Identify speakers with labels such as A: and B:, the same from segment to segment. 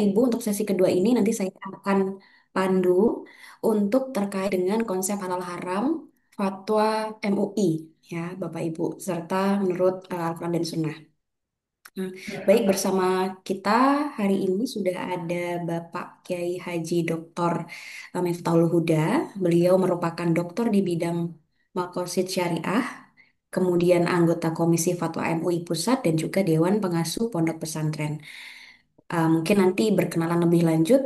A: Ibu, untuk sesi kedua ini nanti saya akan pandu untuk terkait dengan konsep halal haram, fatwa MUI, ya Bapak Ibu, serta menurut Al-Quran dan Sunnah. Nah, baik, bersama kita hari ini sudah ada Bapak Kiai Haji Dr. Miftahul Huda. Beliau merupakan doktor di bidang Makosid Syariah, kemudian anggota Komisi Fatwa MUI Pusat dan juga Dewan Pengasuh Pondok Pesantren. Mungkin nanti berkenalan lebih lanjut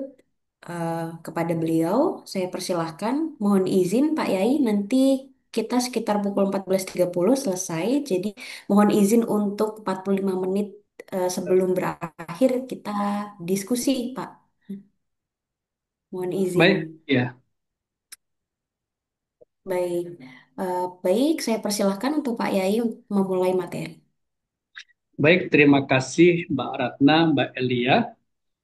A: kepada beliau. Saya persilahkan. Mohon izin Pak Yai, nanti kita sekitar pukul 14.30 selesai. Jadi mohon izin untuk 45 menit sebelum berakhir kita diskusi, Pak. Mohon izin.
B: Baik, ya.
A: Baik. Baik, saya persilahkan untuk Pak Yai untuk memulai materi.
B: Baik, terima kasih Mbak Ratna, Mbak Elia.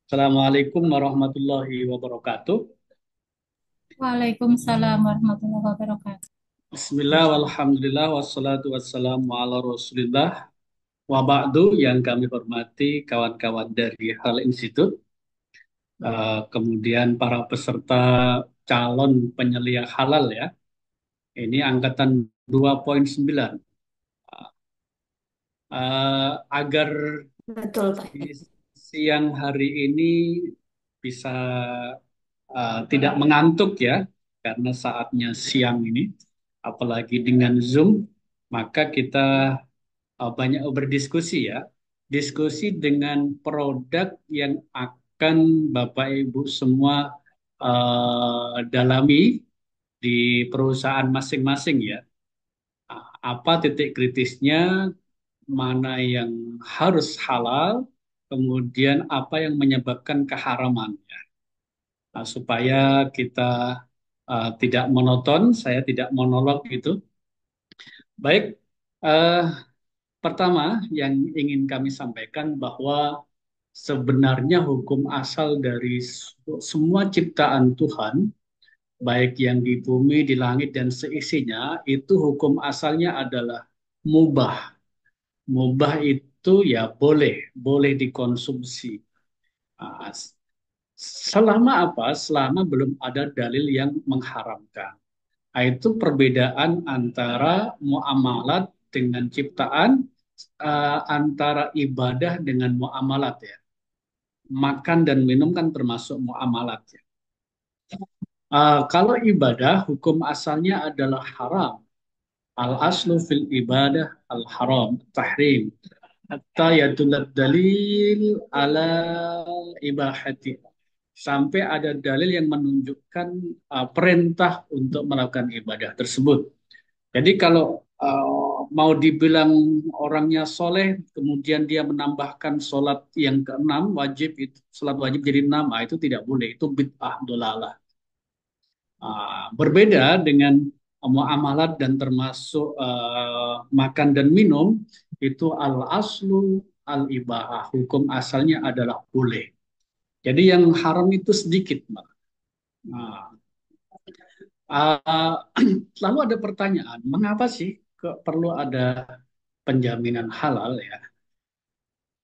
B: Assalamualaikum warahmatullahi wabarakatuh.
C: Waalaikumsalam warahmatullahi wabarakatuh.
B: Bismillah, walhamdulillah, wassalatu wassalamu ala rasulillah. Wa ba'du, yang kami hormati kawan-kawan dari Hal Institute, kemudian para peserta calon penyelia halal ya. Ini angkatan 2.9. Agar
A: Betul, Pak
B: di
A: Yai.
B: siang hari ini bisa tidak mengantuk ya, karena saatnya siang ini, apalagi dengan Zoom, maka kita banyak berdiskusi ya, diskusi dengan produk yang akan Bapak Ibu semua dalami di perusahaan masing-masing ya. Apa titik kritisnya, mana yang harus halal, kemudian apa yang menyebabkan keharamannya. Nah, supaya kita tidak monoton, saya tidak monolog gitu. Baik, eh, pertama yang ingin kami sampaikan bahwa sebenarnya hukum asal dari semua ciptaan Tuhan, baik yang di bumi, di langit, dan seisinya, itu hukum asalnya adalah mubah. Mubah itu ya boleh, boleh dikonsumsi. Ah, selama apa? Selama belum ada dalil yang mengharamkan. Nah, itu perbedaan antara muamalat dengan ciptaan, antara ibadah dengan muamalat ya. Makan dan minum kan termasuk muamalat ya. Kalau ibadah, hukum asalnya adalah haram. Al aslu fil ibadah al haram, tahrim. Hatta yadulad dalil ala ibahati. Sampai ada dalil yang menunjukkan perintah untuk melakukan ibadah tersebut. Jadi kalau mau dibilang orangnya soleh, kemudian dia menambahkan sholat yang keenam wajib, itu sholat wajib jadi enam, itu tidak boleh, itu bid'ah dolalah. Berbeda dengan muamalat dan termasuk makan dan minum, itu al aslu al ibahah, hukum asalnya adalah boleh. Jadi yang haram itu sedikit, Mbak. Nah, uh, lalu ada pertanyaan, mengapa sih kok perlu ada penjaminan halal ya?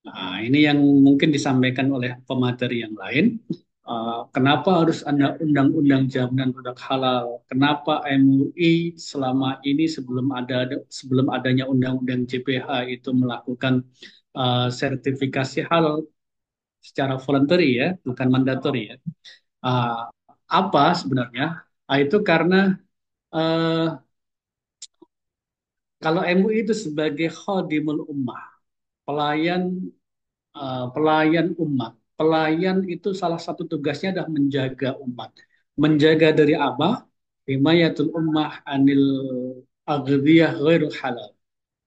B: Nah, ini yang mungkin disampaikan oleh pemateri yang lain. Kenapa harus ada undang-undang jaminan produk halal? Kenapa MUI selama ini sebelum adanya undang-undang JPH itu melakukan sertifikasi halal secara voluntary ya, bukan mandatori ya? Uh, apa sebenarnya? Itu karena uh, kalau MUI itu sebagai khadimul ummah, pelayan pelayan umat. Pelayan itu salah satu tugasnya adalah menjaga umat. Menjaga dari apa? Himayatul ummah anil aghdiyah ghairu halal.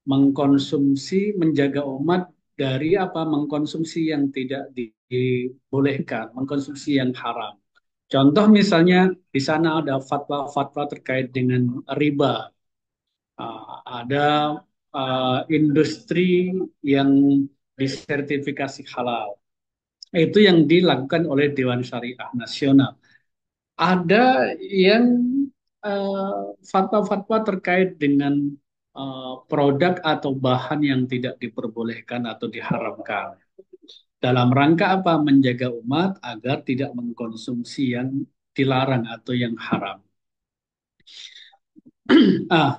B: Mengkonsumsi, menjaga umat dari apa? Mengkonsumsi yang tidak dibolehkan, mengkonsumsi yang haram. Contoh misalnya di sana ada fatwa-fatwa terkait dengan riba. Ada industri yang disertifikasi halal. Itu yang dilakukan oleh Dewan Syariah Nasional. Ada yang fatwa-fatwa terkait dengan produk atau bahan yang tidak diperbolehkan atau diharamkan. Dalam rangka apa? Menjaga umat agar tidak mengkonsumsi yang dilarang atau yang haram. Ah,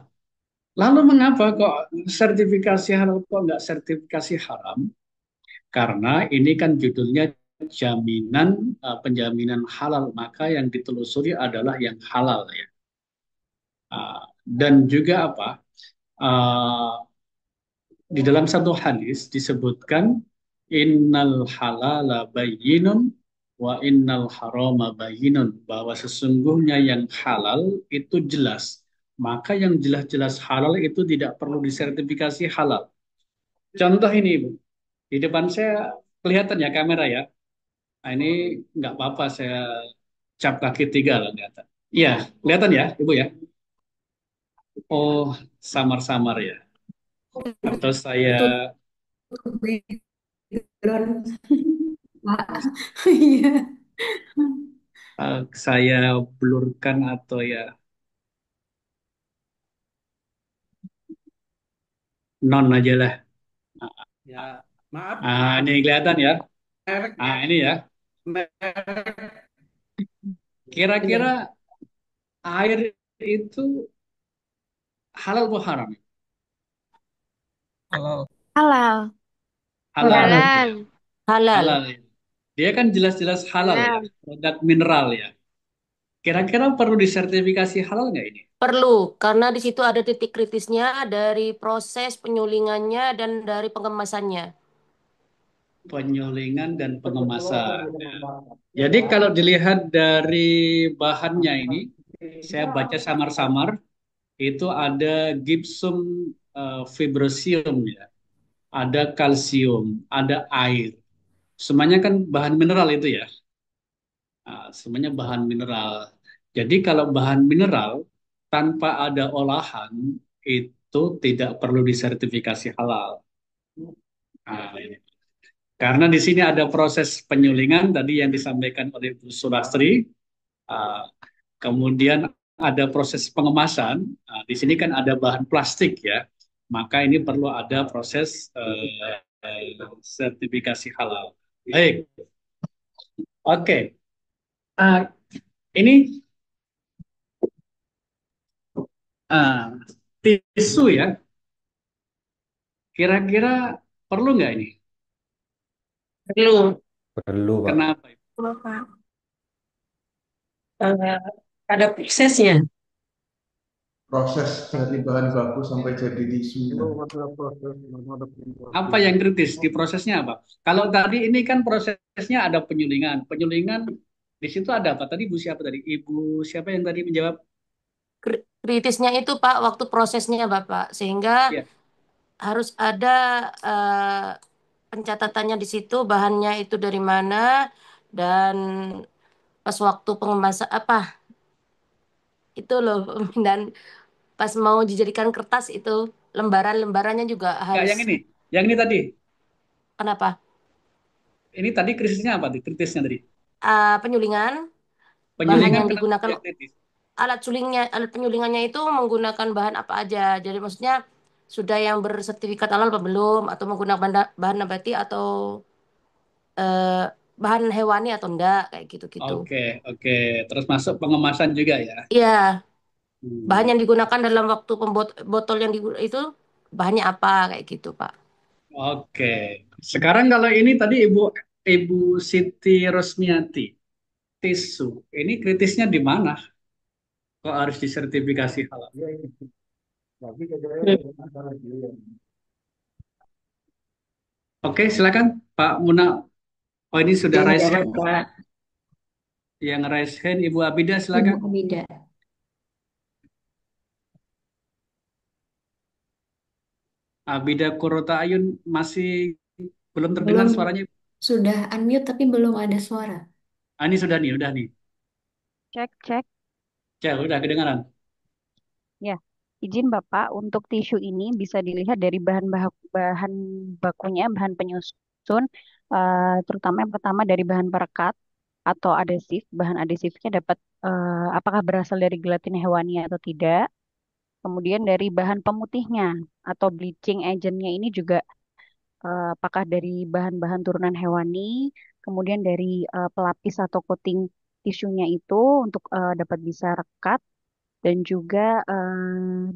B: lalu mengapa kok sertifikasi halal kok nggak sertifikasi haram? Karena ini kan judulnya jaminan penjaminan halal, maka yang ditelusuri adalah yang halal ya. Dan juga apa? Ah, di dalam satu hadis disebutkan innal halala bayyinun wa innal harama bayyinun, bahwa sesungguhnya yang halal itu jelas. Maka yang jelas-jelas halal itu tidak perlu disertifikasi halal. Contoh ini, Ibu. Di depan saya kelihatan ya kamera ya. Nah, ini nggak apa-apa saya cap kaki tiga lah kelihatan. Iya, kelihatan ya, Ibu ya. Oh, samar-samar ya. Atau saya
A: Itu background. Pak. Iya.
B: saya blurkan atau ya non aja lah.
D: Ya, maaf,
B: Ini kelihatan ya.
D: merek,
B: Ini ya.
D: merek
B: Kira-kira
A: Iya.
B: air itu halal atau haram?
D: halal.
E: Halal.
B: Halal
A: Halal.
B: ya.
E: Halal.
B: Halal
E: Halal.
B: ya. Dia kan jelas-jelas halal ya.
E: Halal.
B: Produk mineral ya. Kira-kira perlu disertifikasi halal nggak ini?
E: Perlu, karena di situ ada titik kritisnya dari proses penyulingannya dan dari pengemasannya.
B: Penyulingan dan pengemasan. Jadi kalau dilihat dari bahannya ini, saya baca samar-samar, itu ada gypsum fibrosium ya, ada kalsium, ada air. Semuanya kan bahan mineral itu ya. Semuanya bahan mineral. Jadi kalau bahan mineral tanpa ada olahan itu tidak perlu disertifikasi halal. Ini. Karena di sini ada proses penyulingan tadi yang disampaikan oleh Bu Sulastri. Ah, Kemudian ada proses pengemasan. Di sini kan ada bahan plastik ya. Maka ini perlu ada proses sertifikasi halal. Baik, oke. Ah, ini ah, tisu ya. Kira-kira perlu nggak ini?
E: Perlu.
F: Perlu, Pak.
B: Kenapa?
E: Bapak. Ada prosesnya.
G: Proses dari bahan baku sampai jadi tisunya.
B: Apa yang kritis di prosesnya apa? Kalau tadi ini kan prosesnya ada penyulingan. Penyulingan di situ ada apa? Tadi Bu siapa tadi? Ibu siapa yang tadi menjawab?
E: Kritisnya itu Pak, waktu prosesnya Bapak. Sehingga
B: Ya.
E: harus ada pencatatannya di situ, bahannya itu dari mana, dan pas waktu pengemasan apa itu loh, dan pas mau dijadikan kertas itu lembaran-lembarannya juga
B: Enggak,
E: harus.
B: yang ini. Yang ini tadi.
E: Kenapa?
B: Ini tadi krisisnya apa? Kritisnya tadi.
E: Penyulingan, bahan
B: Penyulingan
E: yang
B: kenapa
E: digunakan,
B: dia kritis?
E: alat penyulingannya itu menggunakan bahan apa aja. Jadi maksudnya sudah yang bersertifikat halal apa belum, atau menggunakan bahan nabati atau eh, bahan hewani atau enggak, kayak gitu-gitu.
B: Oke, oke. Terus masuk pengemasan juga ya.
E: Iya, bahan
B: Hmm.
E: yang digunakan dalam waktu botol yang itu bahannya apa, kayak gitu, Pak.
B: Oke. Sekarang kalau ini tadi Ibu Siti Rosmiati, tisu. Ini kritisnya di mana? Kok harus disertifikasi halal? Oke, silakan Pak Muna. Oh, ini sudah
E: Yang
B: raise
E: jawab,
B: hand.
E: Pak.
B: Yang raise hand Ibu Abida,
A: Ibu
B: silakan.
A: Abida.
B: Abida Kurota Ayun masih belum terdengar
A: Belum,
B: suaranya.
A: sudah unmute tapi belum ada suara.
B: Ini sudah nih, udah nih.
H: Cek, cek.
B: Ya, udah kedengaran.
H: Ya, izin Bapak, untuk tisu ini bisa dilihat dari bahan bakunya, bahan penyusun, terutama yang pertama dari bahan perekat atau adesif. Bahan adesifnya dapat apakah berasal dari gelatin hewani atau tidak. Kemudian dari bahan pemutihnya atau bleaching agentnya ini juga apakah dari bahan-bahan turunan hewani, kemudian dari pelapis atau coating tisunya itu untuk dapat bisa rekat dan juga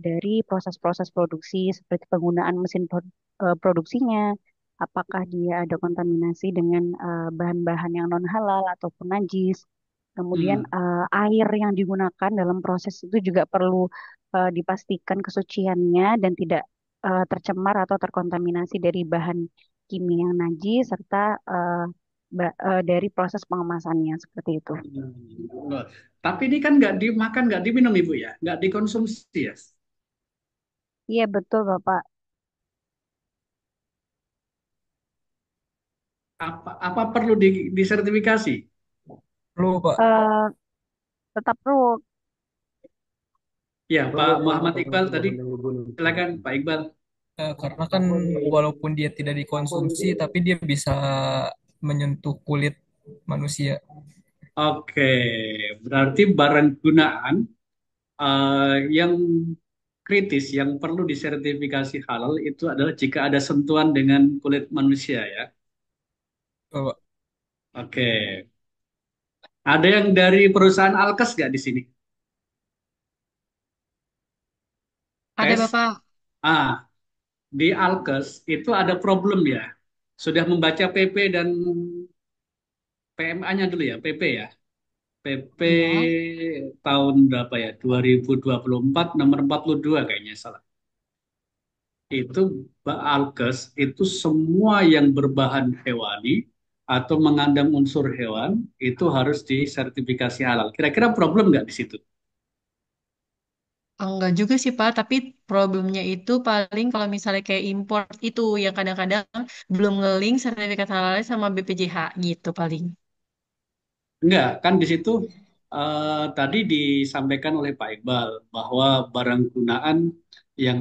H: dari proses-proses produksi seperti penggunaan mesin produksinya, apakah dia ada kontaminasi dengan bahan-bahan yang non halal ataupun najis. Kemudian
B: Hmm.
H: air yang digunakan dalam proses itu juga perlu dipastikan kesuciannya dan tidak tercemar atau terkontaminasi dari bahan kimia yang najis serta dari proses pengemasannya seperti itu.
B: Oh. Tapi ini kan nggak dimakan, nggak diminum Ibu ya, nggak dikonsumsi ya.
H: Iya betul Bapak.
B: Apa perlu disertifikasi?
F: Perlu, Pak.
H: Eh, Tetap perlu.
B: Ya,
G: Perlu
B: Pak
G: Pak,
B: Muhammad Iqbal tadi.
G: bahan yang berbunyi.
B: Silakan Pak Iqbal.
F: Karena kan walaupun dia tidak dikonsumsi, tapi dia bisa menyentuh kulit manusia.
B: Oke, berarti barang gunaan yang kritis yang perlu disertifikasi halal itu adalah jika ada sentuhan dengan kulit manusia ya.
F: Betul, Pak.
B: Oke, ada yang dari perusahaan Alkes nggak di sini?
C: Ada
B: Tes.
C: Bapak.
B: Ah, di Alkes itu ada problem ya. Sudah membaca PP dan PMA-nya dulu ya, PP ya. PP
C: Iya.
B: tahun berapa ya? 2024 nomor 42 kayaknya salah. Itu Alkes itu semua yang berbahan hewani atau mengandung unsur hewan itu harus disertifikasi halal. Kira-kira problem nggak di situ?
C: Enggak juga sih Pak, tapi problemnya itu paling kalau misalnya kayak import itu yang kadang-kadang belum ngelink sertifikat halalnya sama BPJH gitu paling.
B: Enggak, kan di situ tadi disampaikan oleh Pak Iqbal bahwa barang gunaan yang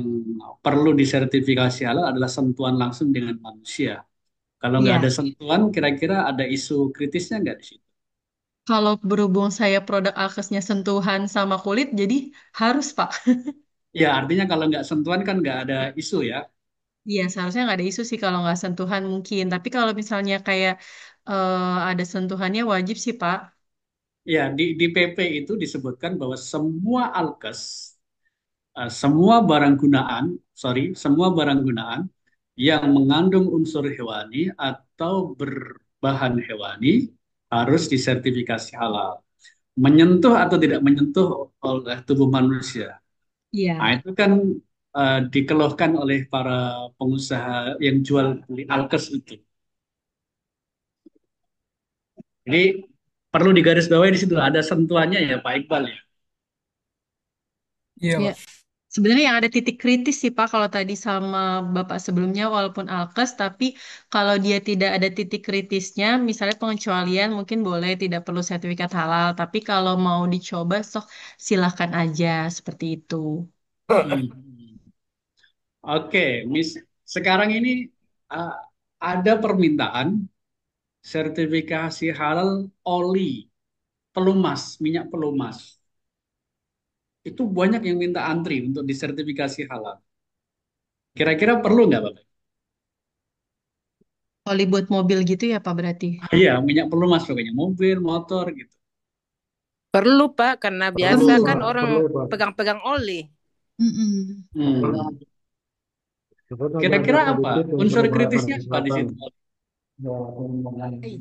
B: perlu disertifikasi halal adalah sentuhan langsung dengan manusia. Kalau nggak ada
C: Iya.
B: sentuhan, kira-kira ada isu kritisnya nggak di situ?
C: Kalau berhubung saya produk alkesnya sentuhan sama kulit, jadi harus Pak.
B: Ya, artinya kalau nggak sentuhan kan nggak ada isu ya.
C: Iya, seharusnya nggak ada isu sih kalau nggak sentuhan mungkin. Tapi kalau misalnya kayak ada sentuhannya wajib sih Pak.
B: Ya, di PP itu disebutkan bahwa semua alkes, semua barang gunaan, semua barang gunaan yang mengandung unsur hewani atau berbahan hewani harus disertifikasi halal. Menyentuh atau tidak menyentuh oleh tubuh manusia. Nah,
C: Iya.
B: itu kan dikeluhkan oleh para pengusaha yang jual beli alkes itu. Jadi perlu digarisbawahi di situ ada sentuhannya ya Pak Iqbal ya.
F: Iya,
C: Iya.
F: Pak.
C: Sebenarnya yang ada titik kritis sih Pak kalau tadi sama Bapak sebelumnya walaupun alkes tapi kalau dia tidak ada titik kritisnya misalnya pengecualian mungkin boleh tidak perlu sertifikat halal tapi kalau mau dicoba sok silahkan aja seperti itu.
B: Hmm. Oke, sekarang ini uh, ada permintaan sertifikasi halal oli pelumas, minyak pelumas. Itu banyak yang minta antri untuk disertifikasi halal. Kira-kira perlu nggak Bapak?
C: Oli buat mobil gitu ya Pak berarti?
B: Iya, minyak pelumas pokoknya mobil, motor gitu.
I: Perlu, Pak, karena
G: Perlu
I: biasa
C: Perlu.
I: kan
G: Pak,
I: orang
G: perlu Pak.
I: pegang-pegang oli.
C: Mm-mm.
B: Hmm.
G: Sebetulnya
B: Kira-kira
G: agak
B: apa?
G: sedikit
B: Unsur
G: untuk membahayakan
B: kritisnya apa di
G: kesehatan.
B: situ?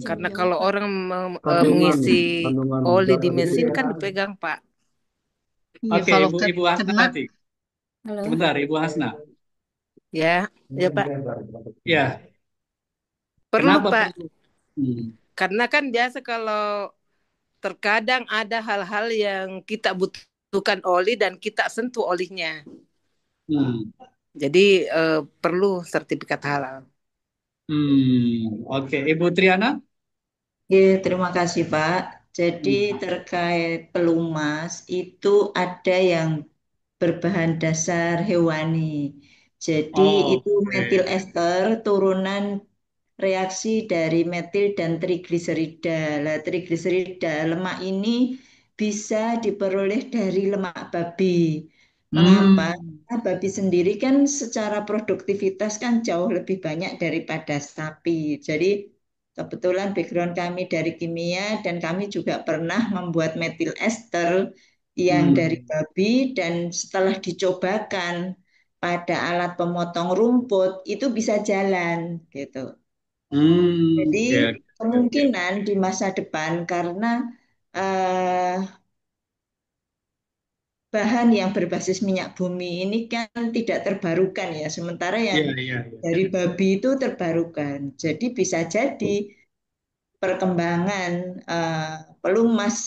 I: Karena kalau orang
G: Kandungan
I: mengisi
G: kandungan
I: oli
G: zat
I: di
G: itu
I: mesin
G: ya.
I: kan dipegang, Pak.
C: Iya
B: Oke,
C: kalau
B: Ibu
C: kena.
B: Hasnawati.
A: Halo.
B: Sebentar, Ibu Hasna.
I: Ya, ya Pak.
B: Ya,
I: Perlu,
B: kenapa
I: Pak.
B: perlu? Hmm.
I: Karena kan biasa kalau terkadang ada hal-hal yang kita butuhkan oli dan kita sentuh olinya.
B: Hmm.
I: Jadi perlu sertifikat halal.
B: Oke, Ibu Triana.
J: Terima kasih Pak. Jadi
B: Hmm.
J: terkait pelumas itu ada yang berbahan dasar hewani. Jadi itu metil
B: Oke.
J: ester turunan reaksi dari metil dan trigliserida. Lah, trigliserida lemak ini bisa diperoleh dari lemak babi. Mengapa?
B: Hmm.
J: Karena babi sendiri kan secara produktivitas kan jauh lebih banyak daripada sapi. Jadi kebetulan background kami dari kimia dan kami juga pernah membuat metil ester yang dari
B: Hmm.
J: babi dan setelah dicobakan pada alat pemotong rumput itu bisa jalan gitu.
B: Hmm.
J: Jadi
B: Oke, oke, oke.
J: kemungkinan di masa depan karena eh, bahan yang berbasis minyak bumi ini kan tidak terbarukan ya, sementara yang
B: Iya, iya, iya.
J: dari babi itu terbarukan. Jadi bisa jadi perkembangan pelumas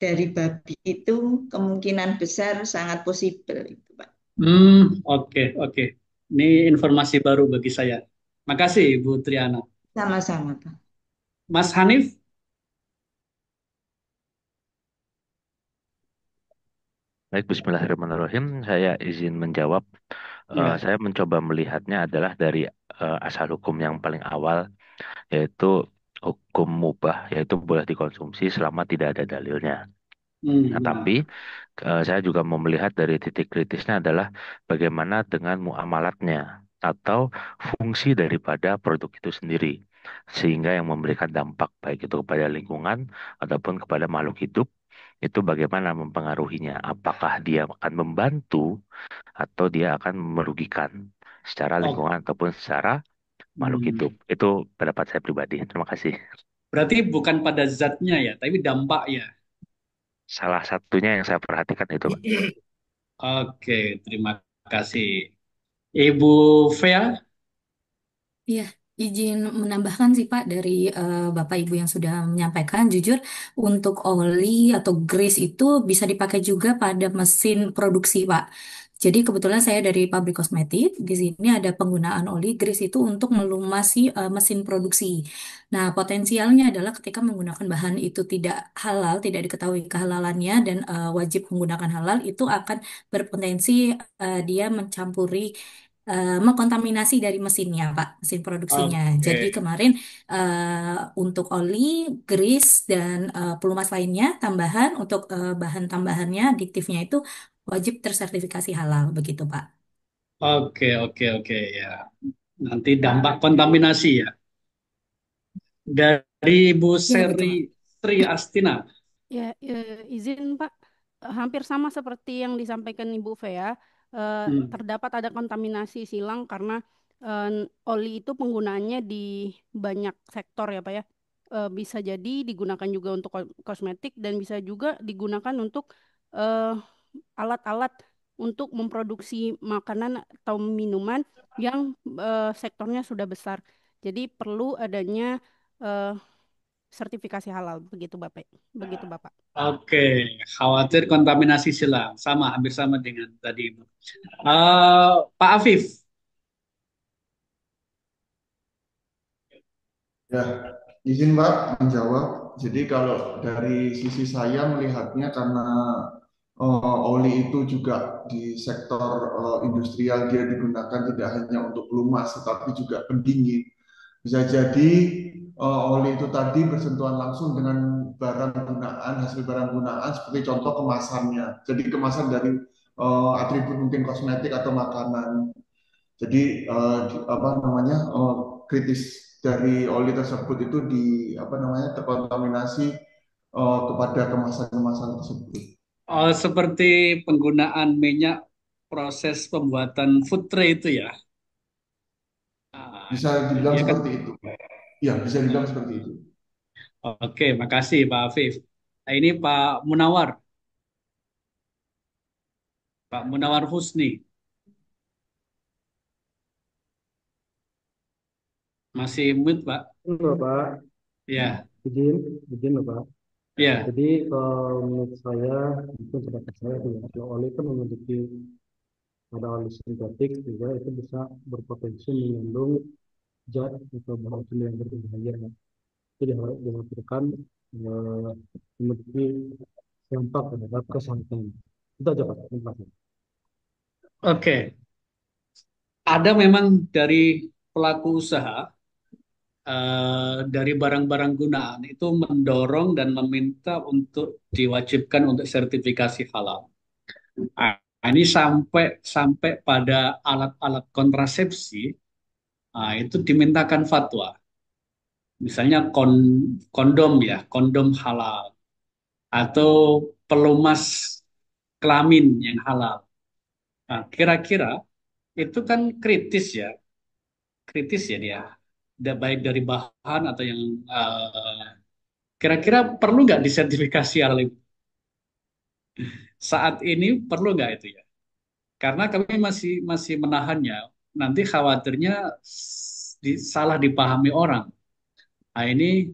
J: dari babi itu kemungkinan besar sangat possible itu, Pak.
B: Oke, oke. Ini informasi baru bagi saya. Makasih, Bu Triana.
J: Sama-sama, Pak.
B: Mas Hanif?
K: Baik, Bismillahirrahmanirrahim. Saya izin menjawab.
B: Ya.
K: Saya mencoba melihatnya adalah dari asal hukum yang paling awal, yaitu hukum mubah, yaitu boleh dikonsumsi selama tidak ada dalilnya. Nah, tapi
B: Hmm.
K: saya juga mau melihat dari titik kritisnya adalah bagaimana dengan muamalatnya atau fungsi daripada produk itu sendiri, sehingga yang memberikan dampak baik itu kepada lingkungan ataupun kepada makhluk hidup itu bagaimana mempengaruhinya. Apakah dia akan membantu atau dia akan merugikan secara
B: Oh,
K: lingkungan ataupun secara makhluk hidup.
B: hmm.
K: Itu pendapat saya pribadi. Terima kasih.
B: Berarti bukan pada zatnya ya, tapi dampaknya.
K: Salah satunya yang saya perhatikan itu, Pak.
B: Oke, terima kasih. Ibu Fea?
L: Iya, izin menambahkan sih Pak dari Bapak Ibu yang sudah menyampaikan, jujur untuk oli atau grease itu bisa dipakai juga pada mesin produksi Pak. Jadi kebetulan saya dari pabrik kosmetik, di sini ada penggunaan oli grease itu untuk melumasi mesin produksi. Nah, potensialnya adalah ketika menggunakan bahan itu tidak halal, tidak diketahui kehalalannya dan wajib menggunakan halal, itu akan berpotensi dia mencampuri mengkontaminasi dari mesinnya, Pak, mesin produksinya. Jadi
B: Oke.
L: kemarin untuk oli, grease, dan pelumas lainnya tambahan untuk bahan tambahannya, adiktifnya itu wajib tersertifikasi halal, begitu, Pak.
B: Oke, oke, oke ya. Nanti dampak kontaminasi ya. Dari Ibu
L: Ya, betul.
B: Sri Astina.
M: Ya, izin Pak, hampir sama seperti yang disampaikan Ibu Fea,
B: Hmm.
M: terdapat ada kontaminasi silang karena oli itu penggunaannya di banyak sektor ya Pak ya. Bisa jadi digunakan juga untuk kosmetik dan bisa juga digunakan untuk eh, alat-alat untuk memproduksi makanan atau minuman yang sektornya sudah besar. Jadi perlu adanya eh, sertifikasi halal begitu Bapak. Begitu Bapak.
B: Oke, khawatir kontaminasi silang. Sama, hampir sama dengan tadi Ibu. Pak Afif.
G: Ya, izin Pak menjawab. Jadi kalau dari sisi saya melihatnya karena oli itu juga di sektor industrial dia digunakan tidak hanya untuk pelumas tetapi juga pendingin. Bisa jadi oli itu tadi bersentuhan langsung dengan barang gunaan, hasil barang gunaan seperti contoh kemasannya. Jadi kemasan dari atribut mungkin kosmetik atau makanan. Jadi apa namanya kritis dari oli tersebut itu di apa namanya terkontaminasi kepada kemasan-kemasan tersebut.
B: Seperti penggunaan minyak proses pembuatan food tray itu ya.
G: Bisa dibilang
B: Iya kan?
G: seperti itu. Ya, bisa dibilang seperti itu.
B: Oke, makasih Pak Afif. Nah, ini Pak Munawar. Pak Munawar Husni. Masih mute, Pak.
D: Bapak,
B: Ya,
D: izin, izin Bapak.
B: ya.
D: Jadi menurut saya, mungkin pendapat saya juga, kalau oli itu memiliki pada oli sintetik juga itu bisa berpotensi mengandung zat atau bahan yang berbahaya. Jadi dikhawatirkan eh, memiliki dampak terhadap kesehatan. Itu aja Pak. Terima kasih.
B: Oke. Ada memang dari pelaku usaha dari barang-barang gunaan itu mendorong dan meminta untuk diwajibkan untuk sertifikasi halal. Ini sampai sampai pada alat-alat kontrasepsi, itu dimintakan fatwa. Misalnya kondom ya, kondom halal atau pelumas kelamin yang halal. Nah, kira-kira itu kan kritis ya dia. Baik dari bahan atau yang kira-kira perlu nggak disertifikasi halal itu? Saat ini perlu nggak itu ya? Karena kami masih masih menahannya. Nanti khawatirnya salah dipahami orang. Nah, ini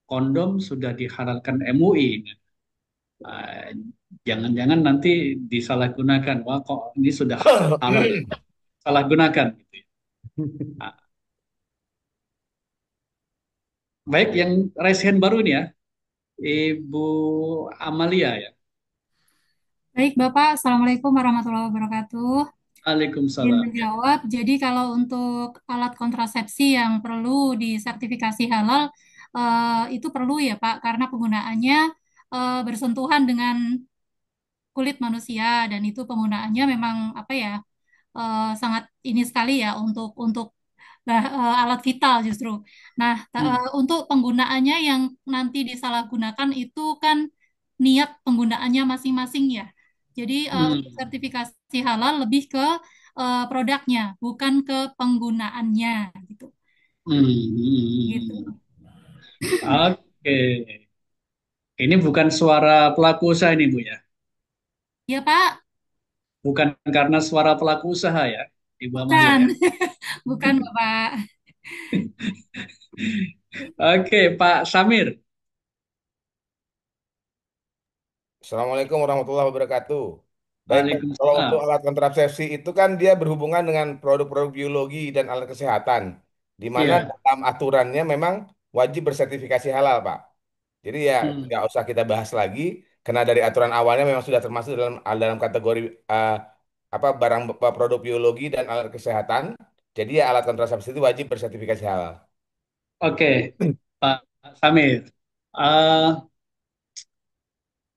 B: kondom sudah dihalalkan MUI. Nah, jangan-jangan nanti disalahgunakan. Wah, kok ini sudah halal salah gunakan gitu ya. Nah, baik yang raise hand baru ini ya, Ibu Amalia ya.
N: Baik, Bapak. Assalamualaikum warahmatullahi wabarakatuh. Izin
B: Waalaikumsalam ya.
N: menjawab, jadi kalau untuk alat kontrasepsi yang perlu disertifikasi halal, itu perlu ya Pak, karena penggunaannya bersentuhan dengan kulit manusia dan itu penggunaannya memang apa ya, sangat ini sekali ya untuk alat vital justru. Nah, untuk penggunaannya yang nanti disalahgunakan itu kan niat penggunaannya masing-masing ya. Jadi untuk
B: Hmm.
N: sertifikasi halal lebih ke produknya, bukan ke penggunaannya gitu. Gitu.
B: Hmm. Oke. Ini bukan suara pelaku usaha ini, Bu ya.
N: Ya Pak,
B: Bukan karena suara pelaku usaha ya, Ibu Amalia
N: bukan,
B: ya.
N: bukan Bapak.
B: Oke, Pak Samir.
O: Assalamualaikum warahmatullahi wabarakatuh. Baik, Pak. Kalau untuk
B: Waalaikumsalam.
O: alat kontrasepsi itu kan dia berhubungan dengan produk-produk biologi dan alat kesehatan, di mana
B: Iya.
O: dalam aturannya memang wajib bersertifikasi halal, Pak. Jadi ya
B: Hmm.
O: nggak usah kita bahas lagi, karena dari aturan awalnya memang sudah termasuk dalam dalam kategori apa barang produk biologi dan alat kesehatan. Jadi ya alat kontrasepsi itu wajib bersertifikasi halal.
B: Oke, Pak Samir. Eh,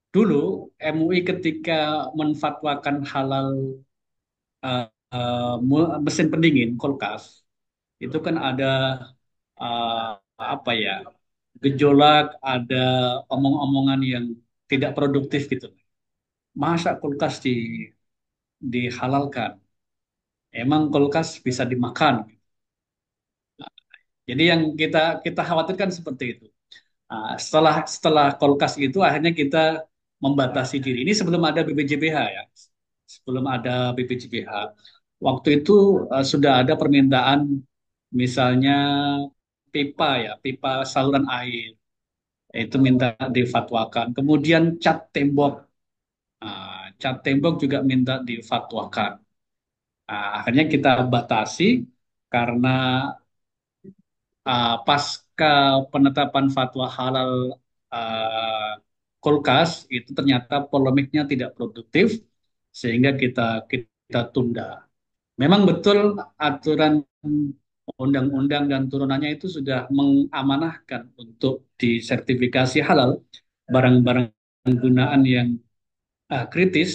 B: Dulu MUI ketika menfatwakan halal mesin pendingin kulkas itu kan ada apa ya, gejolak, ada omong-omongan yang tidak produktif gitu. Masa kulkas dihalalkan? Emang kulkas bisa dimakan? Jadi yang kita kita khawatirkan seperti itu. Setelah setelah kulkas itu akhirnya kita membatasi diri. Ini sebelum ada BPJBH ya, sebelum ada BPJBH. Waktu itu sudah ada permintaan, misalnya pipa ya, pipa saluran air itu minta difatwakan. Kemudian cat tembok juga minta difatwakan. Akhirnya kita batasi karena pasca penetapan fatwa halal uh, kulkas itu ternyata polemiknya tidak produktif sehingga kita tunda. Memang betul aturan undang-undang dan turunannya itu sudah mengamanahkan untuk disertifikasi halal barang-barang penggunaan yang kritis.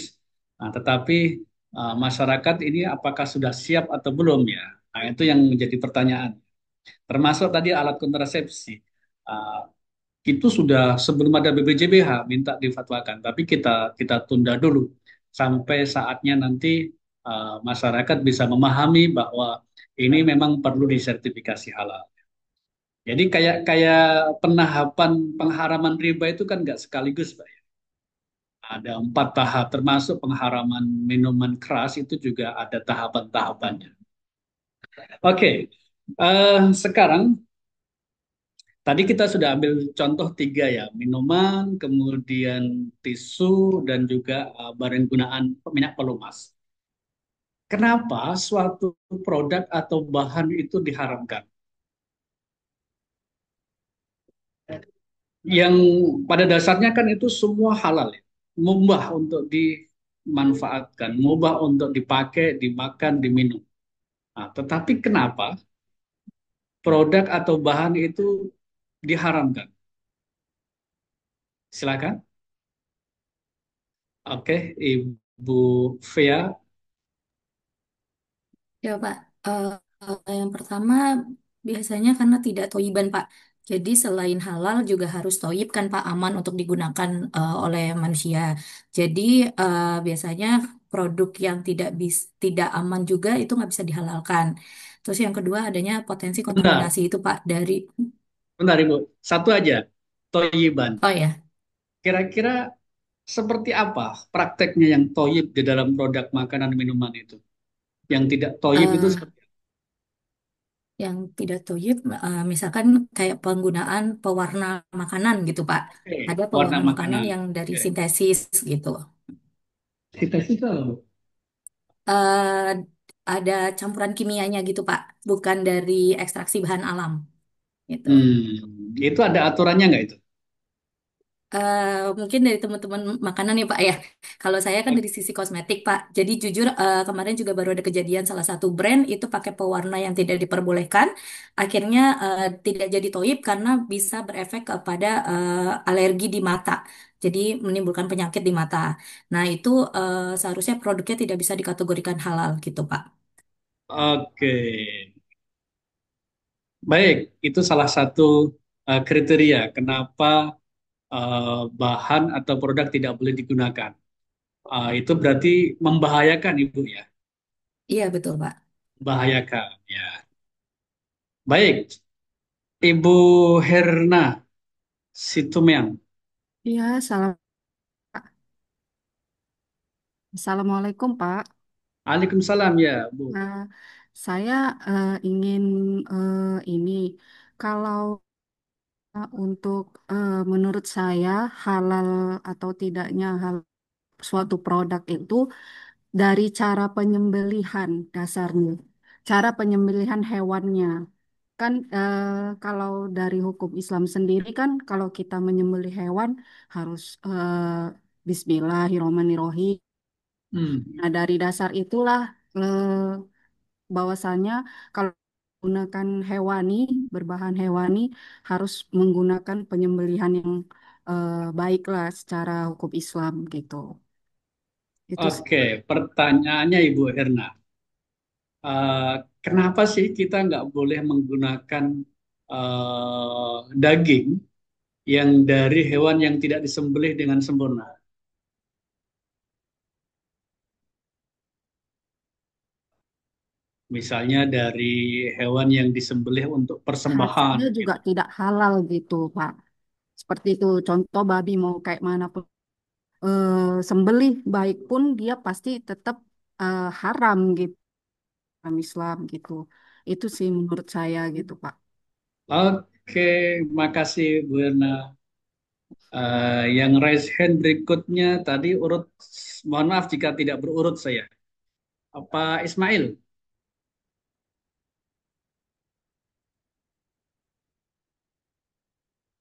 B: Tetapi masyarakat ini apakah sudah siap atau belum ya? Nah, itu yang menjadi pertanyaan. Termasuk tadi alat kontrasepsi. Uh, itu sudah sebelum ada BPJBH minta difatwakan, tapi kita tunda dulu sampai saatnya nanti masyarakat bisa memahami bahwa ini memang perlu disertifikasi halal. Jadi kayak kayak penahapan pengharaman riba itu kan nggak sekaligus, Pak. Ada 4 tahap, termasuk pengharaman minuman keras itu juga ada tahapan-tahapannya. Oke, sekarang tadi kita sudah ambil contoh 3 ya, minuman, kemudian tisu, dan juga barang gunaan minyak pelumas. Kenapa suatu produk atau bahan itu diharamkan? Yang pada dasarnya kan itu semua halal ya, mubah untuk dimanfaatkan, mubah untuk dipakai, dimakan, diminum. Tetapi kenapa produk atau bahan itu diharamkan? Silakan. Oke, Ibu Bu Fea.
L: Ya Pak, yang pertama biasanya karena tidak toyiban Pak. Jadi selain halal juga harus toyib kan Pak, aman untuk digunakan oleh manusia. Jadi biasanya produk yang tidak aman juga itu nggak bisa dihalalkan. Terus yang kedua adanya potensi
B: Bentar,
L: kontaminasi itu Pak dari,
B: bentar Ibu. Satu aja, toyiban.
L: oh ya,
B: Kira-kira seperti apa prakteknya yang toyib di dalam produk makanan minuman itu? Yang tidak toyib itu
L: eh,
B: seperti
L: yang tidak toyib misalkan kayak penggunaan pewarna makanan gitu Pak.
B: oke,
L: Ada
B: warna
L: pewarna makanan
B: makanan.
L: yang dari
B: Oke.
L: sintesis gitu.
B: Sintesis itu apa, Bu?
L: eh ada campuran kimianya gitu Pak, bukan dari ekstraksi bahan alam gitu.
B: Itu ada aturannya nggak itu?
L: Mungkin dari teman-teman makanan ya Pak ya. Kalau saya kan dari sisi kosmetik Pak. Jadi jujur kemarin juga baru ada kejadian salah satu brand itu pakai pewarna yang tidak diperbolehkan. Akhirnya tidak jadi toib karena bisa berefek kepada alergi di mata. Jadi menimbulkan penyakit di mata. Nah itu seharusnya produknya tidak bisa dikategorikan halal gitu Pak.
B: Oke, baik. Itu salah satu kriteria kenapa bahan atau produk tidak boleh digunakan. Itu berarti membahayakan, Ibu ya,
L: Iya betul Pak.
B: membahayakan. Ya, baik. Ibu Herna Situmeang.
P: Iya, Assalamualaikum Pak.
B: Waalaikumsalam ya, Bu.
P: Nah, saya ingin ini, kalau untuk menurut saya halal atau tidaknya hal suatu produk itu dari cara penyembelihan dasarnya, cara penyembelihan hewannya. Kan kalau dari hukum Islam sendiri kan kalau kita menyembelih hewan harus Bismillahirrahmanirrahim.
B: Hmm.
P: Nah, dari dasar itulah bahwasannya kalau menggunakan hewani, berbahan hewani, harus menggunakan penyembelihan yang baiklah secara hukum Islam gitu. Itu sih.
B: Oke, pertanyaannya Ibu Herna. Eh, Kenapa sih kita nggak boleh menggunakan daging yang dari hewan yang tidak disembelih dengan sempurna? Misalnya dari hewan yang disembelih untuk persembahan.
P: Hasilnya juga tidak halal gitu, Pak. Seperti itu, contoh babi mau kayak mana pun sembelih baik pun dia pasti tetap haram gitu, dalam Islam gitu. Itu sih menurut saya gitu, Pak.
B: Oke, makasih Bu Erna. Yang raise hand berikutnya tadi urut, mohon maaf jika tidak berurut saya. Apa Ismail?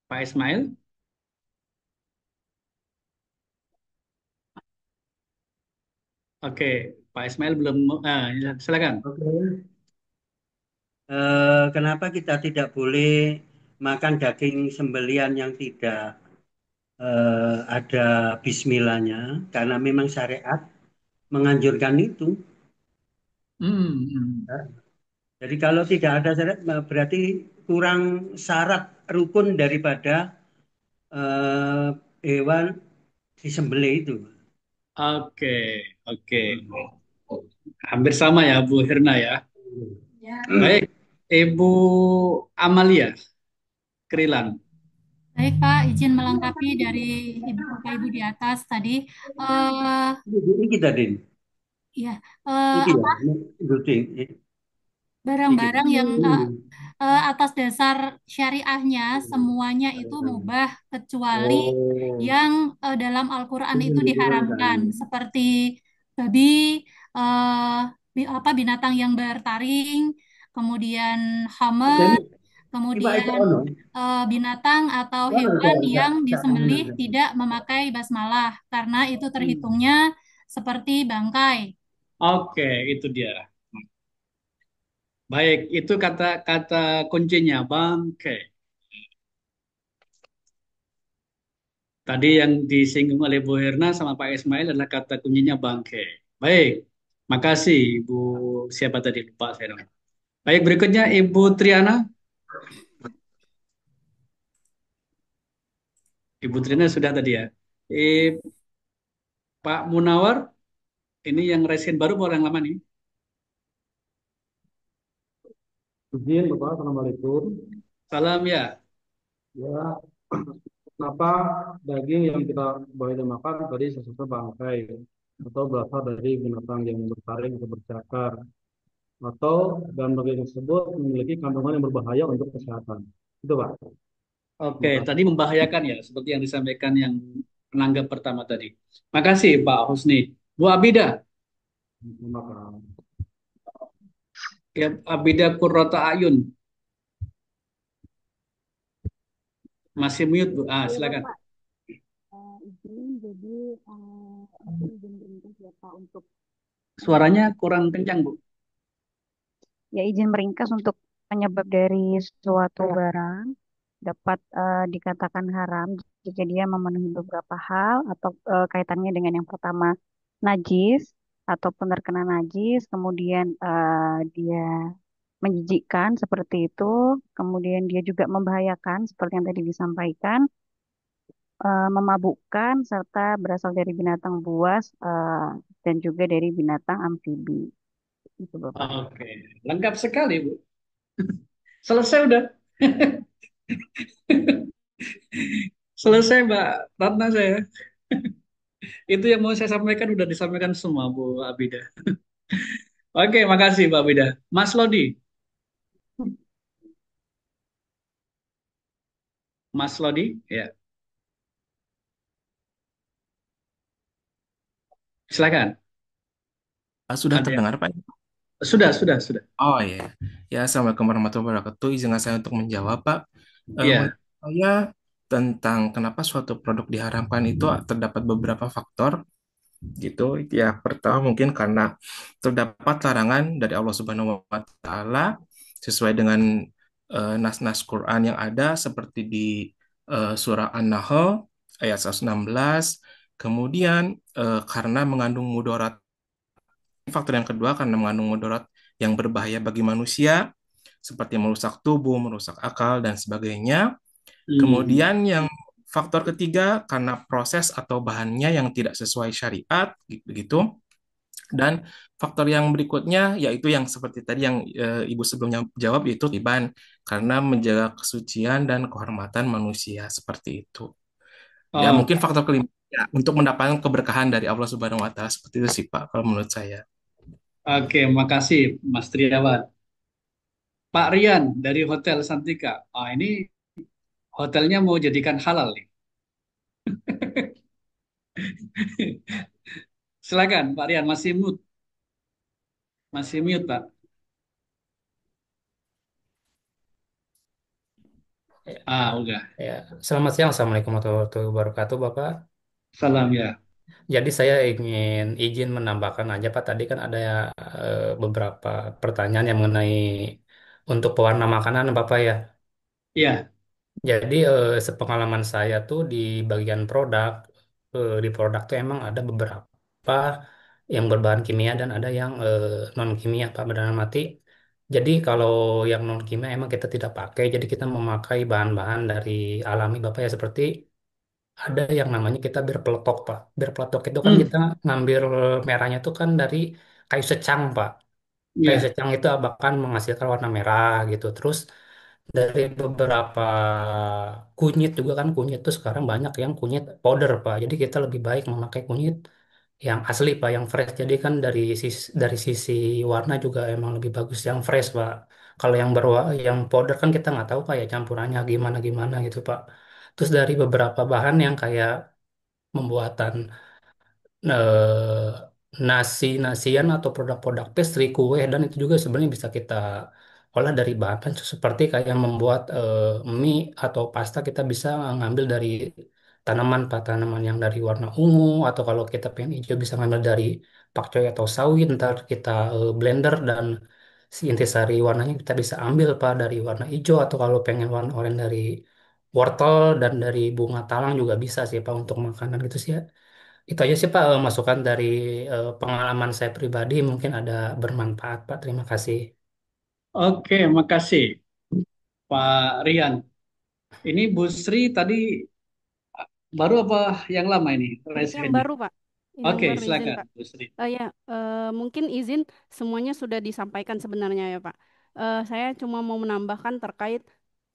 B: Pak Ismail? Oke, Pak Ismail belum. Ya, silakan.
Q: Oke. Kenapa kita tidak boleh makan daging sembelian yang tidak ada bismillahnya? Karena memang syariat menganjurkan itu.
B: Hmm, hmm.
Q: Ya. Jadi kalau tidak ada syariat berarti kurang syarat rukun daripada eh, hewan disembelih itu.
B: Oke, oke. Hampir sama ya, Bu Hirna ya. Baik, Ibu Amalia Krilan.
N: Baik Pak, izin melengkapi dari Bapak Ibu di atas tadi. eh
Q: Ini kita, Din.
N: ya,
Q: Ini ya,
N: apa
Q: ini
N: barang-barang yang
Q: sedikit.
N: atas dasar syariahnya semuanya itu mubah kecuali
Q: Oh,
N: yang dalam Al-Quran
Q: ini
N: itu
Q: yang
N: diharamkan
Q: dikurangkan.
N: seperti babi, eh, apa binatang yang bertaring, kemudian
Q: Jadi,
N: hamer,
Q: Iba itu
N: kemudian
Q: ono.
N: binatang atau
Q: Ono
N: hewan yang
Q: gak ono.
N: disembelih tidak memakai basmalah karena itu terhitungnya seperti bangkai.
B: Oke, itu dia. Baik, itu kata-kata kuncinya, Bang. Oke. Tadi yang disinggung oleh Bu Herna sama Pak Ismail adalah kata kuncinya bangke. Baik, makasih Ibu siapa tadi lupa saya namanya. Baik, berikutnya Ibu Triana. Ibu Triana sudah tadi ya. Eh, Pak Munawar, ini yang resen baru mau yang lama nih?
D: Izin Bapak, Assalamualaikum.
B: Salam ya.
D: Ya, kenapa daging yang kita boleh makan tadi sesuatu bangkai atau berasal dari binatang yang bertaring atau bercakar atau dan daging tersebut memiliki kandungan yang berbahaya untuk kesehatan. Itu Pak.
B: Oke,
D: Terima kasih.
B: tadi membahayakan ya, seperti yang disampaikan yang penanggap pertama tadi. Makasih Pak Husni. Bu Abida,
D: Terima kasih.
B: ya Abida Kurrota Ayun, masih mute Bu. Ah,
H: Iya
B: silakan.
H: Bapak, izin jadi aku izin meringkas ya Pak untuk
B: Suaranya
H: eh,
B: kurang kencang Bu.
H: ya izin meringkas untuk penyebab dari suatu barang dapat dikatakan haram jika dia memenuhi beberapa hal atau kaitannya dengan yang pertama najis ataupun terkena najis, kemudian dia menjijikkan seperti itu, kemudian dia juga membahayakan seperti yang tadi disampaikan, memabukkan serta berasal dari binatang buas dan juga dari binatang amfibi. Itu Bapak.
B: Oke, lengkap sekali Bu. Selesai udah. Selesai Mbak Ratna saya. Itu yang mau saya sampaikan udah disampaikan semua Bu Abida. Oke, makasih Mbak Abida. Mas Lodi, Mas Lodi, ya, silakan.
R: Sudah
B: Ada yang
R: terdengar, Pak?
B: sudah.
R: Oh iya. Ya, Assalamualaikum warahmatullahi wabarakatuh. Izinkan saya untuk menjawab, Pak. Menurut
B: Iya.
R: saya tentang kenapa suatu produk diharamkan itu terdapat beberapa faktor gitu. Ya, pertama mungkin karena terdapat larangan dari Allah Subhanahu wa taala sesuai dengan nas-nas Quran yang ada seperti di surah An-Nahl ayat 116. Kemudian karena mengandung mudarat. Faktor yang kedua karena mengandung mudarat yang berbahaya bagi manusia, seperti merusak tubuh, merusak akal, dan sebagainya.
B: Hmm.
R: Kemudian yang faktor ketiga karena proses atau bahannya yang tidak sesuai syariat, begitu. Dan faktor yang berikutnya yaitu yang seperti tadi yang Ibu sebelumnya jawab yaitu riban karena menjaga kesucian dan kehormatan manusia seperti itu. Ya mungkin
B: Oke,
R: faktor kelima ya, untuk mendapatkan keberkahan dari Allah Subhanahu wa taala seperti itu sih Pak kalau menurut saya.
B: oke, makasih Mas Triawan. Pak Rian dari Hotel Santika. Ah, ini hotelnya mau jadikan halal nih. Silakan Pak Rian, masih mute Pak. Ah, udah.
S: Ya, selamat siang. Assalamualaikum warahmatullahi wabarakatuh, Bapak.
B: Salam ya.
S: Jadi saya ingin izin menambahkan aja, Pak. Tadi kan ada beberapa pertanyaan yang mengenai untuk pewarna makanan, Bapak ya.
B: Iya.
S: Jadi sepengalaman saya tuh di bagian produk, di produk tuh emang ada beberapa yang berbahan kimia dan ada yang non kimia, Pak. Benar mati. Jadi kalau yang non kimia emang kita tidak pakai, jadi kita memakai bahan-bahan dari alami, Bapak ya, seperti ada yang namanya kita bir peletok, Pak. Bir peletok itu kan
B: Hmm,
S: kita ngambil merahnya itu kan dari kayu secang, Pak. Kayu
B: iya.
S: secang itu bahkan menghasilkan warna merah gitu. Terus dari beberapa kunyit juga kan kunyit tuh sekarang banyak yang kunyit powder, Pak. Jadi kita lebih baik memakai kunyit yang asli, Pak, yang fresh. Jadi kan dari sisi warna juga emang lebih bagus yang fresh, Pak. Kalau yang powder kan kita nggak tahu, Pak, ya campurannya gimana gimana gitu, Pak. Terus dari beberapa bahan yang kayak pembuatan eh, nasian atau produk-produk pastry, kue dan itu juga sebenarnya bisa kita olah dari bahan seperti kayak membuat mie atau pasta kita bisa ngambil dari tanaman pak tanaman yang dari warna ungu atau kalau kita pengen hijau bisa ngambil dari pakcoy atau sawit ntar kita blender dan si intisari warnanya kita bisa ambil pak dari warna hijau atau kalau pengen warna oranye dari wortel dan dari bunga talang juga bisa sih Pak untuk makanan gitu sih ya. Itu aja sih Pak, masukan dari pengalaman saya pribadi mungkin ada bermanfaat Pak. Terima kasih.
B: Oke, makasih Pak Rian. Ini Bu Sri tadi baru apa yang lama ini
M: Ini
B: raise
M: yang
B: hand-nya?
M: baru, Pak. Ini yang
B: Oke,
M: baru izin,
B: silakan
M: Pak.
B: Bu Sri.
M: Ya, mungkin izin semuanya sudah disampaikan sebenarnya ya, Pak. Saya cuma mau menambahkan terkait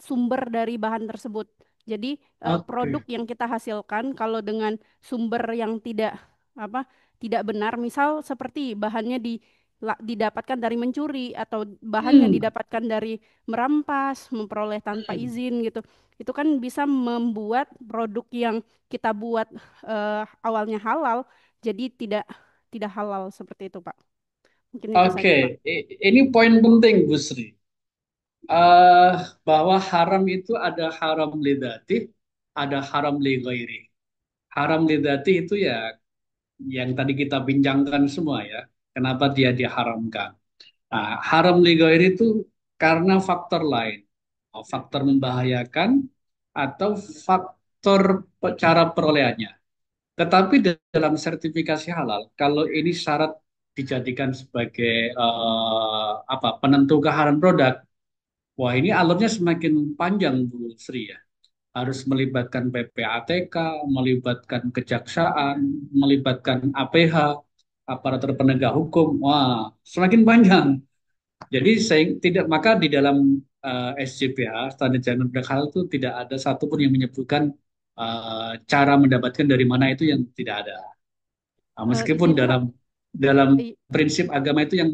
M: sumber dari bahan tersebut. Jadi, produk
B: Oke.
M: yang kita hasilkan kalau dengan sumber yang tidak apa tidak benar, misal seperti bahannya didapatkan dari mencuri atau bahannya
B: Hmm,
M: didapatkan dari merampas, memperoleh tanpa izin gitu. Itu kan bisa membuat produk yang kita buat awalnya halal jadi tidak tidak halal seperti itu, Pak. Mungkin itu
B: oke.
M: saja, Pak.
B: Ini poin penting Bu Sri. eh Bahwa haram itu ada haram lidati, ada haram li ghairi. Haram lidati itu ya yang tadi kita bincangkan semua ya. Kenapa dia diharamkan? Nah, haram li ghairi itu karena faktor lain. Faktor membahayakan atau faktor cara perolehannya. Tetapi dalam sertifikasi halal, kalau ini syarat dijadikan sebagai apa penentu kehalalan produk, wah ini alurnya semakin panjang Bu Sri ya. Harus melibatkan PPATK, melibatkan kejaksaan, melibatkan APH, aparatur penegak hukum. Wah, semakin panjang. Jadi saya tidak maka di dalam SJPH standar jangan berhal itu tidak ada satupun yang menyebutkan cara mendapatkan dari mana itu yang tidak ada. Nah, meskipun
M: Izin Pak,
B: dalam dalam
M: I-
B: prinsip agama itu yang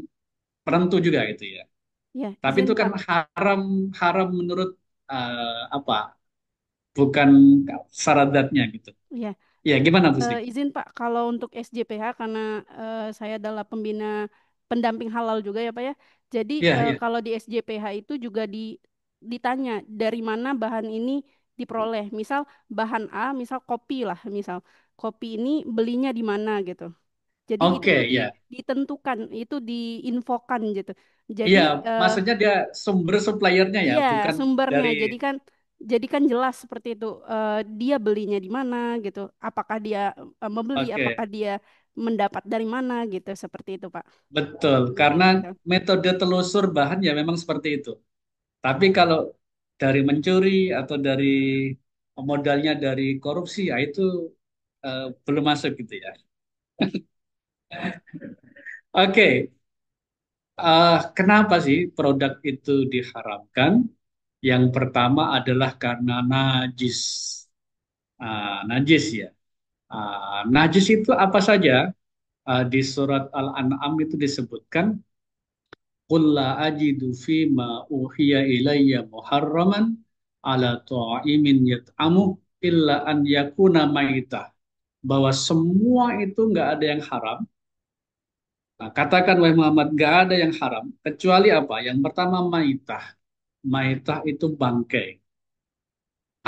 B: penentu juga itu ya.
M: ya
B: Tapi
M: izin
B: itu kan
M: Pak.
B: haram haram menurut apa? Bukan syaratnya gitu.
M: Ya,
B: Ya, gimana Bu Sri?
M: izin Pak, kalau untuk SJPH karena saya adalah pembina pendamping halal juga ya Pak ya. Jadi
B: Ya, ya.
M: kalau di SJPH itu juga ditanya dari mana bahan ini diperoleh. Misal bahan A, misal kopi lah, misal kopi ini belinya di mana gitu. Jadi itu
B: Oke, ya.
M: ditentukan, itu diinfokan gitu. Jadi
B: Iya, maksudnya dia sumber suppliernya ya,
M: iya
B: bukan
M: sumbernya.
B: dari
M: Jadi kan jelas seperti itu. Dia belinya di mana gitu. Apakah dia membeli,
B: oke,
M: apakah dia mendapat dari mana gitu. Seperti itu, Pak.
B: betul.
M: Jadi
B: Karena
M: gitu.
B: metode telusur bahan ya memang seperti itu. Tapi kalau dari mencuri atau dari modalnya dari korupsi, ya itu belum masuk gitu ya. Oke, kenapa sih produk itu diharamkan? Yang pertama adalah karena najis. Najis ya. Najis itu apa saja? Di surat Al-An'am itu disebutkan qul la ajidu fima uhiya ilayya muharraman ala ta'imin yat'amu illa an yakuna maitah, bahwa semua itu nggak ada yang haram. Nah, katakan wahai Muhammad, nggak ada yang haram kecuali apa? Yang pertama maitah. Maitah itu bangkai.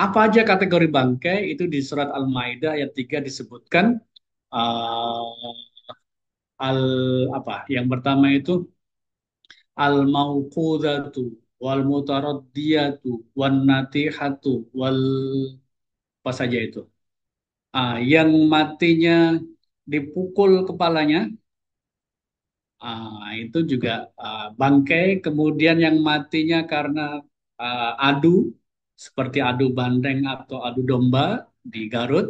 B: Apa aja kategori bangkai itu di surat Al-Maidah ayat 3 disebutkan uh, al apa? Yang pertama itu al mauqudatu wal mutaraddiyatu wan natihatu wal apa saja itu. Yang matinya dipukul kepalanya, itu juga bangkai. Kemudian yang matinya karena adu seperti adu banteng atau adu domba di Garut,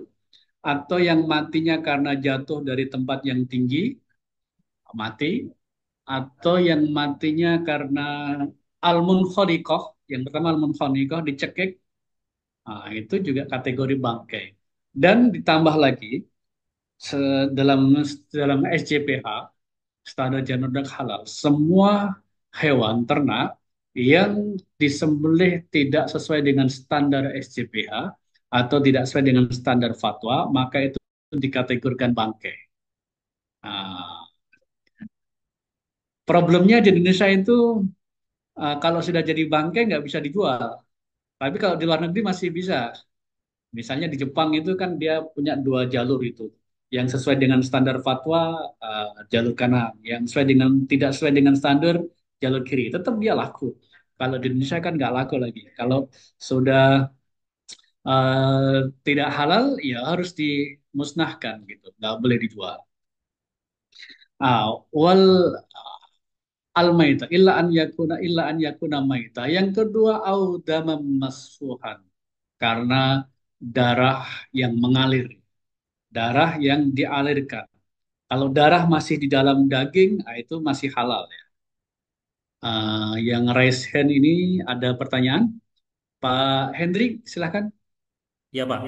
B: atau yang matinya karena jatuh dari tempat yang tinggi mati, atau yang matinya karena al-munkhoniqah, yang pertama al-munkhoniqah dicekik, itu juga kategori bangkai. Dan ditambah lagi dalam dalam SJPH standar Janurdak halal, semua hewan ternak yang disembelih tidak sesuai dengan standar SJPH atau tidak sesuai dengan standar fatwa, maka itu dikategorikan bangkai. Nah, problemnya di Indonesia itu kalau sudah jadi bangkai nggak bisa dijual. Tapi kalau di luar negeri masih bisa. Misalnya di Jepang itu kan dia punya dua jalur itu. Yang sesuai dengan standar fatwa, jalur kanan. Yang sesuai dengan tidak sesuai dengan standar, jalur kiri. Tetap dia laku. Kalau di Indonesia kan nggak laku lagi. Kalau sudah eh, tidak halal, ya harus dimusnahkan gitu, nggak boleh dijual. Wal al maita illa an yakuna maita. Yang kedua au damam masfuhan, karena darah yang mengalir, darah yang dialirkan. Kalau darah masih di dalam daging, itu masih halal ya. Yang raise hand ini ada pertanyaan, Pak Hendrik, silakan.
T: Ya Pak,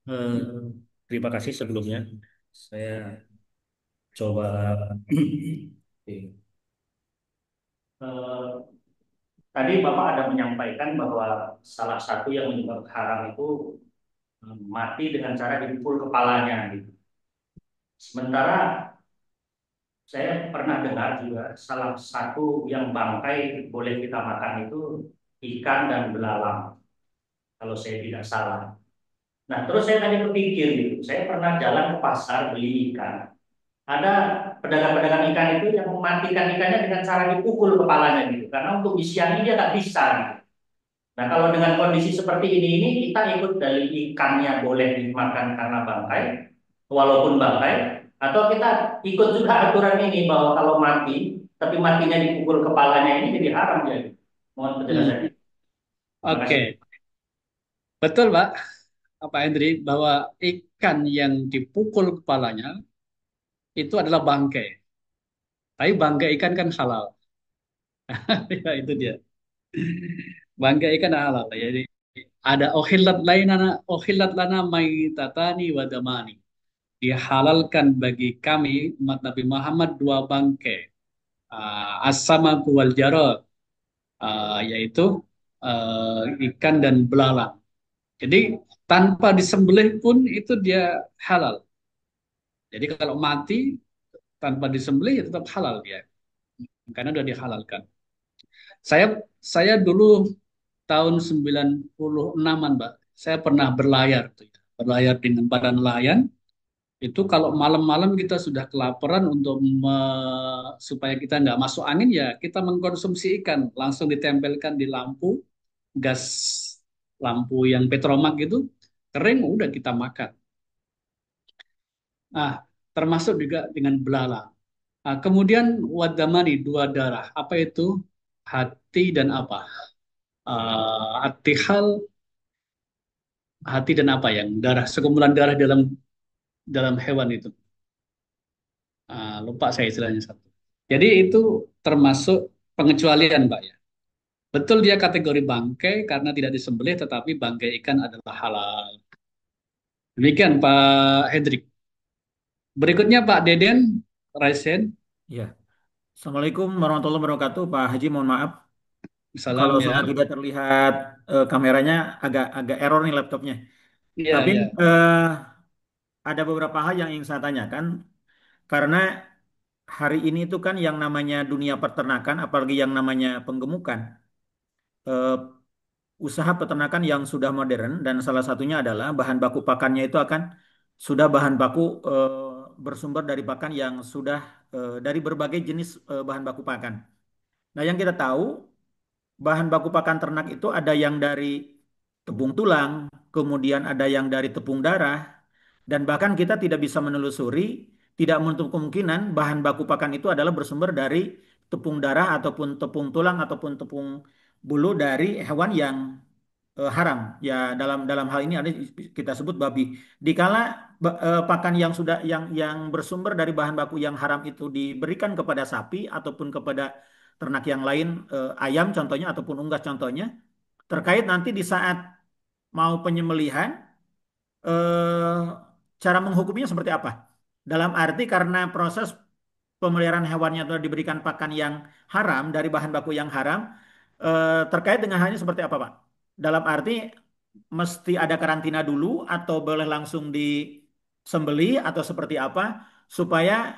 T: Eh, terima kasih sebelumnya. Saya coba. Eh, Tadi Bapak ada menyampaikan bahwa salah satu yang menyebabkan haram itu mati dengan cara dipukul kepalanya gitu. Sementara saya pernah dengar juga salah satu yang bangkai boleh kita makan itu ikan dan belalang, kalau saya tidak salah. Nah, terus saya tadi kepikir gitu, saya pernah jalan ke pasar beli ikan. Ada pedagang-pedagang ikan itu yang mematikan ikannya dengan cara dipukul kepalanya gitu, karena untuk isian dia nggak bisa gitu. Nah, kalau dengan kondisi seperti ini kita ikut dari ikannya boleh dimakan karena bangkai, walaupun bangkai, atau kita ikut juga aturan ini bahwa kalau mati, tapi matinya dipukul kepalanya ini jadi haram jadi. Mohon penjelasannya. Terima kasih.
B: Oke, betul Pak, Pak Hendrik, bahwa ikan yang dipukul kepalanya itu adalah bangkai. Tapi bangkai ikan kan halal. Ya, itu dia. Bangkai ikan halal. Jadi ada ohillat lana maitatani wa damani. Dihalalkan bagi kami umat Nabi Muhammad dua bangkai. As-samaku wal jarad, yaitu ikan dan belalang. Jadi tanpa disembelih pun itu dia halal. Jadi kalau mati tanpa disembelih ya tetap halal dia, karena sudah dihalalkan. Saya saya dulu tahun 96-an, Mbak. Saya pernah berlayar tuh, ya. Berlayar di badan nelayan. Itu kalau malam-malam kita sudah kelaparan supaya kita nggak masuk angin ya kita mengkonsumsi ikan, langsung ditempelkan di lampu gas, lampu yang petromak gitu, kering udah kita makan. Nah, termasuk juga dengan belalang. Kemudian wadamani, dua darah. Apa itu? Hati dan apa? Atihal, hati dan apa yang darah, sekumpulan darah dalam dalam hewan itu. Lupa saya istilahnya satu. Jadi itu termasuk pengecualian, Mbak ya. Betul dia kategori bangkai karena tidak disembelih, tetapi bangkai ikan adalah halal. Demikian Pak Hendrik. Berikutnya Pak Deden Raisen.
U: Ya, Assalamualaikum warahmatullahi wabarakatuh, Pak Haji. Mohon maaf
B: Salam
U: kalau
B: ya.
U: saya tidak terlihat kameranya agak agak error nih laptopnya.
B: Iya,
U: Tapi
B: iya.
U: ada beberapa hal yang ingin saya tanyakan karena hari ini itu kan yang namanya dunia peternakan, apalagi yang namanya penggemukan, eh, usaha peternakan yang sudah modern dan salah satunya adalah bahan baku pakannya itu akan sudah bahan baku bersumber dari pakan yang sudah dari berbagai jenis bahan baku pakan. Nah, yang kita tahu bahan baku pakan ternak itu ada yang dari tepung tulang, kemudian ada yang dari tepung darah, dan bahkan kita tidak bisa menelusuri, tidak menutup kemungkinan bahan baku pakan itu adalah bersumber dari tepung darah ataupun tepung tulang ataupun tepung bulu dari hewan yang haram. Ya, dalam dalam hal ini ada kita sebut babi. Dikala pakan yang sudah yang bersumber dari bahan baku yang haram itu diberikan kepada sapi ataupun kepada ternak yang lain, ayam contohnya ataupun unggas contohnya, terkait nanti di saat mau penyembelihan, eh, cara menghukumnya seperti apa? Dalam arti karena proses pemeliharaan hewannya telah diberikan pakan yang haram dari bahan baku yang haram, terkait dengan halnya seperti apa, Pak? Dalam arti mesti ada karantina dulu atau boleh langsung disembeli atau seperti apa supaya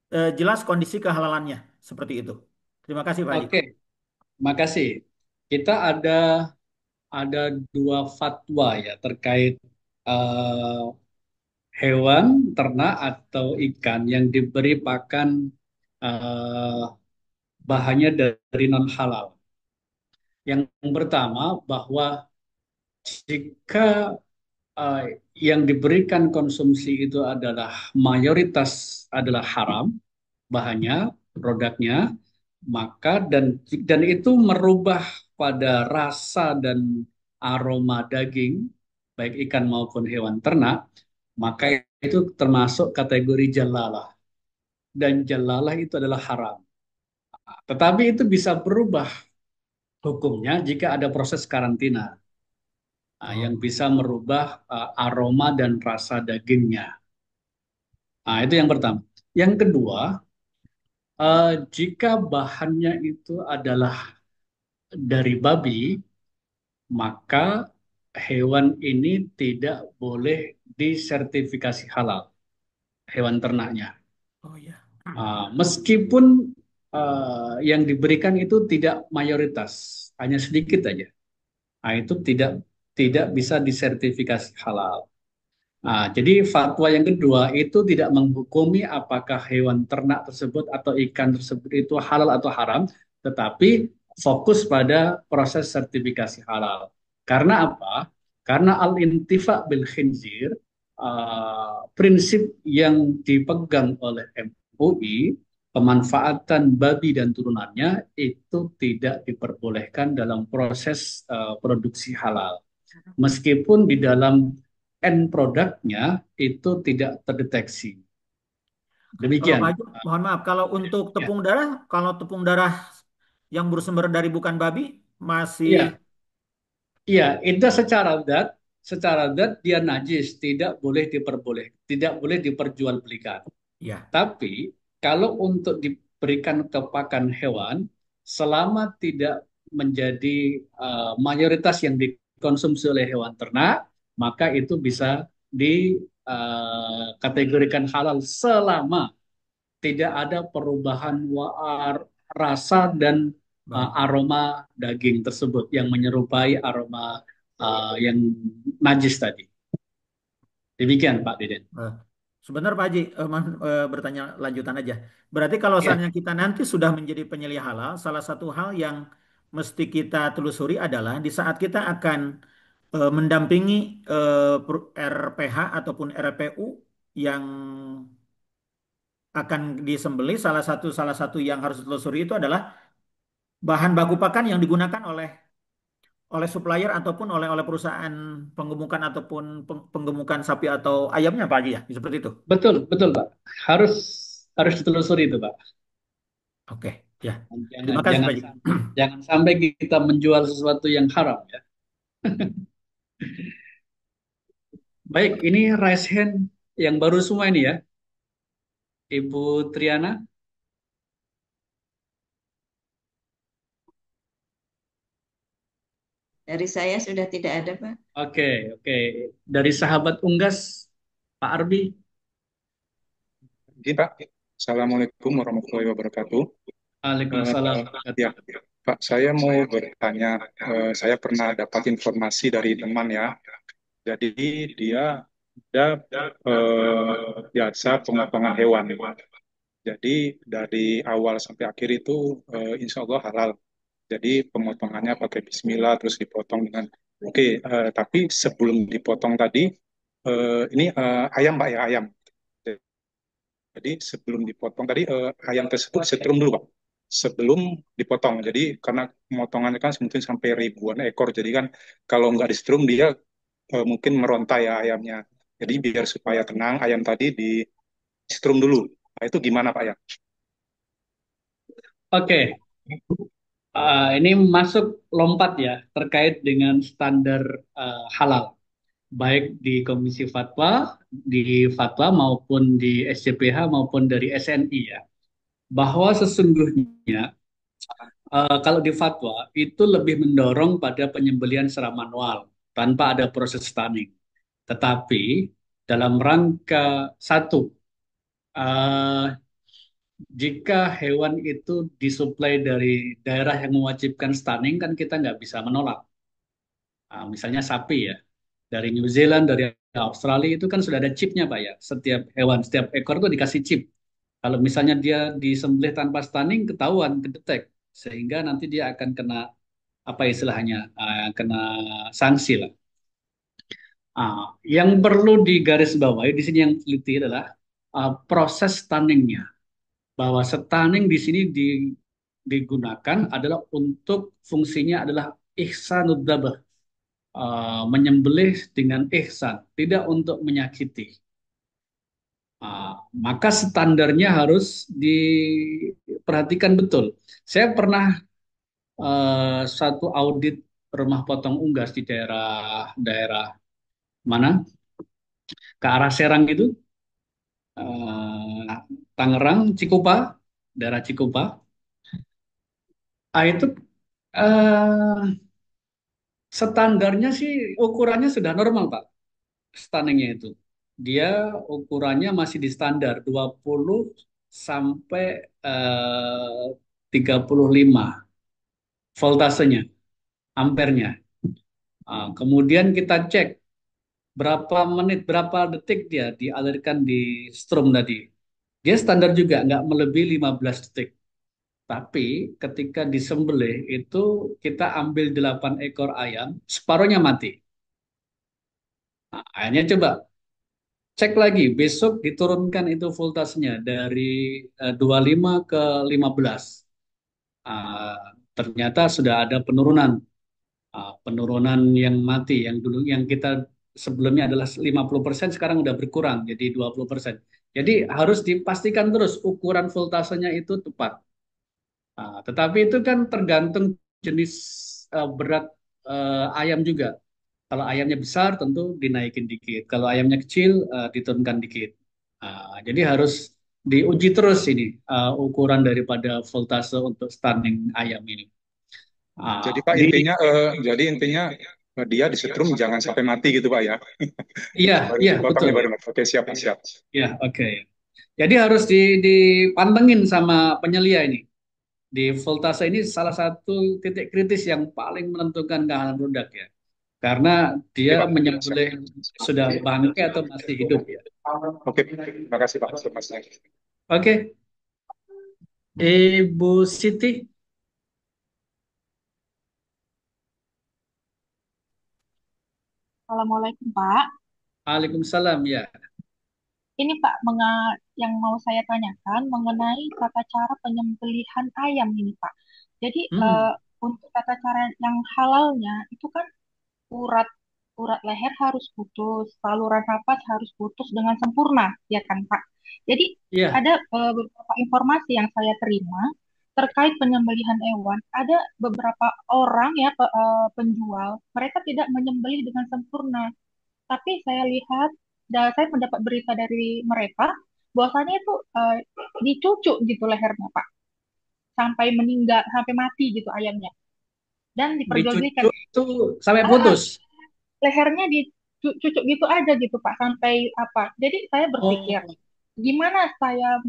U: jelas kondisi kehalalannya seperti itu. Terima kasih, Pak Haji.
B: Oke, makasih. Kita ada dua fatwa ya terkait eh, hewan ternak atau ikan yang diberi pakan eh, bahannya dari non halal. Yang pertama bahwa jika yang diberikan konsumsi itu adalah mayoritas adalah haram bahannya, produknya, maka dan itu merubah pada rasa dan aroma daging baik ikan maupun hewan ternak, maka itu termasuk kategori jalalah dan jalalah itu adalah haram. Tetapi itu bisa berubah hukumnya jika ada proses karantina yang bisa merubah aroma dan rasa dagingnya. Nah, itu yang pertama. Yang kedua, jika bahannya itu adalah dari babi, maka hewan ini tidak boleh disertifikasi halal, hewan ternaknya.
U: Oh ya.
B: Meskipun yang diberikan itu tidak mayoritas, hanya sedikit aja. Nah, itu tidak bisa disertifikasi halal. Nah, jadi fatwa yang kedua itu tidak menghukumi apakah hewan ternak tersebut atau ikan tersebut itu halal atau haram, tetapi fokus pada proses sertifikasi halal. Karena apa? Karena al-intifa bil khinzir, prinsip yang dipegang oleh MUI, pemanfaatan babi dan turunannya itu tidak diperbolehkan dalam proses produksi halal. Meskipun di dalam end produknya itu tidak terdeteksi.
U: Pak
B: Demikian.
U: Haji, mohon maaf, kalau untuk tepung darah, kalau tepung darah yang bersumber dari bukan babi masih
B: Iya, iya, itu secara zat dia najis, tidak boleh diperjualbelikan.
U: ya.
B: Tapi kalau untuk diberikan ke pakan hewan, selama tidak menjadi mayoritas yang dikonsumsi oleh hewan ternak, maka itu bisa dikategorikan halal selama tidak ada perubahan rasa dan
U: Baik.
B: aroma daging tersebut yang menyerupai aroma yang najis tadi. Demikian Pak Deden.
U: Sebentar Pak Haji, bertanya lanjutan aja. Berarti kalau
B: Ya,
U: misalnya kita nanti sudah menjadi penyelia halal, salah satu hal yang mesti kita telusuri adalah di saat kita akan mendampingi RPH ataupun RPU yang akan disembelih, salah satu yang harus ditelusuri itu adalah bahan baku pakan yang digunakan oleh supplier ataupun oleh perusahaan penggemukan ataupun penggemukan sapi atau ayamnya Pak Haji ya, seperti itu.
B: betul, betul Pak. Harus harus ditelusuri itu Pak.
U: Oke, ya.
B: Jangan
U: Terima kasih
B: jangan
U: Pak Haji.
B: jangan sampai kita menjual sesuatu yang haram ya. Baik, ini raise hand yang baru semua ini ya. Ibu Triana.
J: Dari saya sudah tidak ada, Pak.
B: Oke, oke. Dari sahabat Unggas, Pak Arbi.
E: Jadi Pak, Assalamualaikum warahmatullahi wabarakatuh.
B: Waalaikumsalam.
E: Ya, Pak, saya mau bertanya. Saya pernah dapat informasi dari teman ya. Jadi dia ada jasa pemotongan hewan. Jadi dari awal sampai akhir itu insya Allah halal. Jadi pemotongannya pakai Bismillah terus dipotong dengan oke. Tapi sebelum dipotong tadi ini ayam Pak ya ayam. Jadi sebelum dipotong tadi ayam tersebut setrum dulu Pak. Sebelum dipotong. Jadi karena pemotongannya kan mungkin sampai ribuan ekor. Jadi kan kalau nggak disetrum dia mungkin meronta ya ayamnya. Jadi biar supaya tenang ayam tadi di setrum dulu. Nah, itu gimana Pak ya?
B: Oke, ini masuk lompat ya terkait dengan standar halal, baik di Komisi Fatwa, di Fatwa maupun di SCPH maupun dari SNI ya, bahwa sesungguhnya kalau di Fatwa itu lebih mendorong pada penyembelihan secara manual tanpa ada proses stunning. Tetapi dalam rangka satu, eh, jika hewan itu disuplai dari daerah yang mewajibkan stunning kan kita nggak bisa menolak. Misalnya sapi ya, dari New Zealand, dari Australia itu kan sudah ada chipnya Pak ya. Setiap hewan, setiap ekor itu dikasih chip. Kalau misalnya dia disembelih tanpa stunning, ketahuan, kedetek. Sehingga nanti dia akan kena, apa istilahnya, kena sanksi lah. Yang perlu digarisbawahi di sini yang teliti adalah proses stunningnya, bahwa stunning di sini digunakan adalah untuk fungsinya adalah ihsanud dzabh, menyembelih dengan ihsan, tidak untuk menyakiti. Maka standarnya harus diperhatikan betul. Saya pernah satu audit rumah potong unggas di daerah daerah mana, ke arah Serang itu, eh, Tangerang, Cikupa, daerah Cikupa. Itu eh, standarnya sih ukurannya sudah normal Pak, stunningnya itu. Dia ukurannya masih di standar 20 sampai 35 voltasenya, ampernya. Kemudian kita cek berapa menit, berapa detik dia dialirkan di strom tadi. Dia standar juga, nggak melebihi 15 detik. Tapi ketika disembelih itu kita ambil 8 ekor ayam, separuhnya mati. Akhirnya coba cek lagi, besok diturunkan itu voltasenya dari 25 ke 15. Ternyata sudah ada penurunan, penurunan yang mati, yang dulu yang kita sebelumnya adalah 50%, sekarang udah berkurang jadi 20%. Jadi harus dipastikan terus ukuran voltasenya itu tepat. Tetapi itu kan tergantung jenis berat ayam juga. Kalau ayamnya besar tentu dinaikin dikit. Kalau ayamnya kecil diturunkan dikit. Jadi harus diuji terus ini ukuran daripada voltase untuk stunning ayam ini.
E: Jadi Pak,
B: Di
E: intinya dia disetrum jangan sampai mati gitu Pak ya.
B: Iya, iya betul.
E: Potongnya baru. Oke, siap Pak, siap.
B: Ya, oke. Jadi harus dipantengin sama penyelia ini. Di voltase ini salah satu titik kritis yang paling menentukan kehancuran produk ya. Karena
E: Oke
B: dia
E: Pak.
B: menyembelih sudah bangkai atau masih hidup ya.
E: Oke, terima kasih Pak informasinya.
B: Oke, Ibu Siti.
F: Assalamualaikum Pak.
B: Waalaikumsalam ya.
F: Ini Pak, yang mau saya tanyakan mengenai tata cara penyembelihan ayam ini Pak. Jadi untuk tata cara yang halalnya itu kan urat urat leher harus putus, saluran napas harus putus dengan sempurna, ya kan Pak? Jadi
B: Iya.
F: ada beberapa informasi yang saya terima terkait penyembelihan hewan. Ada beberapa orang ya penjual, mereka tidak menyembelih dengan sempurna. Tapi saya lihat, dan saya mendapat berita dari mereka, bahwasanya itu dicucuk gitu lehernya, Pak. Sampai meninggal, sampai mati gitu ayamnya. Dan diperjualbelikan.
B: Dicucuk tuh sampai
F: Ah,
B: putus.
F: lehernya dicucuk gitu aja gitu, Pak. Sampai apa. Jadi saya berpikir,
B: Oh,
F: gimana saya,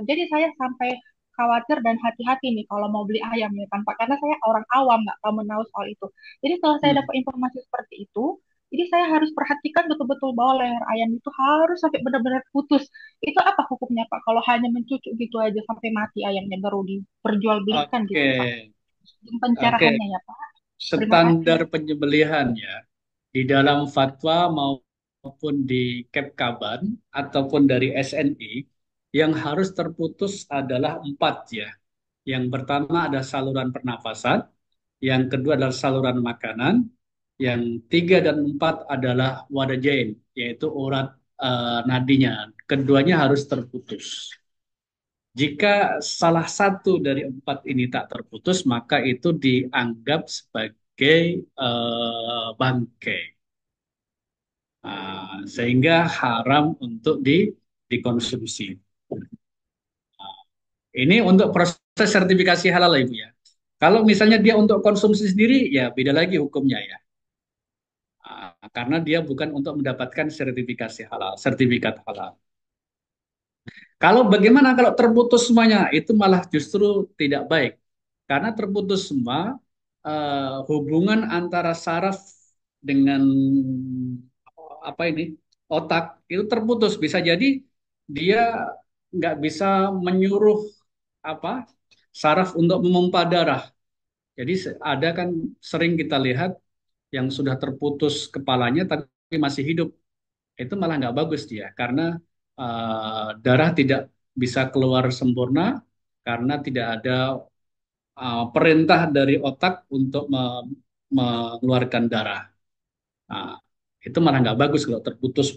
F: jadi saya sampai khawatir dan hati-hati nih kalau mau beli ayam ya kan Pak, karena saya orang awam nggak tahu menahu soal itu. Jadi setelah saya dapat informasi seperti itu, jadi saya harus perhatikan betul-betul bahwa leher ayam itu harus sampai benar-benar putus. Itu apa hukumnya Pak kalau hanya mencucuk gitu aja sampai mati ayamnya baru diperjualbelikan
B: oke.
F: gitu Pak? Sistem
B: Oke.
F: pencerahannya ya Pak. Terima
B: Standar
F: kasih.
B: penyembelihan ya di dalam fatwa maupun di Kepkaban ataupun dari SNI yang harus terputus adalah 4 ya. Yang pertama ada saluran pernafasan, yang kedua adalah saluran makanan, yang 3 dan 4 adalah wadajain, yaitu urat nadinya. Keduanya harus terputus. Jika salah satu dari 4 ini tak terputus, maka itu dianggap sebagai bangkai. Sehingga haram untuk dikonsumsi. Ini untuk proses sertifikasi halal Ibu ya. Kalau misalnya dia untuk konsumsi sendiri, ya beda lagi hukumnya ya. Karena dia bukan untuk mendapatkan sertifikasi halal, sertifikat halal. Kalau bagaimana kalau terputus semuanya, itu malah justru tidak baik. Karena terputus semua, hubungan antara saraf dengan apa ini otak itu terputus. Bisa jadi dia nggak bisa menyuruh apa saraf untuk memompa darah. Jadi ada kan sering kita lihat yang sudah terputus kepalanya, tapi masih hidup, itu malah nggak bagus dia, karena darah tidak bisa keluar sempurna karena tidak ada perintah dari otak untuk mengeluarkan darah. Nah, itu malah nggak bagus kalau terputus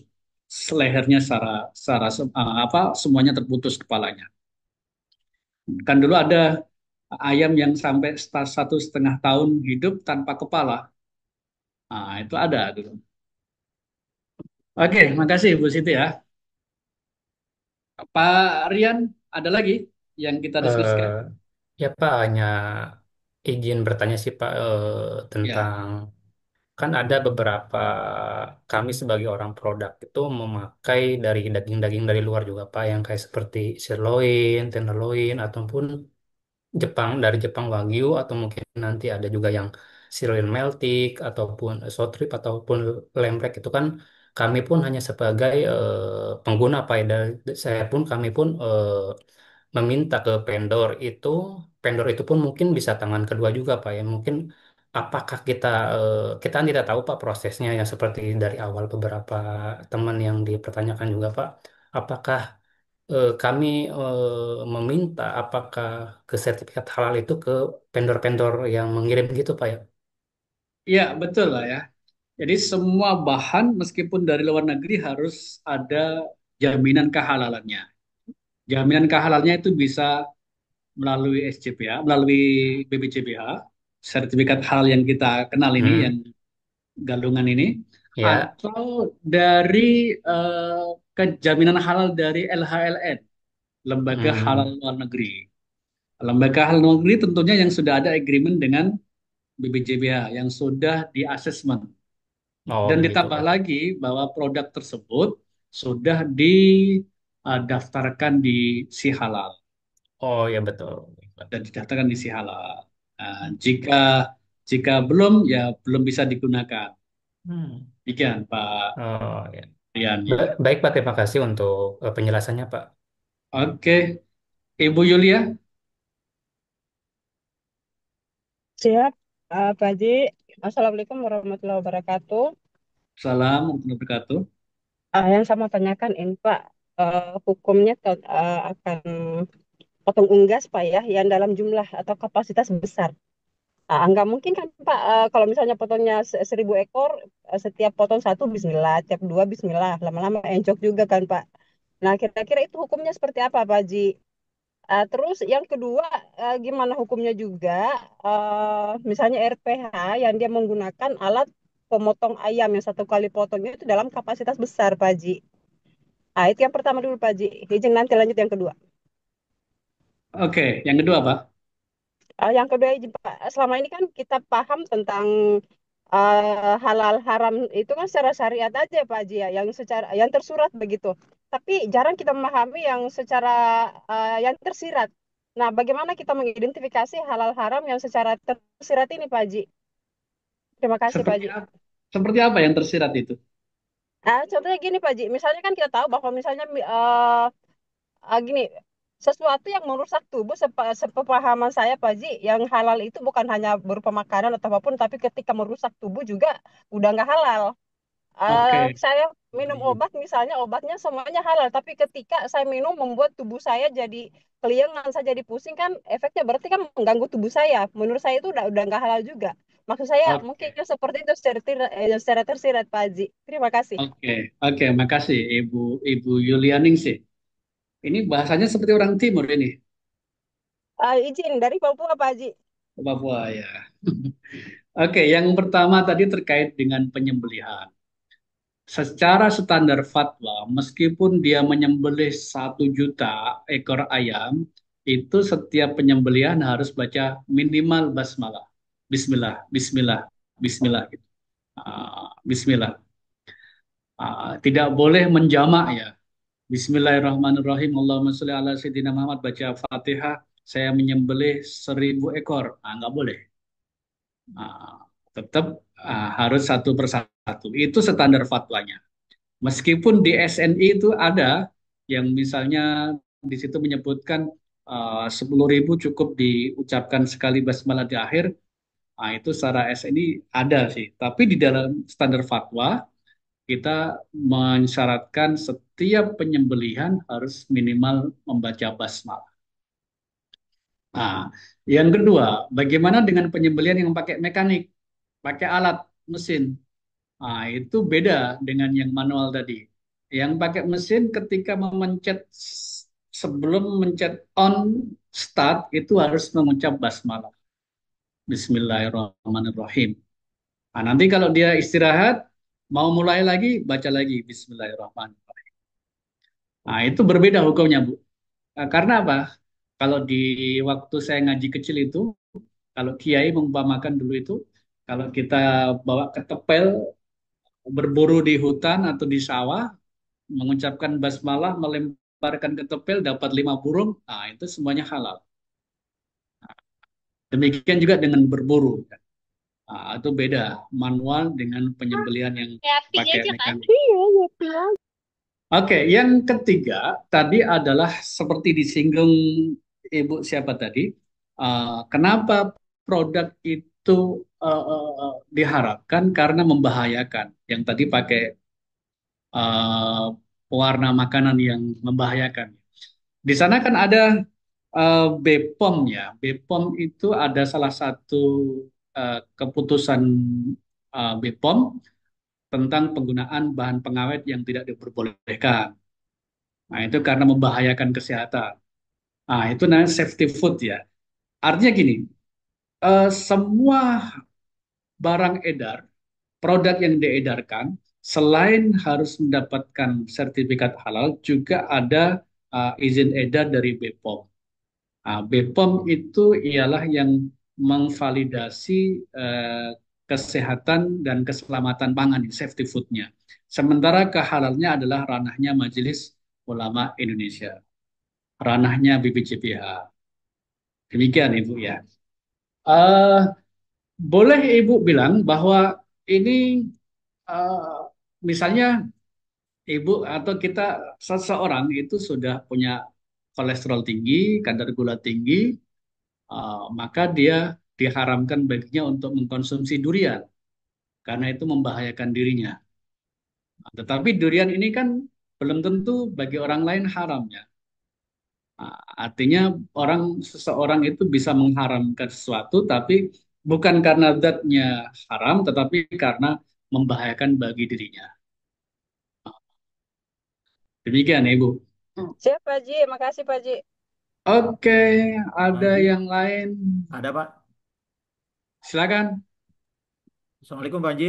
B: lehernya secara semuanya terputus kepalanya. Kan dulu ada ayam yang sampai 1,5 tahun hidup tanpa kepala. Nah, itu ada dulu. Oke, makasih Bu Siti ya. Pak Rian, ada lagi yang kita diskusikan?
S: Eh, ya Pak, hanya izin bertanya sih Pak,
B: Ya.
S: tentang kan ada beberapa kami sebagai orang produk itu memakai dari daging-daging dari luar juga Pak, yang kayak seperti sirloin, tenderloin, ataupun dari Jepang Wagyu, atau mungkin nanti ada juga yang sirloin meltik ataupun short rib ataupun lambrek. Itu kan kami pun hanya sebagai pengguna Pak ya. Saya pun kami pun meminta ke vendor itu pun mungkin bisa tangan kedua juga Pak ya. Mungkin apakah kita kan tidak tahu Pak prosesnya yang seperti dari awal, beberapa teman yang dipertanyakan juga Pak. Apakah kami meminta apakah ke sertifikat halal itu ke vendor-vendor yang mengirim gitu Pak ya?
B: Iya, betul lah ya. Jadi semua bahan meskipun dari luar negeri harus ada jaminan kehalalannya. Jaminan kehalalannya itu bisa melalui SCPH, melalui BPCPH, sertifikat halal yang kita kenal ini, yang
S: Hmm,
B: galungan ini,
S: ya.
B: atau dari kejaminan halal dari LHLN, Lembaga Halal
S: Hmm.
B: Luar Negeri. Lembaga Halal Luar Negeri tentunya yang sudah ada agreement dengan BPJBH, yang sudah di assessment.
S: Oh
B: Dan
S: begitu
B: ditambah
S: Pak.
B: lagi bahwa produk tersebut sudah didaftarkan di Si Halal
S: Oh ya betul.
B: dan didaftarkan di Si Halal. Nah, jika jika belum, ya belum bisa digunakan.
S: Hmm.
B: Demikian Pak
S: Oh ya.
B: Rian ya.
S: Baik Pak, terima kasih untuk penjelasannya Pak.
B: Oke, Ibu Yulia,
C: Siap, Pak Haji. Assalamualaikum warahmatullahi wabarakatuh.
B: salam warahmatullahi wabarakatuh.
C: Yang saya mau tanyakan ini Pak, hukumnya akan potong unggas Pak ya, yang dalam jumlah atau kapasitas besar. Nggak mungkin kan Pak, kalau misalnya potongnya 1.000 ekor, setiap potong satu Bismillah, tiap dua Bismillah, lama-lama encok juga kan Pak. Nah, kira-kira itu hukumnya seperti apa Pak Haji? Terus yang kedua, gimana hukumnya juga, misalnya RPH yang dia menggunakan alat pemotong ayam yang satu kali potongnya itu dalam kapasitas besar, Pak Haji. Itu yang pertama dulu, Pak Haji. Izin nanti lanjut yang kedua.
B: Oke, yang kedua Pak.
C: Yang kedua, izin, Pak, selama ini kan kita paham tentang halal haram itu kan secara syariat aja, Pak Haji ya, yang secara yang tersurat begitu. Tapi jarang kita memahami yang secara yang tersirat. Nah, bagaimana kita mengidentifikasi halal haram yang secara tersirat ini, Pak Haji? Terima kasih, Pak
B: Seperti
C: Haji.
B: apa? Seperti apa yang tersirat itu?
C: Contohnya gini, Pak Haji. Misalnya kan kita tahu bahwa misalnya gini, sesuatu yang merusak tubuh sepepahaman saya, Pak Haji, yang halal itu bukan hanya berupa makanan atau apapun, tapi ketika merusak tubuh juga udah nggak halal.
B: Oke,
C: Saya minum obat misalnya obatnya semuanya halal, tapi ketika saya minum membuat tubuh saya jadi keliengan, saya jadi pusing kan efeknya berarti kan mengganggu tubuh saya. Menurut saya itu udah nggak halal juga. Maksud saya mungkin
B: oke,
C: seperti itu secara tersirat Pak Haji. Terima kasih.
B: oke, oke. Makasih Ibu Ibu Yulianing sih. Ini bahasanya seperti orang Timur ini,
C: Izin dari Papua Pak Haji.
B: Papua ya. Oke, yang pertama tadi terkait dengan penyembelihan. Secara standar fatwa, meskipun dia menyembelih 1 juta ekor ayam, itu setiap penyembelihan harus baca minimal basmalah. Bismillah, Bismillah, Bismillah. Gitu. Bismillah. Tidak boleh menjamak ya. Bismillahirrahmanirrahim. Allahumma sholli ala sayyidina Muhammad. Baca Fatihah. Saya menyembelih 1.000 ekor. Nggak boleh. Tetap harus satu persatu. Itu standar fatwanya. Meskipun di SNI itu ada yang misalnya di situ menyebutkan 10.000 cukup diucapkan sekali basmalah di akhir. Itu secara SNI ada sih. Tapi di dalam standar fatwa kita mensyaratkan setiap penyembelihan harus minimal membaca basmalah. Nah, yang kedua, bagaimana dengan penyembelihan yang pakai mekanik, pakai alat mesin? Nah, itu beda dengan yang manual tadi. Yang pakai mesin ketika memencet sebelum mencet on start itu harus mengucap basmalah. Bismillahirrahmanirrahim. Nah, nanti kalau dia istirahat, mau mulai lagi, baca lagi Bismillahirrahmanirrahim. Nah, itu berbeda hukumnya, Bu. Nah, karena apa? Kalau di waktu saya ngaji kecil itu, kalau kiai mengumpamakan dulu itu, kalau kita bawa ketepel berburu di hutan atau di sawah, mengucapkan basmalah, melemparkan ketepel, dapat 5 burung, nah itu semuanya halal. Demikian juga dengan berburu. Nah, itu beda manual dengan penyembelihan yang pakai mekanik. Oke, yang ketiga tadi adalah seperti disinggung Ibu siapa tadi, kenapa produk itu diharapkan karena membahayakan. Yang tadi pakai pewarna makanan yang membahayakan. Di sana kan ada BPOM ya. BPOM itu ada salah satu keputusan BPOM tentang penggunaan bahan pengawet yang tidak diperbolehkan. Nah, itu karena membahayakan kesehatan. Nah, itu namanya safety food ya. Artinya gini, semua barang edar, produk yang diedarkan, selain harus mendapatkan sertifikat halal, juga ada izin edar dari BPOM. Nah, BPOM itu ialah yang memvalidasi kesehatan dan keselamatan pangan, safety foodnya. Sementara kehalalnya adalah ranahnya Majelis Ulama Indonesia, ranahnya BPJPH. Demikian Ibu ya. Eh, boleh Ibu bilang bahwa ini misalnya Ibu atau kita seseorang itu sudah punya kolesterol tinggi, kadar gula tinggi, maka dia diharamkan baginya untuk mengkonsumsi durian karena itu membahayakan dirinya. Tetapi durian ini kan belum tentu bagi orang lain haram ya. Artinya seseorang itu bisa mengharamkan sesuatu tapi bukan karena zatnya haram tetapi karena membahayakan bagi dirinya. Demikian ya, Ibu.
C: Siap Pak Ji, makasih Pak Ji.
B: Oke, ada
U: Haji.
B: yang lain?
U: Ada Pak.
B: Silakan.
U: Assalamualaikum Pak Haji.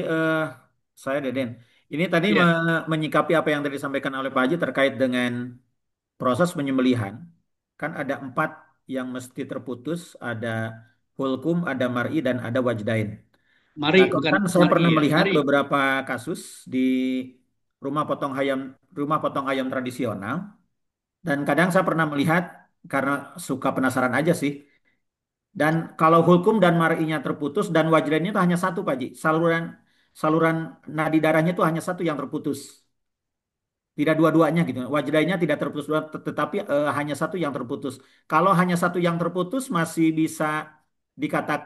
U: Saya Deden. Ini tadi
B: Iya.
U: menyikapi apa yang tadi disampaikan oleh Pak Haji terkait dengan proses penyembelihan. Kan ada 4 yang mesti terputus, ada hulkum, ada mar'i, dan ada wajdain.
B: Mari,
U: Nah,
B: bukan
U: kan saya
B: mari
U: pernah
B: ya,
U: melihat
B: mari.
U: beberapa kasus di rumah potong ayam tradisional, dan kadang saya pernah melihat karena suka penasaran aja sih. Dan kalau hulkum dan mar'inya terputus dan wajdainnya itu hanya satu, Pak Ji. Saluran saluran nadi darahnya itu hanya satu yang terputus. Tidak dua-duanya gitu. Wajdainnya tidak terputus, tetapi hanya satu yang terputus. Kalau hanya satu yang terputus masih bisa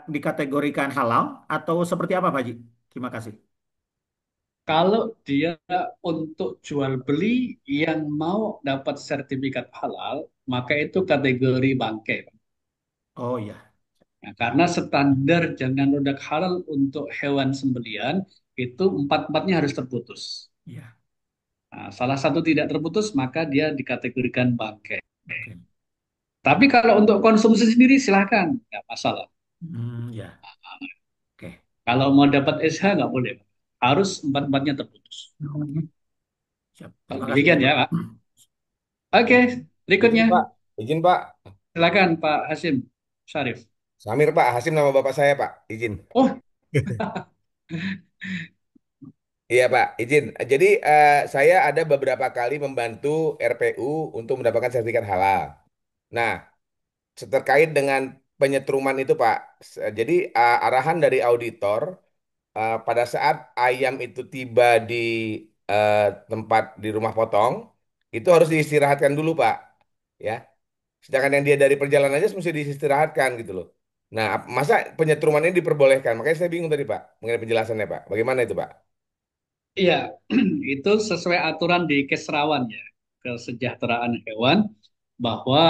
U: dikategorikan halal atau seperti apa, Pak Ji? Terima kasih.
B: Kalau dia untuk jual beli yang mau dapat sertifikat halal, maka itu kategori bangkai.
U: Oh iya.
B: Nah, karena standar jangan produk halal untuk hewan sembelian itu empat-empatnya harus terputus.
U: Iya.
B: Nah, salah satu tidak terputus maka dia dikategorikan bangkai.
U: Oke.
B: Tapi kalau untuk konsumsi sendiri silahkan, nggak masalah.
U: Ya. Oke.
B: Kalau mau dapat SH nggak boleh, harus empat-empatnya terputus.
U: Siap.
B: Kalau
U: Terima kasih,
B: demikian ya,
U: Pak.
B: Pak. Oke, berikutnya.
O: Izin Pak, izin Pak.
B: Silakan Pak Hasim Syarif.
O: Samir Pak, Hasim nama bapak saya Pak, izin.
B: Oh,
O: Iya Pak, izin. Jadi saya ada beberapa kali membantu RPU untuk mendapatkan sertifikat halal. Nah, terkait dengan penyetruman itu Pak, jadi arahan dari auditor pada saat ayam itu tiba di eh, tempat di rumah potong, itu harus diistirahatkan dulu Pak. Ya, sedangkan yang dia dari perjalanan aja mesti diistirahatkan gitu loh. Nah, masa penyetruman ini diperbolehkan? Makanya saya bingung tadi Pak, mengenai penjelasannya Pak. Bagaimana itu Pak?
B: Iya, itu sesuai aturan di Kesrawan ya, kesejahteraan hewan, bahwa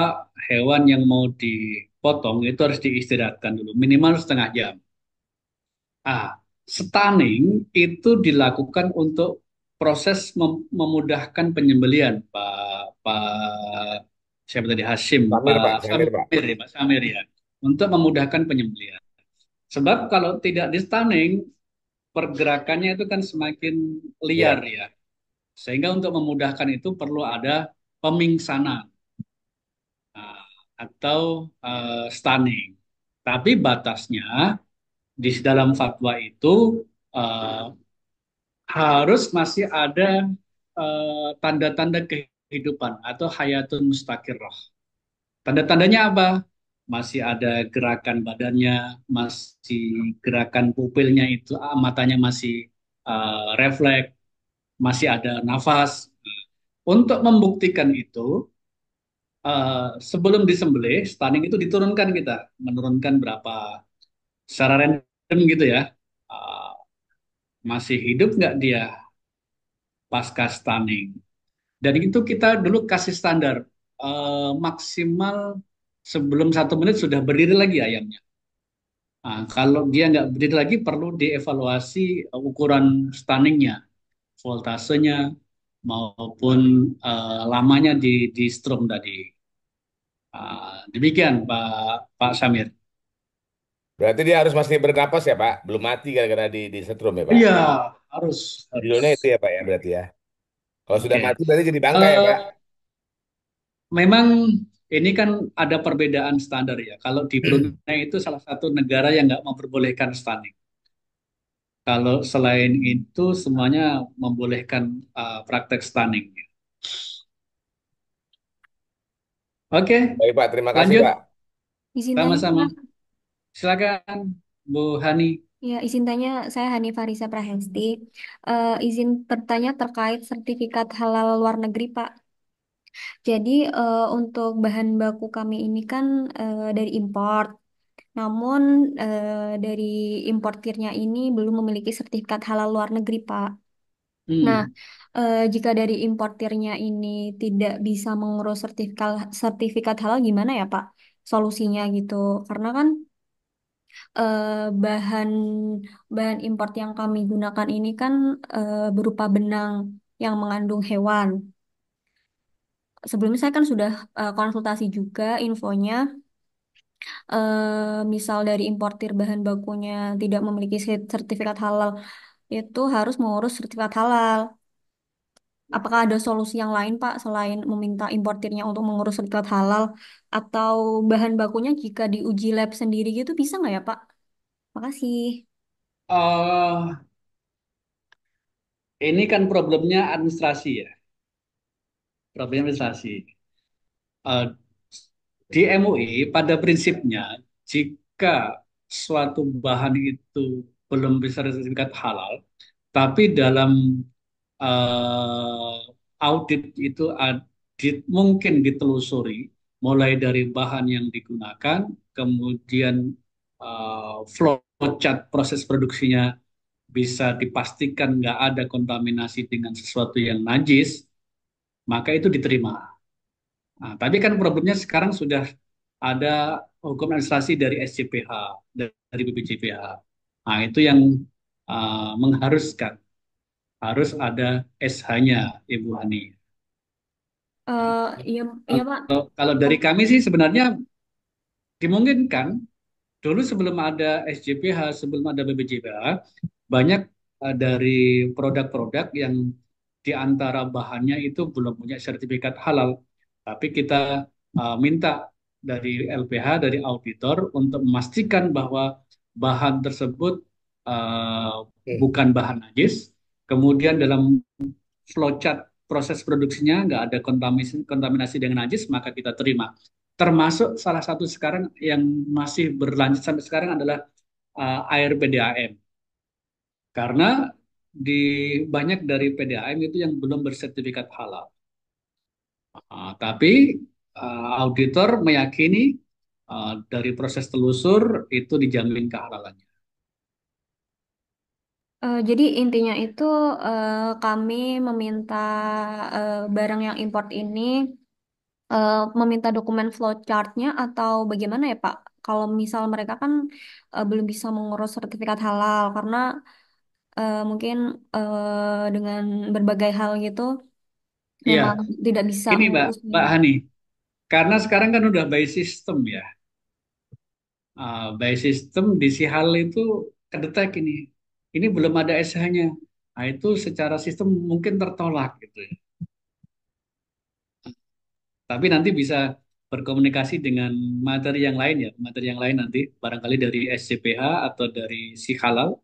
B: hewan yang mau dipotong itu harus diistirahatkan dulu, minimal setengah jam. Ah, stunning itu dilakukan untuk proses memudahkan penyembelihan, Pak siapa tadi Hashim,
O: Samir Pak,
B: Pak
O: Samir Pak.
B: Samir ya, Pak Samir ya, untuk memudahkan penyembelihan. Sebab kalau tidak di stunning, pergerakannya itu kan semakin liar
O: Iya.
B: ya. Sehingga untuk memudahkan itu perlu ada pemingsanan ah, atau stunning. Tapi batasnya di dalam fatwa itu eh, harus masih ada tanda-tanda kehidupan atau hayatun mustaqirrah. Tanda-tandanya apa? Masih ada gerakan badannya, masih gerakan pupilnya itu, matanya masih refleks, masih ada nafas. Untuk membuktikan itu, sebelum disembelih, stunning itu diturunkan kita, menurunkan berapa secara random gitu ya. Uh, Masih hidup nggak dia pasca stunning? Dan itu kita dulu kasih standar maksimal sebelum 1 menit sudah berdiri lagi ayamnya. Nah, kalau dia nggak berdiri lagi perlu dievaluasi ukuran stunningnya, voltasenya maupun lamanya di strom tadi. Demikian Pak Samir.
O: Berarti dia harus masih bernapas ya Pak? Belum mati gara-gara di setrum ya Pak?
B: Iya, harus.
O: Judulnya itu ya Pak ya berarti ya. Kalau sudah
B: Oke.
O: mati berarti jadi bangkai ya Pak?
B: Eh, Memang ini kan ada perbedaan standar ya. Kalau di Brunei itu salah satu negara yang nggak memperbolehkan stunning. Kalau selain itu semuanya membolehkan praktek stunning. Oke,
O: Baik Pak, terima kasih
B: lanjut.
O: Pak.
A: Izin tanya,
B: Sama-sama.
A: Pak.
B: Silakan, Bu Hani.
A: Ya, izin tanya, saya Hani Farisa Prahesti. Izin bertanya terkait sertifikat halal luar negeri, Pak. Jadi, untuk bahan baku kami ini kan dari import. Namun, dari importirnya ini belum memiliki sertifikat halal luar negeri, Pak. Nah,
B: Hmm.
A: jika dari importirnya ini tidak bisa mengurus sertifikat sertifikat halal, gimana ya, Pak? Solusinya gitu. Karena kan eh, bahan bahan import yang kami gunakan ini kan berupa benang yang mengandung hewan. Sebelumnya saya kan sudah konsultasi juga infonya, misal dari importir bahan bakunya tidak memiliki sertifikat halal, itu harus mengurus sertifikat halal. Apakah ada solusi yang lain, Pak, selain meminta importirnya untuk mengurus sertifikat halal, atau bahan bakunya jika diuji lab sendiri gitu bisa nggak ya, Pak? Makasih.
B: Eh, ini kan problemnya administrasi ya, problemnya administrasi. Eh, di MUI pada prinsipnya jika suatu bahan itu belum bisa sertifikat halal, tapi dalam audit itu mungkin ditelusuri mulai dari bahan yang digunakan, kemudian flow chart proses produksinya bisa dipastikan nggak ada kontaminasi dengan sesuatu yang najis, maka itu diterima. Nah, tapi kan problemnya sekarang sudah ada hukum administrasi dari SCPH, dari BPJPH. Nah, itu yang mengharuskan harus ada SH-nya, Ibu Hani.
A: Iya, iya Pak.
B: Kalau dari kami sih sebenarnya dimungkinkan dulu sebelum ada SJPH, sebelum ada BPJPH, banyak dari produk-produk yang di antara bahannya itu belum punya sertifikat halal. Tapi kita minta dari LPH, dari auditor untuk memastikan bahwa bahan tersebut bukan bahan najis. Kemudian dalam flowchart proses produksinya nggak ada kontaminasi dengan najis, maka kita terima. Termasuk salah satu sekarang yang masih berlanjut sampai sekarang adalah air PDAM. Karena di banyak dari PDAM itu yang belum bersertifikat halal. Tapi auditor meyakini dari proses telusur itu dijamin kehalalannya.
A: Jadi intinya itu kami meminta barang yang import ini meminta dokumen flowchartnya atau bagaimana ya Pak? Kalau misal mereka kan belum bisa mengurus sertifikat halal karena mungkin dengan berbagai hal gitu
B: Iya,
A: memang tidak bisa
B: ini
A: mengurusnya.
B: Mbak Hani, karena sekarang kan udah by system ya. By system di si hal itu kedetek ini. Ini belum ada SH-nya. Nah, itu secara sistem mungkin tertolak gitu ya. Tapi nanti bisa berkomunikasi dengan materi yang lain ya. Materi yang lain nanti barangkali dari SCPH atau dari si halal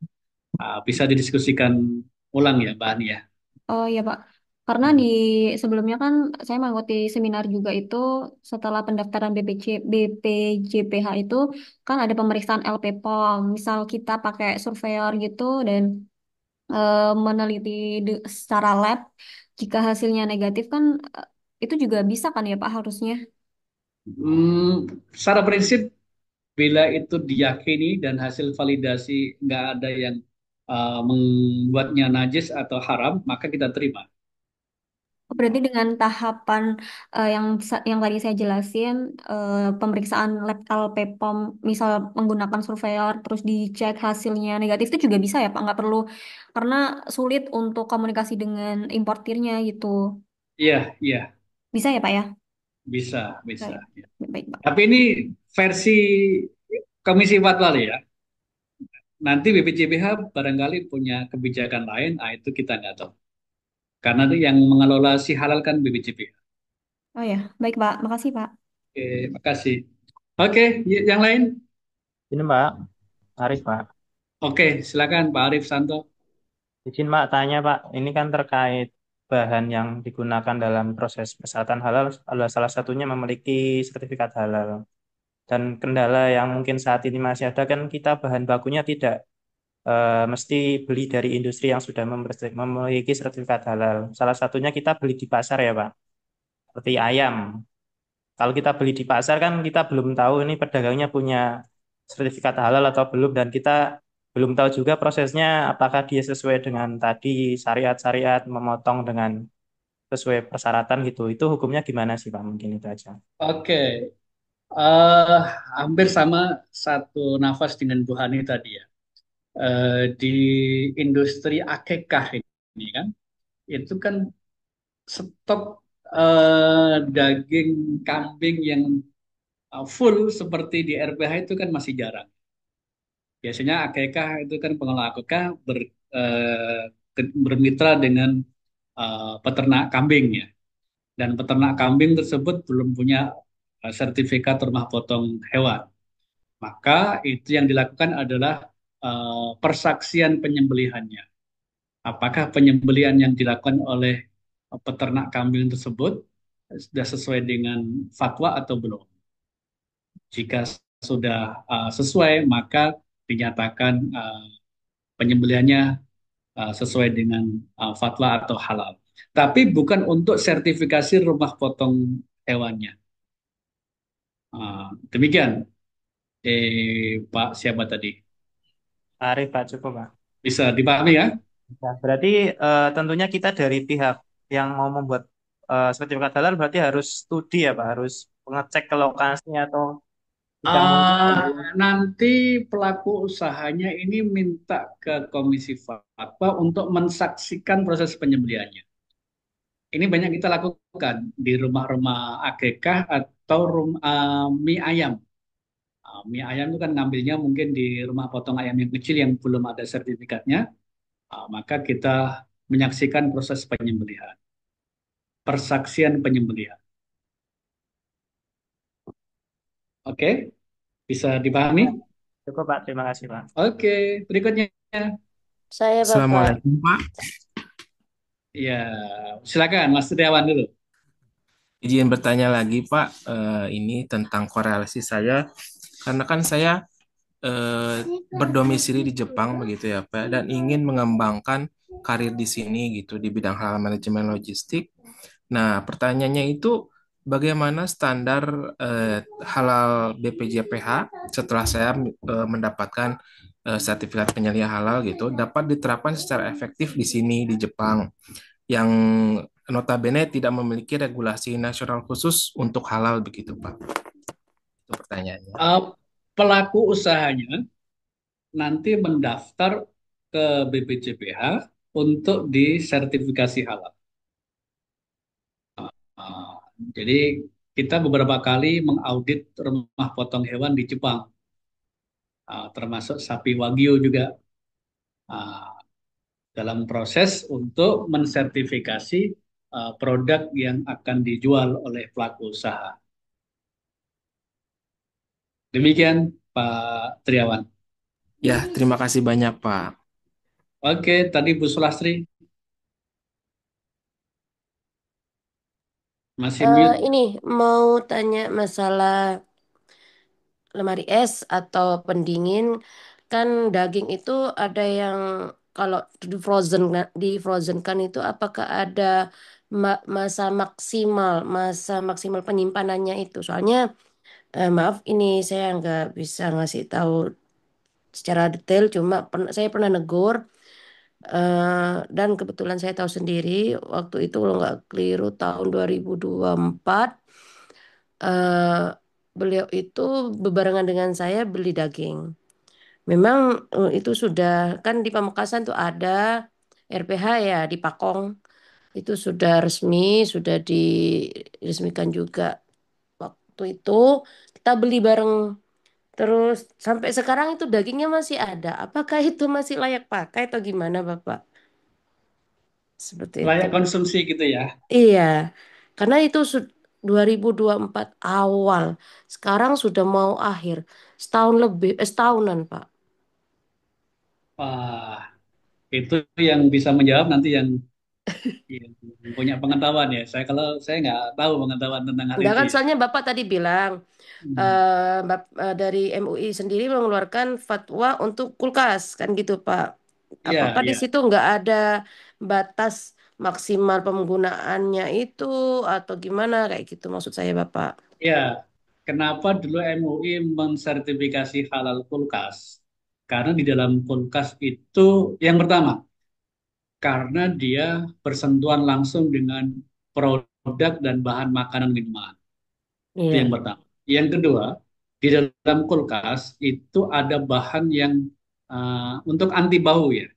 B: bisa didiskusikan ulang ya, Mbak Ani ya.
A: Oh iya Pak, karena di sebelumnya kan saya mengikuti seminar juga itu setelah pendaftaran BPJPH itu kan ada pemeriksaan LPPOM. Misal kita pakai surveyor gitu dan meneliti secara lab, jika hasilnya negatif kan itu juga bisa kan ya Pak harusnya?
B: Secara prinsip bila itu diyakini dan hasil validasi nggak ada yang membuatnya najis atau haram, maka kita terima.
A: Oh, berarti dengan tahapan yang tadi saya jelasin, pemeriksaan lab LPPOM, misal menggunakan surveyor, terus dicek hasilnya negatif itu juga bisa ya Pak? Nggak perlu, karena sulit untuk komunikasi dengan importirnya gitu.
B: Iya, iya,
A: Bisa ya Pak ya?
B: bisa, bisa.
A: Baik,
B: Ya.
A: baik Pak.
B: Tapi ini versi Komisi Fatwa ya. Nanti BPJPH barangkali punya kebijakan lain, itu kita nggak tahu. Karena itu yang mengelola si halal kan BPJPH.
A: Oh ya, baik Pak. Makasih Pak.
B: Oke, makasih. Oke, yang lain?
I: Ini Mbak, Arif Pak.
B: Oke, silakan Pak Arif Santo.
I: Izin Mbak tanya Pak, ini kan terkait bahan yang digunakan dalam proses pesyaratan halal adalah salah satunya memiliki sertifikat halal. Dan kendala yang mungkin saat ini masih ada kan kita bahan bakunya tidak mesti beli dari industri yang sudah memiliki sertifikat halal. Salah satunya kita beli di pasar ya Pak, seperti ayam. Kalau kita beli di pasar kan kita belum tahu ini pedagangnya punya sertifikat halal atau belum dan kita belum tahu juga prosesnya apakah dia sesuai dengan tadi syariat-syariat memotong dengan sesuai persyaratan gitu. Itu hukumnya gimana sih Pak? Mungkin itu aja.
B: Oke, eh hampir sama satu nafas dengan Bu Hani tadi ya. Di industri akekah ini kan, itu kan stok daging kambing yang full seperti di RPH itu kan masih jarang. Biasanya akekah itu kan pengelola akekah bermitra dengan peternak kambing ya. Dan peternak kambing tersebut belum punya sertifikat rumah potong hewan. Maka itu yang dilakukan adalah persaksian penyembelihannya. Apakah penyembelihan yang dilakukan oleh peternak kambing tersebut sudah sesuai dengan fatwa atau belum? Jika sudah sesuai, maka dinyatakan penyembelihannya sesuai dengan fatwa atau halal. Tapi bukan untuk sertifikasi rumah potong hewannya. Demikian, Pak siapa tadi?
I: Arif Pak, cukup Pak.
B: Bisa dipahami ya?
I: Nah, berarti tentunya kita dari pihak yang mau membuat sertifikat halal berarti harus studi ya Pak, harus mengecek ke lokasi atau tidak mungkin.
B: Nanti pelaku usahanya ini minta ke Komisi Fatwa untuk mensaksikan proses penyembelihannya. Ini banyak kita lakukan di rumah-rumah akekah atau mie ayam. Mie ayam itu kan ngambilnya mungkin di rumah potong ayam yang kecil yang belum ada sertifikatnya. Maka kita menyaksikan proses penyembelihan, persaksian penyembelihan. Oke, bisa dipahami?
I: Cukup Pak, terima kasih Pak.
B: Oke, berikutnya.
V: Saya Bapak.
R: Assalamualaikum Pak.
B: Ya, silakan Mas Triawan dulu.
R: Izin bertanya lagi Pak, ini tentang korelasi saya, karena kan saya berdomisili di Jepang begitu ya Pak, dan ingin mengembangkan karir di sini gitu di bidang halal manajemen logistik. Nah, pertanyaannya itu bagaimana standar halal BPJPH setelah saya mendapatkan sertifikat penyelia halal gitu dapat diterapkan secara efektif di sini di Jepang yang notabene tidak memiliki regulasi nasional khusus untuk halal begitu Pak. Itu pertanyaannya.
B: Pelaku usahanya nanti mendaftar ke BPJPH untuk disertifikasi halal. Uh, jadi kita beberapa kali mengaudit rumah potong hewan di Jepang, termasuk sapi wagyu juga, uh, dalam proses untuk mensertifikasi produk yang akan dijual oleh pelaku usaha. Demikian Pak Triawan.
R: Ya, terima kasih banyak Pak.
B: Oke, tadi Bu Sulastri masih mute.
V: Ini mau tanya masalah lemari es atau pendingin. Kan daging itu ada yang kalau di frozen kan itu apakah ada masa maksimal penyimpanannya itu? Soalnya maaf ini saya nggak bisa ngasih tahu secara detail, cuma saya pernah negur. Dan kebetulan saya tahu sendiri waktu itu kalau nggak keliru tahun 2024 eh, beliau itu bebarengan dengan saya beli daging. Memang itu sudah kan di Pamekasan tuh ada RPH ya di Pakong itu sudah resmi, sudah diresmikan juga waktu itu kita beli bareng. Terus sampai sekarang itu dagingnya masih ada. Apakah itu masih layak pakai atau gimana, Bapak? Seperti itu.
B: Layak konsumsi gitu ya.
V: Iya, karena itu 2024 awal. Sekarang sudah mau akhir. Setahun lebih, setahunan, Pak.
B: Wah, itu yang bisa menjawab nanti yang punya pengetahuan ya. Saya nggak tahu pengetahuan tentang hal
V: Enggak
B: itu
V: kan,
B: ya.
V: soalnya Bapak tadi bilang
B: Hmm.
V: dari MUI sendiri mengeluarkan fatwa untuk kulkas, kan gitu, Pak.
B: Iya,
V: Apakah di
B: iya.
V: situ nggak ada batas maksimal penggunaannya itu atau gimana kayak gitu maksud saya, Bapak?
B: Ya, kenapa dulu MUI mensertifikasi halal kulkas? Karena di dalam kulkas itu yang pertama, karena dia bersentuhan langsung dengan produk dan bahan makanan minuman. Itu yang
V: Iya.
B: pertama. Yang kedua, di dalam kulkas itu ada bahan yang untuk anti bau ya.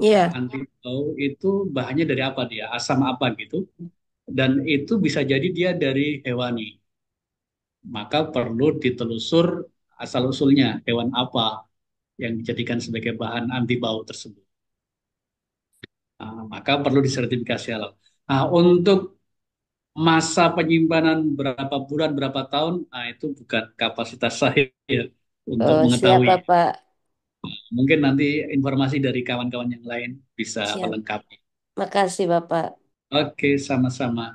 V: Iya.
B: Anti bau itu bahannya dari apa dia? Asam apa gitu. Dan itu bisa jadi dia dari hewani. Maka perlu ditelusur asal-usulnya hewan apa yang dijadikan sebagai bahan anti bau tersebut. Maka perlu disertifikasi halal. Nah, untuk masa penyimpanan berapa bulan, berapa tahun, itu bukan kapasitas saya untuk
V: Oh, siap,
B: mengetahui.
V: Bapak.
B: Mungkin nanti informasi dari kawan-kawan yang lain bisa
V: Siap.
B: melengkapi.
V: Makasih, Bapak.
B: Oke, sama-sama.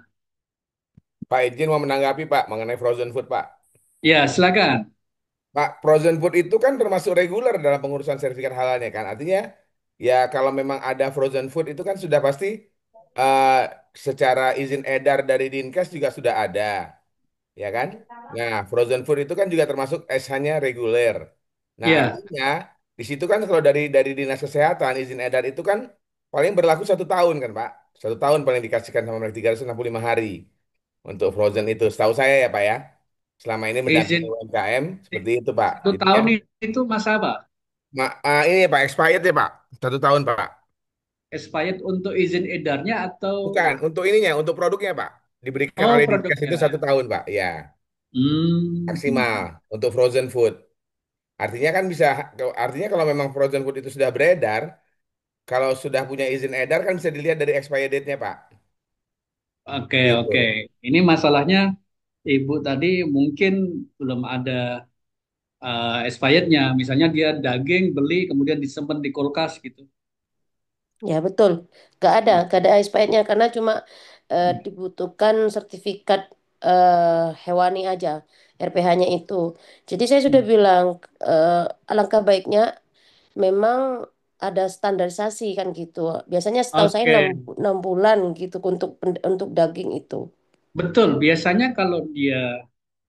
O: Pak izin mau menanggapi Pak mengenai frozen food Pak.
B: Ya, silakan.
O: Pak, frozen food itu kan termasuk reguler dalam pengurusan sertifikat halalnya kan. Artinya ya kalau memang ada frozen food itu kan sudah pasti eh, secara izin edar dari Dinkes juga sudah ada, ya kan? Nah, frozen food itu kan juga termasuk SH-nya reguler. Nah,
B: Ya,
O: artinya di situ kan kalau dari Dinas Kesehatan izin edar itu kan paling berlaku 1 tahun kan Pak. 1 tahun paling dikasihkan sama mereka 365 hari untuk frozen itu. Setahu saya ya Pak ya. Selama ini mendampingi
B: izin
O: UMKM seperti itu Pak.
B: satu
O: Jadi
B: tahun
O: kan
B: itu masa apa?
O: ini Pak expired ya Pak. 1 tahun Pak.
B: Expired untuk izin edarnya atau
O: Bukan untuk ininya, untuk produknya Pak. Diberikan
B: oh
O: oleh Dinkes itu
B: produknya?
O: 1 tahun Pak. Ya, maksimal
B: Hmm,
O: untuk frozen food. Artinya kan bisa, artinya kalau memang frozen food itu sudah beredar, kalau sudah punya izin edar kan bisa dilihat dari expired date-nya Pak.
B: oke,
O: Gitu.
B: oke. Ini masalahnya Ibu tadi mungkin belum ada expirednya. Misalnya dia daging beli kemudian disimpan di kulkas gitu.
V: Ya, betul. Gak ada expirednya karena cuma dibutuhkan sertifikat hewani aja, RPH-nya itu. Jadi saya sudah
B: Hmm.
V: bilang eh, alangkah baiknya memang ada standarisasi kan gitu. Biasanya setahu saya
B: Oke,
V: 6 bulan gitu untuk daging itu.
B: betul. Biasanya kalau dia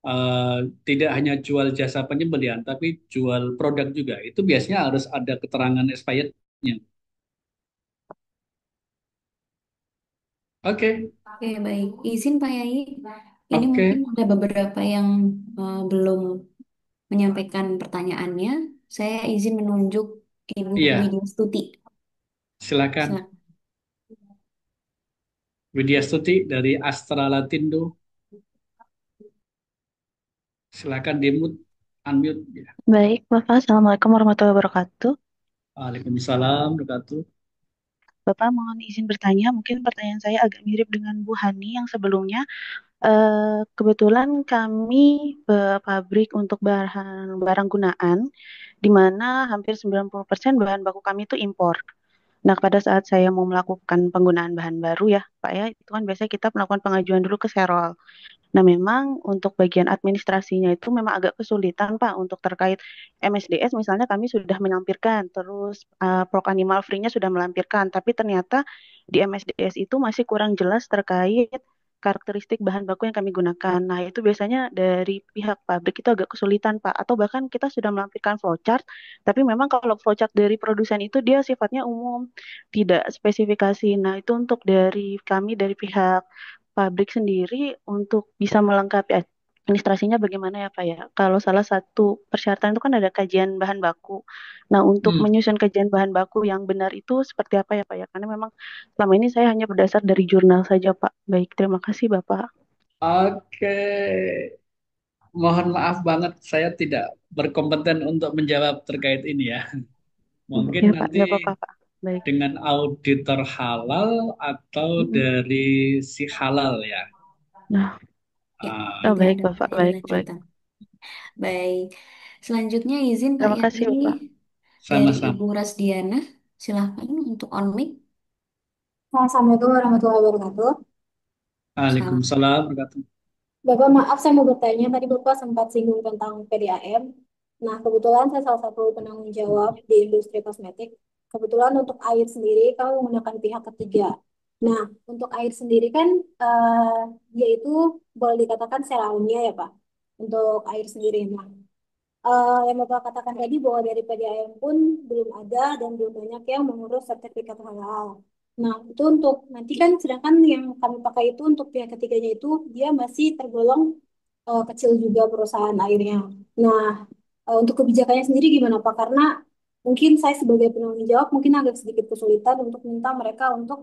B: eh, tidak hanya jual jasa penyembelihan, tapi jual produk juga. Itu biasanya harus ada keterangan expirednya. Oke,
A: Oke, baik. Izin Pak Yai, ini mungkin
B: oke.
A: ada beberapa yang belum menyampaikan pertanyaannya. Saya izin menunjuk Ibu
B: Iya,
A: Widya Stuti.
B: silakan.
A: Silakan.
B: Widya Stuti dari Astra Latindo, silakan di-mute, unmute. Ya.
G: Baik, Bapak. Assalamualaikum warahmatullahi wabarakatuh.
B: Waalaikumsalam, wabarakatuh.
G: Bapak mohon izin bertanya. Mungkin pertanyaan saya agak mirip dengan Bu Hani yang sebelumnya. Kebetulan kami pabrik untuk barang gunaan, di mana hampir 90% bahan baku kami itu impor. Nah, pada saat saya mau melakukan penggunaan bahan baru ya, Pak ya, itu kan biasanya kita melakukan pengajuan dulu ke Serol. Nah, memang untuk bagian administrasinya itu memang agak kesulitan, Pak, untuk terkait MSDS misalnya kami sudah melampirkan, terus Prok Animal Free-nya sudah melampirkan, tapi ternyata di MSDS itu masih kurang jelas terkait karakteristik bahan baku yang kami gunakan. Nah, itu biasanya dari pihak pabrik itu agak kesulitan, Pak, atau bahkan kita sudah melampirkan flowchart, tapi memang kalau flowchart dari produsen itu dia sifatnya umum, tidak spesifikasi. Nah, itu untuk dari kami dari pihak pabrik sendiri untuk bisa melengkapi administrasinya bagaimana ya Pak ya? Kalau salah satu persyaratan itu kan ada kajian bahan baku. Nah, untuk
B: Hmm.
G: menyusun kajian bahan baku yang benar itu seperti apa ya Pak ya? Karena memang selama ini saya hanya berdasar dari jurnal saja Pak. Baik, terima kasih Bapak.
B: Oke, mohon maaf banget, saya tidak berkompeten untuk menjawab terkait ini ya. Mungkin
G: Ya Pak,
B: nanti
G: nggak apa-apa Pak. Baik.
B: dengan auditor halal atau
G: Mm-mm.
B: dari si halal ya.
G: Nah,
A: Ya,
G: oh,
A: nanti
G: baik
A: ada
G: Bapak,
A: yang
G: baik, baik.
A: dilanjutkan. Baik. Selanjutnya izin Pak
G: Terima kasih
A: Yai
G: Bapak.
A: dari
B: Sama-sama.
A: Ibu Rasdiana. Silahkan untuk on mic.
K: Assalamualaikum warahmatullahi wabarakatuh.
A: Salam.
B: Waalaikumsalam wabarakatuh.
K: Bapak, maaf saya mau bertanya. Tadi Bapak sempat singgung tentang PDAM. Nah, kebetulan saya salah satu penanggung jawab di industri kosmetik. Kebetulan untuk air sendiri, kami menggunakan pihak ketiga. Nah, untuk air sendiri kan, dia itu boleh dikatakan seralnya ya Pak, untuk air sendiri. Nah, yang Bapak katakan tadi bahwa dari PDAM pun belum ada dan belum banyak yang mengurus sertifikat halal. Nah, itu untuk nanti kan sedangkan yang kami pakai itu untuk pihak ketiganya itu dia masih tergolong kecil juga perusahaan airnya. Nah, untuk kebijakannya sendiri gimana Pak? Karena mungkin saya sebagai penanggung jawab mungkin agak sedikit kesulitan untuk minta mereka untuk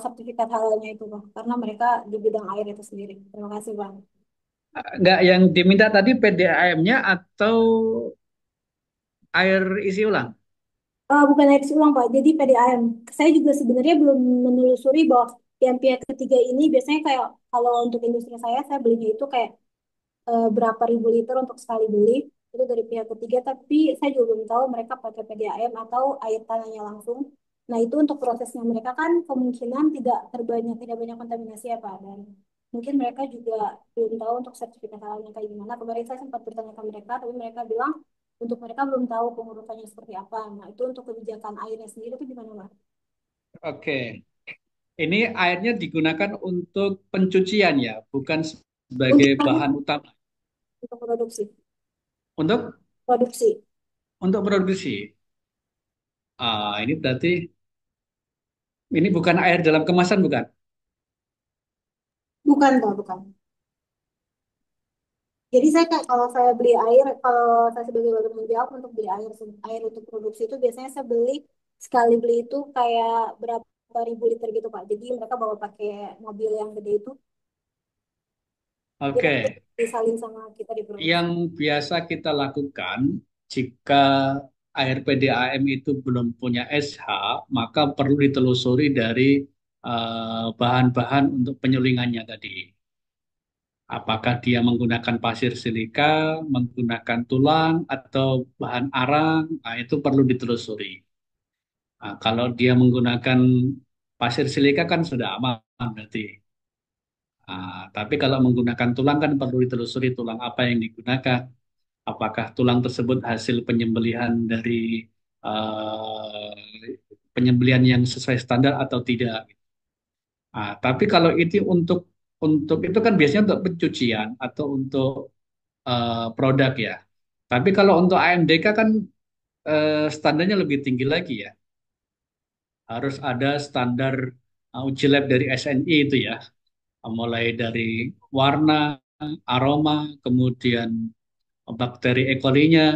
K: sertifikat halalnya itu Pak. Karena mereka di bidang air itu sendiri. Terima kasih Pak.
B: Nggak, yang diminta tadi PDAM-nya atau air isi ulang?
K: Bukan air ulang Pak, jadi PDAM. Saya juga sebenarnya belum menelusuri bahwa yang pihak ketiga ini biasanya kayak kalau untuk industri saya belinya itu kayak berapa ribu liter untuk sekali beli itu dari pihak ketiga, tapi saya juga belum tahu mereka pakai PDAM atau air tanahnya langsung. Nah itu untuk prosesnya mereka kan kemungkinan tidak banyak kontaminasi ya Pak, dan mungkin mereka juga belum tahu untuk sertifikat halalnya kayak gimana. Kemarin saya sempat bertanya ke mereka, tapi mereka bilang untuk mereka belum tahu pengurusannya seperti apa. Nah itu untuk kebijakan airnya sendiri itu gimana Pak?
B: Oke, ini airnya digunakan untuk pencucian ya, bukan sebagai
K: Untuk
B: bahan utama.
K: untuk produksi,
B: Untuk
K: produksi.
B: untuk produksi. Ini berarti ini bukan air dalam kemasan, bukan?
K: Bukan Pak, bukan. Jadi kalau saya beli air, kalau saya sebagai penanggung jawab untuk beli air untuk produksi itu biasanya saya beli sekali beli itu kayak berapa ribu liter gitu Pak. Jadi mereka bawa pakai mobil yang gede itu, dia nanti
B: Oke,
K: disalin sama kita di produksi.
B: yang biasa kita lakukan jika air PDAM itu belum punya SH, maka perlu ditelusuri dari bahan-bahan untuk penyulingannya tadi. Apakah dia menggunakan pasir silika, menggunakan tulang, atau bahan arang, nah, itu perlu ditelusuri. Nah, kalau dia menggunakan pasir silika kan sudah aman berarti. Tapi kalau menggunakan tulang kan perlu ditelusuri tulang apa yang digunakan. Apakah tulang tersebut hasil penyembelihan dari penyembelihan yang sesuai standar atau tidak. Tapi kalau itu untuk itu kan biasanya untuk pencucian atau untuk produk ya. Tapi kalau untuk AMDK kan standarnya lebih tinggi lagi ya. Harus ada standar uji lab dari SNI itu ya. Mulai dari warna, aroma, kemudian bakteri E. coli-nya.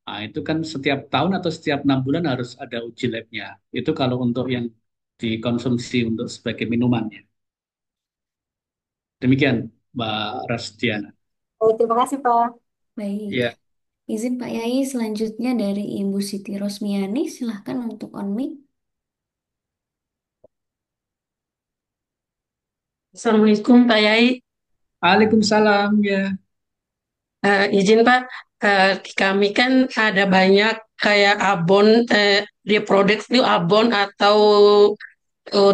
B: Nah, itu kan setiap tahun atau setiap 6 bulan harus ada uji labnya. Itu kalau untuk yang dikonsumsi untuk sebagai minumannya. Demikian, Mbak Rastiana.
K: Baik, terima kasih, Pak.
A: Baik.
B: Ya,
A: Izin Pak Yai, selanjutnya dari Ibu Siti Rosmiani, silahkan untuk on mic.
L: Assalamualaikum Pak Yai.
B: Waalaikumsalam ya.
L: Izin Pak, di kami kan ada banyak kayak abon, di produk itu abon atau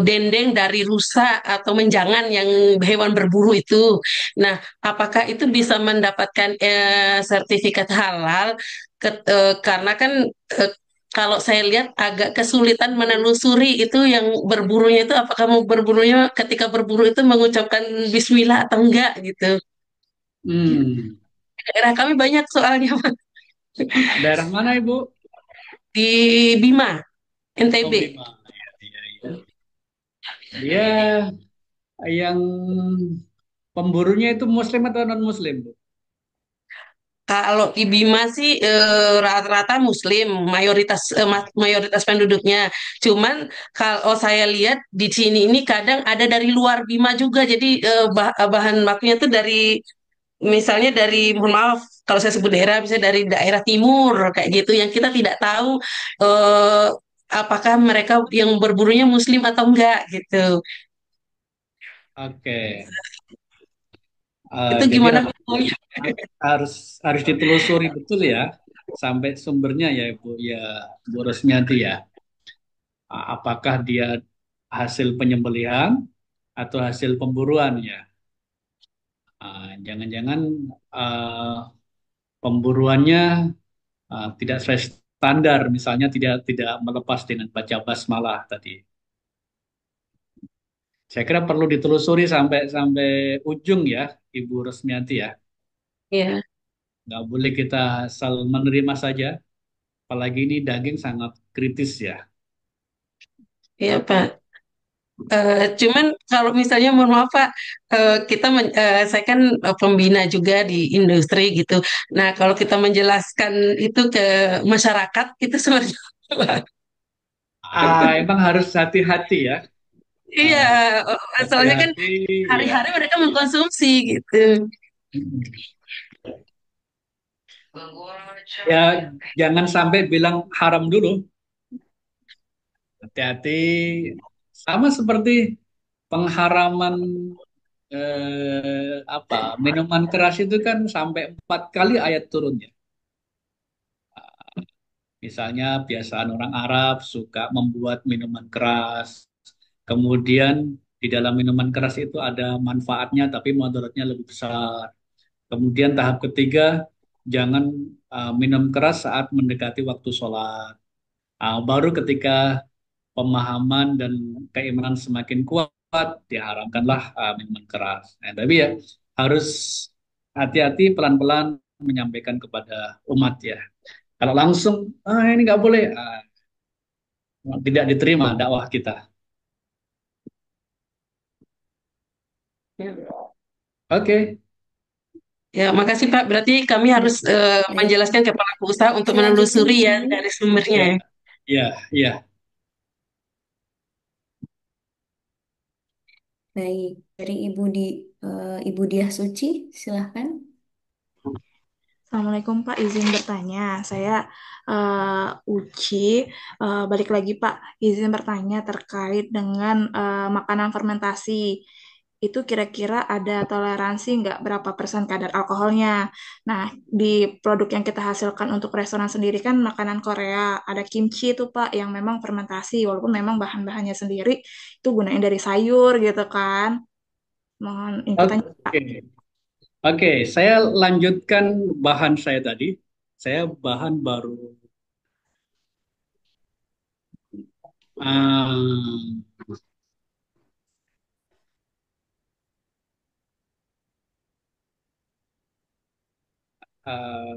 L: dendeng dari rusa atau menjangan yang hewan berburu itu. Nah, apakah itu bisa mendapatkan sertifikat halal? Karena kan kalau saya lihat agak kesulitan menelusuri itu yang berburunya itu apakah mau berburunya ketika berburu itu mengucapkan Bismillah atau enggak gitu.
B: Hmm.
L: Daerah kami banyak soalnya Pak.
B: Daerah mana Ibu?
L: Di Bima,
B: Oh,
L: NTB.
B: Bima. Dia yang pemburunya itu Muslim atau non-Muslim, Bu?
L: Kalau di Bima sih rata-rata Muslim, mayoritas penduduknya. Cuman kalau saya lihat di sini ini kadang ada dari luar Bima juga. Jadi bahan bakunya tuh dari misalnya dari mohon maaf kalau saya sebut daerah, misalnya dari daerah timur kayak gitu yang kita tidak tahu eh, apakah mereka yang berburunya Muslim atau enggak gitu.
B: Oke.
L: Itu
B: Jadi
L: gimana
B: harus
L: Pak?
B: harus harus ditelusuri betul ya sampai sumbernya ya Bu ya, Bu Rosmiati ya. Apakah dia hasil penyembelihan atau hasil pemburuan ya? Jangan-jangan pemburuannya tidak sesuai standar, misalnya tidak tidak melepas dengan baca basmalah tadi. Saya kira perlu ditelusuri sampai sampai ujung ya, Ibu Rosmiati ya.
L: Iya,
B: Nggak boleh kita asal menerima saja, apalagi ini daging sangat kritis ya.
L: iya Pak. Cuman kalau misalnya mohon maaf Pak, saya kan pembina juga di industri gitu. Nah kalau kita menjelaskan itu ke masyarakat itu sebenarnya
B: Emang harus hati-hati ya.
L: iya, soalnya kan
B: Hati-hati ya.
L: hari-hari mereka mengkonsumsi gitu.
B: Ya, jangan sampai bilang haram dulu. Hati-hati. Sama seperti pengharaman minuman keras itu kan sampai 4 kali ayat turunnya. Misalnya biasaan orang Arab suka membuat minuman keras. Kemudian di dalam minuman keras itu ada manfaatnya tapi mudaratnya lebih besar. Kemudian tahap ketiga, jangan minum keras saat mendekati waktu sholat. Baru ketika pemahaman dan keimanan semakin kuat, diharamkanlah minuman keras. Nah, tapi ya harus hati-hati pelan-pelan menyampaikan kepada umat ya. Kalau langsung, ini nggak boleh, tidak diterima dakwah kita.
L: Ya.
B: Oke.
L: Ya, makasih Pak. Berarti kami harus
A: Baik.
L: menjelaskan ke pelaku usaha untuk
A: Selanjutnya
L: menelusuri ya
A: Ibu.
L: dari sumbernya.
B: Ya,
L: Ya.
B: ya, ya.
A: Baik, dari Ibu Diah Suci, silahkan.
P: Assalamualaikum Pak, izin bertanya. Saya Uci, balik lagi Pak, izin bertanya terkait dengan makanan fermentasi. Itu kira-kira ada toleransi nggak berapa persen kadar alkoholnya? Nah, di produk yang kita hasilkan untuk restoran sendiri kan makanan Korea, ada kimchi itu Pak, yang memang fermentasi, walaupun memang bahan-bahannya sendiri itu gunain dari sayur gitu kan. Mohon inputannya Pak.
B: Oke. Oke, saya lanjutkan bahan saya tadi. Saya bahan baru ah, Eh,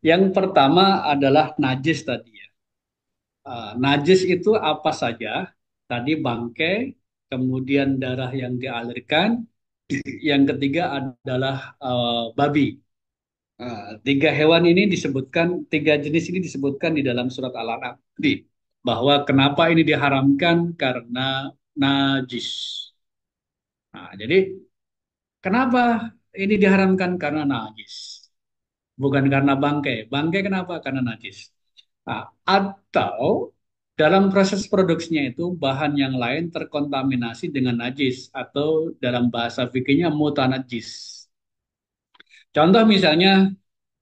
B: yang pertama adalah najis tadi ya. Najis itu apa saja? Tadi bangkai, kemudian darah yang dialirkan, yang ketiga adalah babi. Tiga hewan ini disebutkan, tiga jenis ini disebutkan di dalam surat Al-An'am bahwa kenapa ini diharamkan karena najis. Nah, jadi kenapa ini diharamkan karena najis, bukan karena bangkai. Bangkai kenapa? Karena najis. Atau dalam proses produksinya itu bahan yang lain terkontaminasi dengan najis atau dalam bahasa fikihnya mutanajis. Contoh misalnya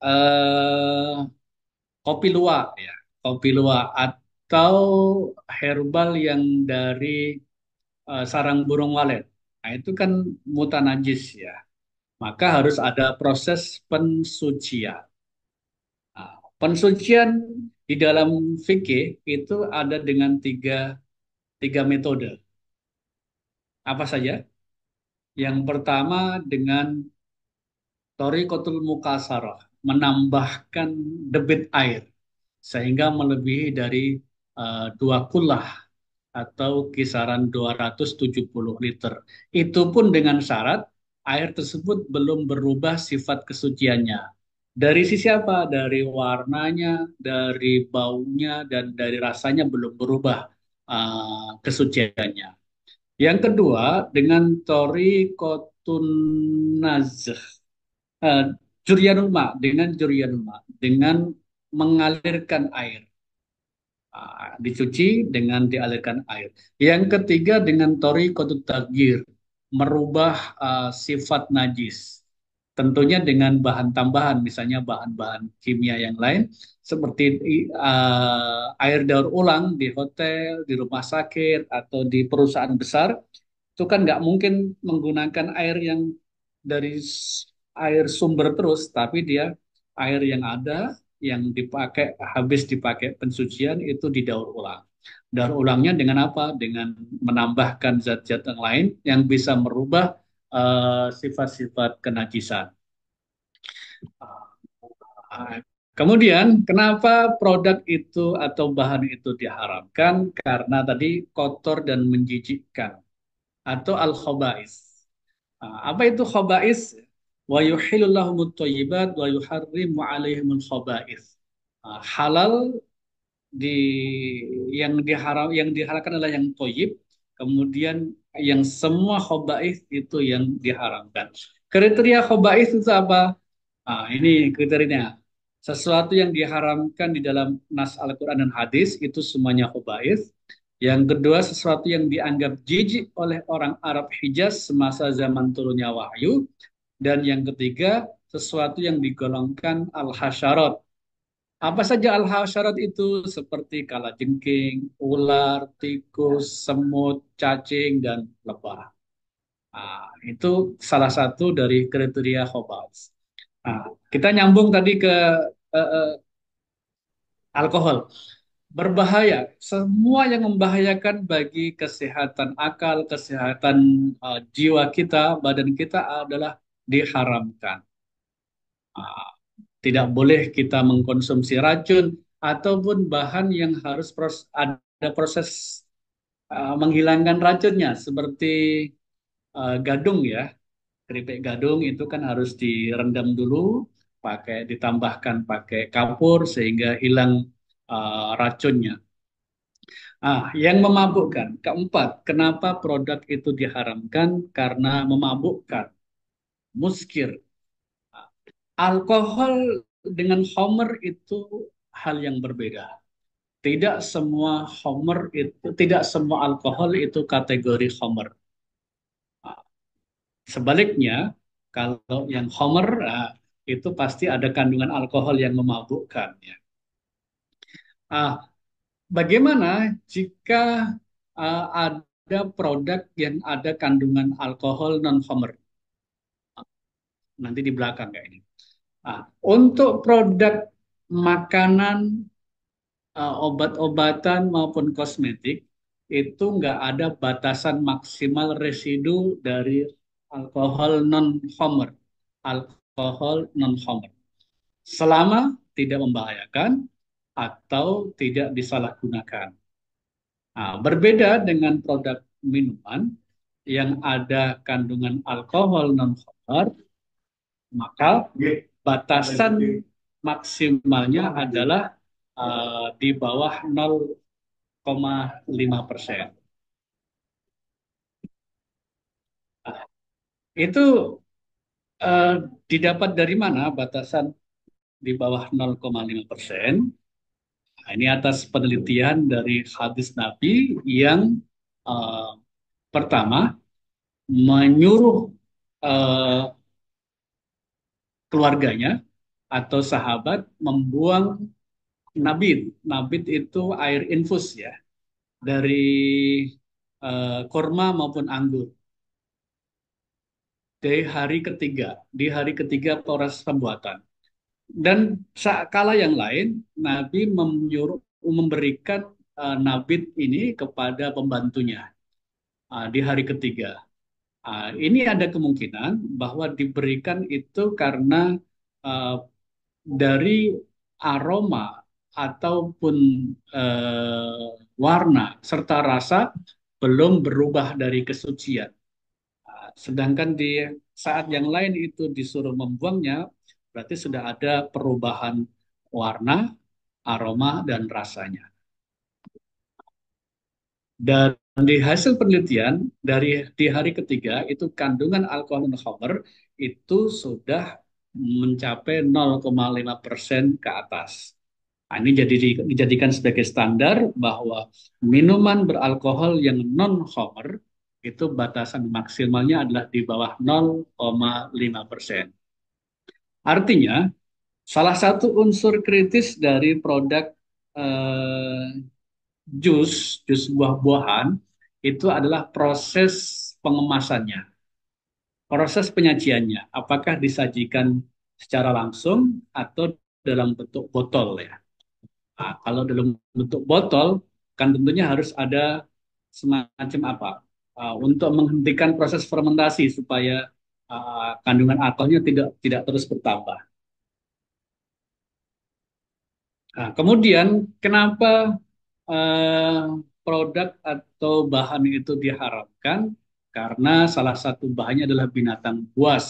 B: eh, kopi luwak ya, kopi luwak atau herbal yang dari sarang burung walet. Nah, itu kan mutanajis ya. Maka harus ada proses pensucian. Pensucian di dalam fikih itu ada dengan tiga metode. Apa saja? Yang pertama dengan thoriqatul mukasarah, menambahkan debit air sehingga melebihi dari dua kullah atau kisaran 270 liter. Itu pun dengan syarat air tersebut belum berubah sifat kesuciannya. Dari sisi apa? Dari warnanya, dari baunya, dan dari rasanya belum berubah kesuciannya. Yang kedua, dengan thoriqatun nazh, eh, juryanul ma, dengan juryanul ma, dengan mengalirkan air. Dicuci dengan dialirkan air. Yang ketiga dengan thoriqatut taghyir, merubah sifat najis. Tentunya dengan bahan tambahan, misalnya bahan-bahan kimia yang lain, seperti air daur ulang di hotel, di rumah sakit, atau di perusahaan besar, itu kan nggak mungkin menggunakan air yang dari air sumber terus, tapi dia air yang ada yang dipakai habis dipakai pensucian itu didaur ulang. Daur ulangnya dengan apa? Dengan menambahkan zat-zat yang lain yang bisa merubah sifat-sifat kenajisan. Kemudian, kenapa produk itu atau bahan itu diharamkan? Karena tadi kotor dan menjijikkan atau al-khaba'is. Apa itu khaba'is? Wa yuhillu lahumut thayyibat wa yuharrimu 'alaihimul khaba'is. Halal di yang dihalalkan adalah yang thayyib, kemudian yang semua khaba'is itu yang diharamkan. Kriteria khaba'is itu apa? Ini kriterianya. Sesuatu yang diharamkan di dalam nas Al-Quran dan hadis itu semuanya khaba'is. Yang kedua, sesuatu yang dianggap jijik oleh orang Arab Hijaz semasa zaman turunnya wahyu. Dan yang ketiga, sesuatu yang digolongkan al-hasyarat. Apa saja al-hasyarat itu? Seperti kalajengking, ular, tikus, semut, cacing, dan lebah. Itu salah satu dari kriteria khaba'is. Kita nyambung tadi ke eh, eh, alkohol. Berbahaya, semua yang membahayakan bagi kesehatan akal, kesehatan jiwa kita, badan kita adalah diharamkan. Tidak boleh kita mengkonsumsi racun ataupun bahan yang harus ada proses menghilangkan racunnya, seperti gadung ya. Keripik gadung itu kan harus direndam dulu, ditambahkan pakai kapur sehingga hilang racunnya. Yang memabukkan. Keempat, kenapa produk itu diharamkan? Karena memabukkan, muskir. Alkohol dengan homer itu hal yang berbeda. Tidak semua tidak semua alkohol itu kategori homer. Sebaliknya, kalau yang homer itu pasti ada kandungan alkohol yang memabukkan. Ya. Bagaimana jika ada produk yang ada kandungan alkohol non-homer? Nanti di belakang kayak ini. Untuk produk makanan, obat-obatan maupun kosmetik itu nggak ada batasan maksimal residu dari alkohol non-homer. alkohol non-homer selama tidak membahayakan atau tidak disalahgunakan. Nah, berbeda dengan produk minuman yang ada kandungan alkohol non-homer, maka batasan maksimalnya adalah di bawah 0,5%. Itu eh, didapat dari mana batasan di bawah 0,5%? Nah, ini atas penelitian dari hadis Nabi yang eh, pertama menyuruh eh, keluarganya atau sahabat membuang nabit. Nabit itu air infus ya dari kurma maupun anggur. Di hari ketiga proses pembuatan. Dan kala yang lain, Nabi memberikan nabit ini kepada pembantunya di hari ketiga. Ini ada kemungkinan bahwa diberikan itu karena uh, dari aroma ataupun warna serta rasa belum berubah dari kesucian. Sedangkan di saat yang lain itu disuruh membuangnya, berarti sudah ada perubahan warna, aroma, dan rasanya. Dan di hasil penelitian di hari ketiga itu kandungan alkohol non-homer itu sudah mencapai 0,5% ke atas. Nah, ini dijadikan sebagai standar bahwa minuman beralkohol yang non-homer itu batasan maksimalnya adalah di bawah 0,5%. Artinya, salah satu unsur kritis dari produk eh, jus buah-buahan itu adalah proses pengemasannya, proses penyajiannya. Apakah disajikan secara langsung atau dalam bentuk botol ya. Nah, kalau dalam bentuk botol, kan tentunya harus ada semacam apa untuk menghentikan proses fermentasi supaya kandungan alkoholnya tidak terus bertambah. Nah, kemudian kenapa eh, produk atau bahan itu diharamkan? Karena salah satu bahannya adalah binatang buas.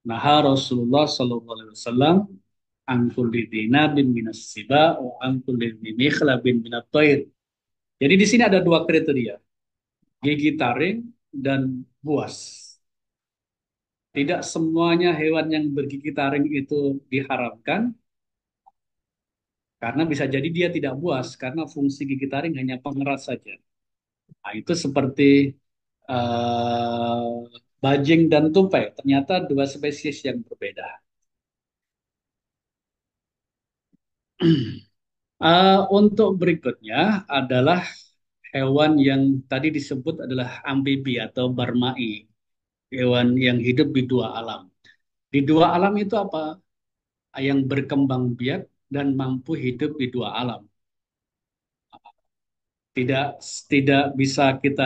B: Nah, Rasulullah Shallallahu Alaihi Wasallam angkul dina bin minas siba wa angkul mikhla bin minat toir. Jadi di sini ada dua kriteria, gigi taring dan buas. Tidak semuanya hewan yang bergigi taring itu diharamkan, karena bisa jadi dia tidak buas, karena fungsi gigi taring hanya pengeras saja. Nah, itu seperti eh, bajing dan tupai, ternyata dua spesies yang berbeda. Untuk berikutnya adalah hewan yang tadi disebut adalah amfibi atau barmai, hewan yang hidup di dua alam. Di dua alam itu apa? Yang berkembang biak dan mampu hidup di dua alam. Tidak tidak bisa kita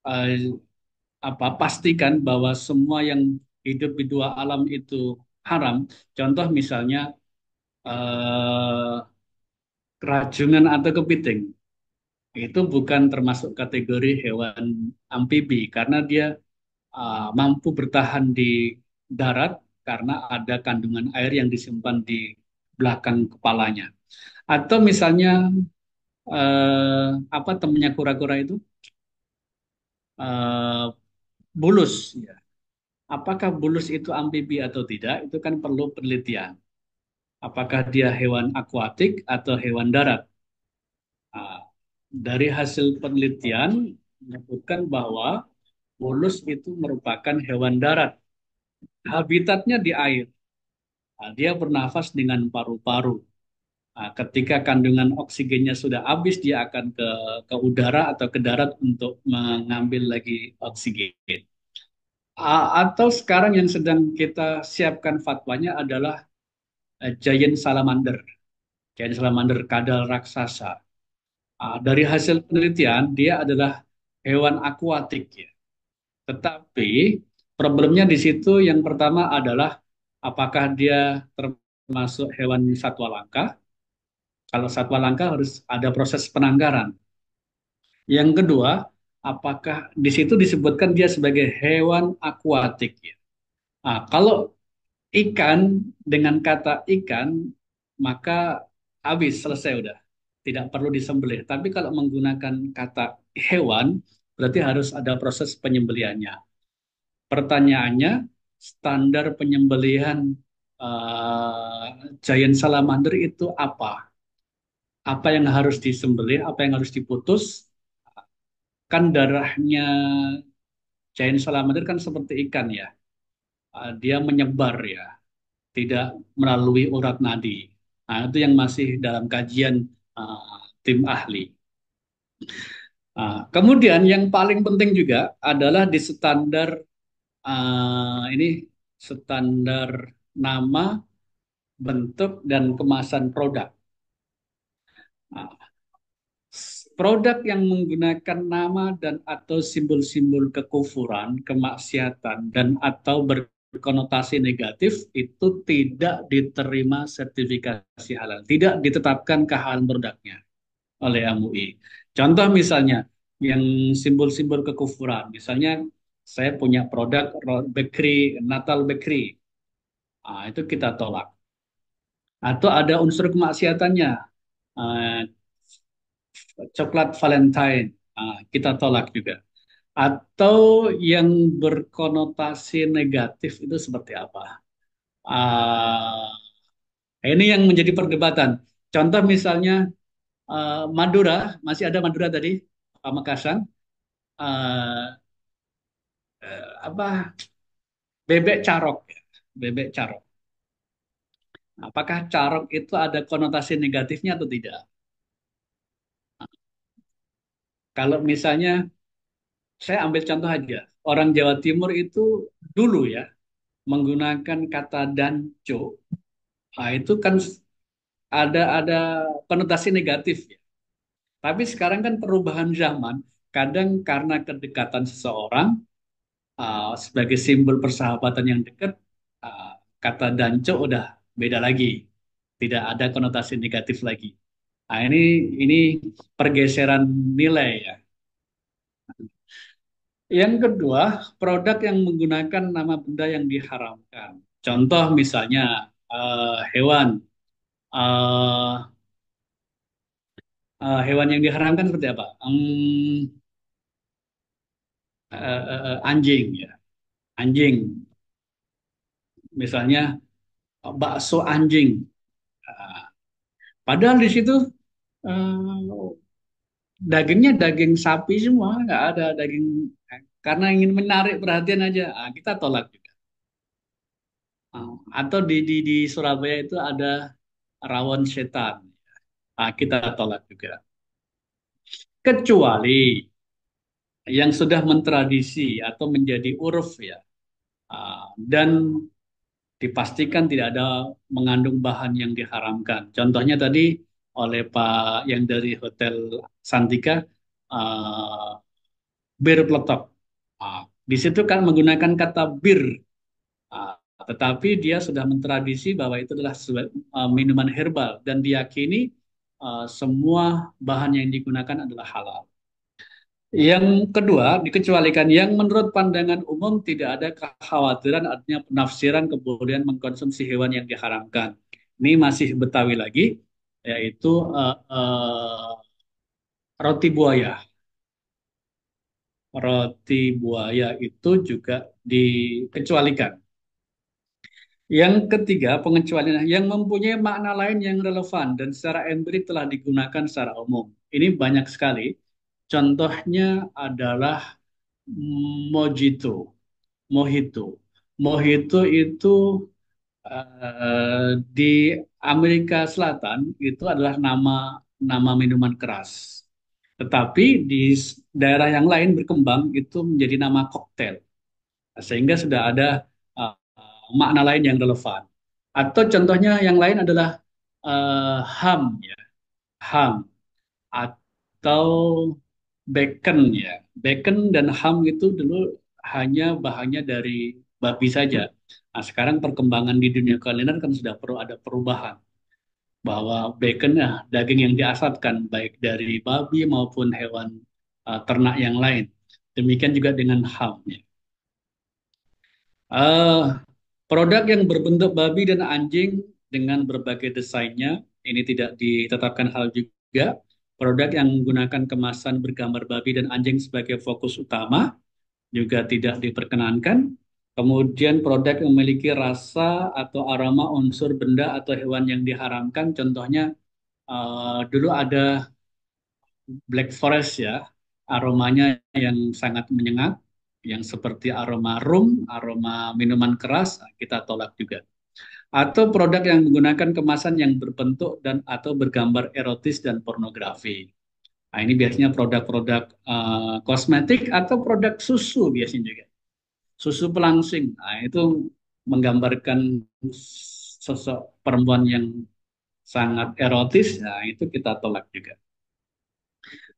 B: eh, pastikan bahwa semua yang hidup di dua alam itu haram. Contoh misalnya eh, rajungan atau kepiting itu bukan termasuk kategori hewan amfibi karena dia mampu bertahan di darat karena ada kandungan air yang disimpan di belakang kepalanya. Atau misalnya apa temannya kura-kura itu eh, bulus, ya. Apakah bulus itu amfibi atau tidak? Itu kan perlu penelitian. Apakah dia hewan akuatik atau hewan darat? Nah, dari hasil penelitian menyebutkan bahwa bulus itu merupakan hewan darat. Habitatnya di air. Nah, dia bernafas dengan paru-paru. Nah, ketika kandungan oksigennya sudah habis, dia akan ke udara atau ke darat untuk mengambil lagi oksigen. Atau sekarang yang sedang kita siapkan fatwanya adalah giant salamander, kadal raksasa. Dari hasil penelitian, dia adalah hewan akuatik ya. Tetapi Problemnya di situ yang pertama adalah apakah dia termasuk hewan satwa langka. Kalau satwa langka harus ada proses penangkaran. Yang kedua, apakah di situ disebutkan dia sebagai hewan akuatik ya. Nah, kalau ikan dengan kata ikan maka habis selesai udah. Tidak perlu disembelih. Tapi kalau menggunakan kata hewan berarti harus ada proses penyembelihannya. Pertanyaannya, standar penyembelihan uh, giant salamander itu apa? Apa yang harus disembelih, apa yang harus diputus? Kan darahnya giant salamander kan seperti ikan ya. Dia menyebar ya, tidak melalui urat nadi. Nah, itu yang masih dalam kajian tim ahli. Kemudian yang paling penting juga adalah di standar ini standar nama, bentuk, dan kemasan produk. Nah, produk yang menggunakan nama dan atau simbol-simbol kekufuran, kemaksiatan, dan atau berkonotasi negatif itu tidak diterima sertifikasi halal, tidak ditetapkan kehalalan produknya oleh MUI. Contoh misalnya yang simbol-simbol kekufuran, misalnya saya punya produk bakery, Natal Bakery, itu kita tolak. Atau ada unsur kemaksiatannya, eh, coklat Valentine, kita tolak juga. Atau yang berkonotasi negatif itu seperti apa? Ah, ini yang menjadi perdebatan. Contoh misalnya Madura, masih ada Madura tadi, Pamekasan, eh, apa bebek carok, ya. Bebek carok. Apakah carok itu ada konotasi negatifnya atau tidak? Kalau misalnya saya ambil contoh aja, orang Jawa Timur itu dulu ya menggunakan kata danco, itu kan ada konotasi negatif ya. Tapi sekarang kan perubahan zaman, kadang karena kedekatan seseorang sebagai simbol persahabatan yang dekat, uh, kata danco udah beda lagi, tidak ada konotasi negatif lagi. Nah, ini pergeseran nilai ya. Yang kedua, produk yang menggunakan nama benda yang diharamkan. Contoh misalnya hewan. Eh, hewan yang diharamkan seperti apa? Anjing ya, anjing. Misalnya bakso anjing. Eh, Padahal di situ eh, dagingnya daging sapi semua, nggak ada daging karena ingin menarik perhatian aja. Kita tolak juga. Atau di Surabaya itu ada rawon setan. Kita tolak juga. Kecuali yang sudah mentradisi atau menjadi uruf ya, dan dipastikan tidak ada mengandung bahan yang diharamkan. Contohnya tadi oleh Pak yang dari Hotel Santika, bir peletok. Di situ kan menggunakan kata bir, tetapi dia sudah mentradisi bahwa itu adalah minuman herbal dan diyakini semua bahan yang digunakan adalah halal. Yang kedua, dikecualikan yang menurut pandangan umum tidak ada kekhawatiran adanya penafsiran kemudian mengkonsumsi hewan yang diharamkan. Ini masih Betawi lagi, yaitu roti buaya. Roti buaya itu juga dikecualikan. Yang ketiga, pengecualian yang mempunyai makna lain yang relevan dan secara empirik telah digunakan secara umum. Ini banyak sekali. Contohnya adalah mojito, mojito. Mojito itu di Amerika Selatan itu adalah nama nama minuman keras. Tetapi di daerah yang lain berkembang itu menjadi nama koktail. Sehingga sudah ada makna lain yang relevan. Atau contohnya yang lain adalah ham ya, ham atau bacon ya. Bacon dan ham itu dulu hanya bahannya dari babi saja. Nah, sekarang perkembangan di dunia kuliner kan sudah perlu ada perubahan bahwa bacon ya daging yang diasapkan baik dari babi maupun hewan ternak yang lain. Demikian juga dengan ham. Ya. Eh, Produk yang berbentuk babi dan anjing dengan berbagai desainnya ini tidak ditetapkan hal juga. Produk yang menggunakan kemasan bergambar babi dan anjing sebagai fokus utama juga tidak diperkenankan. Kemudian produk yang memiliki rasa atau aroma unsur benda atau hewan yang diharamkan, contohnya dulu ada Black Forest ya, aromanya yang sangat menyengat, yang seperti aroma rum, aroma minuman keras, kita tolak juga. Atau produk yang menggunakan kemasan yang berbentuk dan atau bergambar erotis dan pornografi. Nah, ini biasanya produk-produk kosmetik atau produk susu biasanya juga. Susu pelangsing, nah, itu menggambarkan sosok perempuan yang sangat erotis, nah itu kita tolak juga.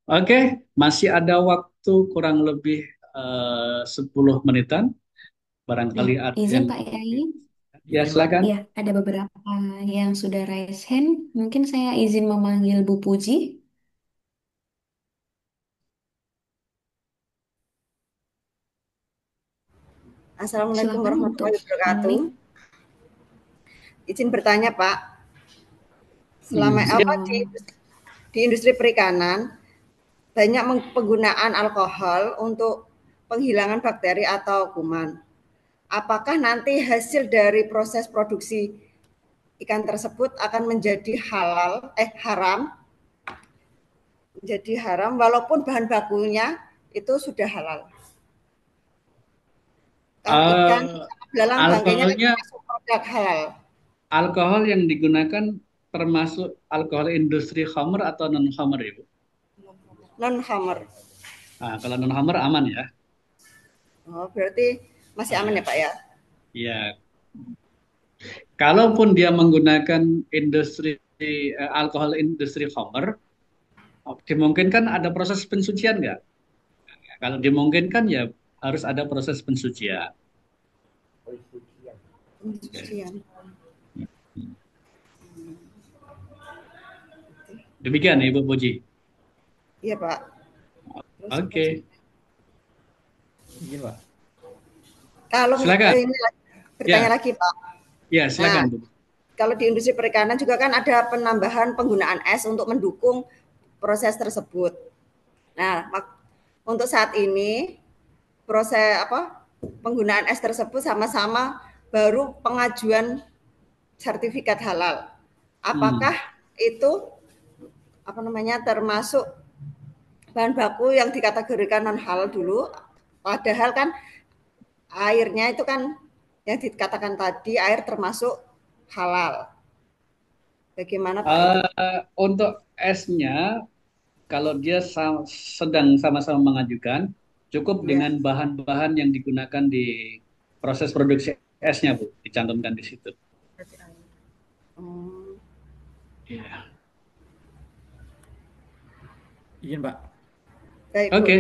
B: Oke, masih ada waktu kurang lebih 10 menitan.
A: Nah,
B: Barangkali ada
A: izin
B: yang...
A: Pak Yai.
B: Ya, silakan.
A: Ya, ada beberapa yang sudah raise hand. Mungkin saya izin memanggil Bu Puji.
N: Assalamualaikum
A: Silakan untuk
N: warahmatullahi wabarakatuh.
A: unmute.
N: Izin bertanya, Pak. Selama di industri perikanan banyak penggunaan alkohol untuk penghilangan bakteri atau kuman. Apakah nanti hasil dari proses produksi ikan tersebut akan menjadi haram? Menjadi haram walaupun bahan bakunya itu sudah halal. Kan ikan belalang bangkainya kan termasuk produk halal.
B: Alkohol yang digunakan termasuk alkohol industri khamr atau non khamr, Ibu?
N: Non khamr.
B: Nah, kalau non khamr aman ya?
N: Oh, berarti masih aman ya, Pak ya?
B: Ya. Kalaupun dia menggunakan alkohol industri khamr, dimungkinkan ada proses pensucian nggak? Kalau dimungkinkan ya harus ada proses pensucian.
N: Pensucian.
B: Demikian Ibu Puji.
N: Iya Pak.
B: Oke.
U: Iya Pak.
N: Kalau
B: silakan.
N: Ini bertanya lagi Pak.
B: Ya silakan Bu.
N: Kalau di industri perikanan juga kan ada penambahan penggunaan es untuk mendukung proses tersebut. Nah, untuk saat ini proses penggunaan es tersebut sama-sama baru pengajuan sertifikat halal. Apakah itu termasuk bahan baku yang dikategorikan non halal dulu? Padahal kan airnya itu kan yang dikatakan tadi air termasuk halal. Bagaimana Pak?
B: Untuk esnya, kalau dia sedang sama-sama mengajukan, cukup dengan bahan-bahan yang digunakan di proses produksi esnya, Bu, dicantumkan di situ.
N: Iya.
U: Izin Pak.
N: Baik,
B: Oke.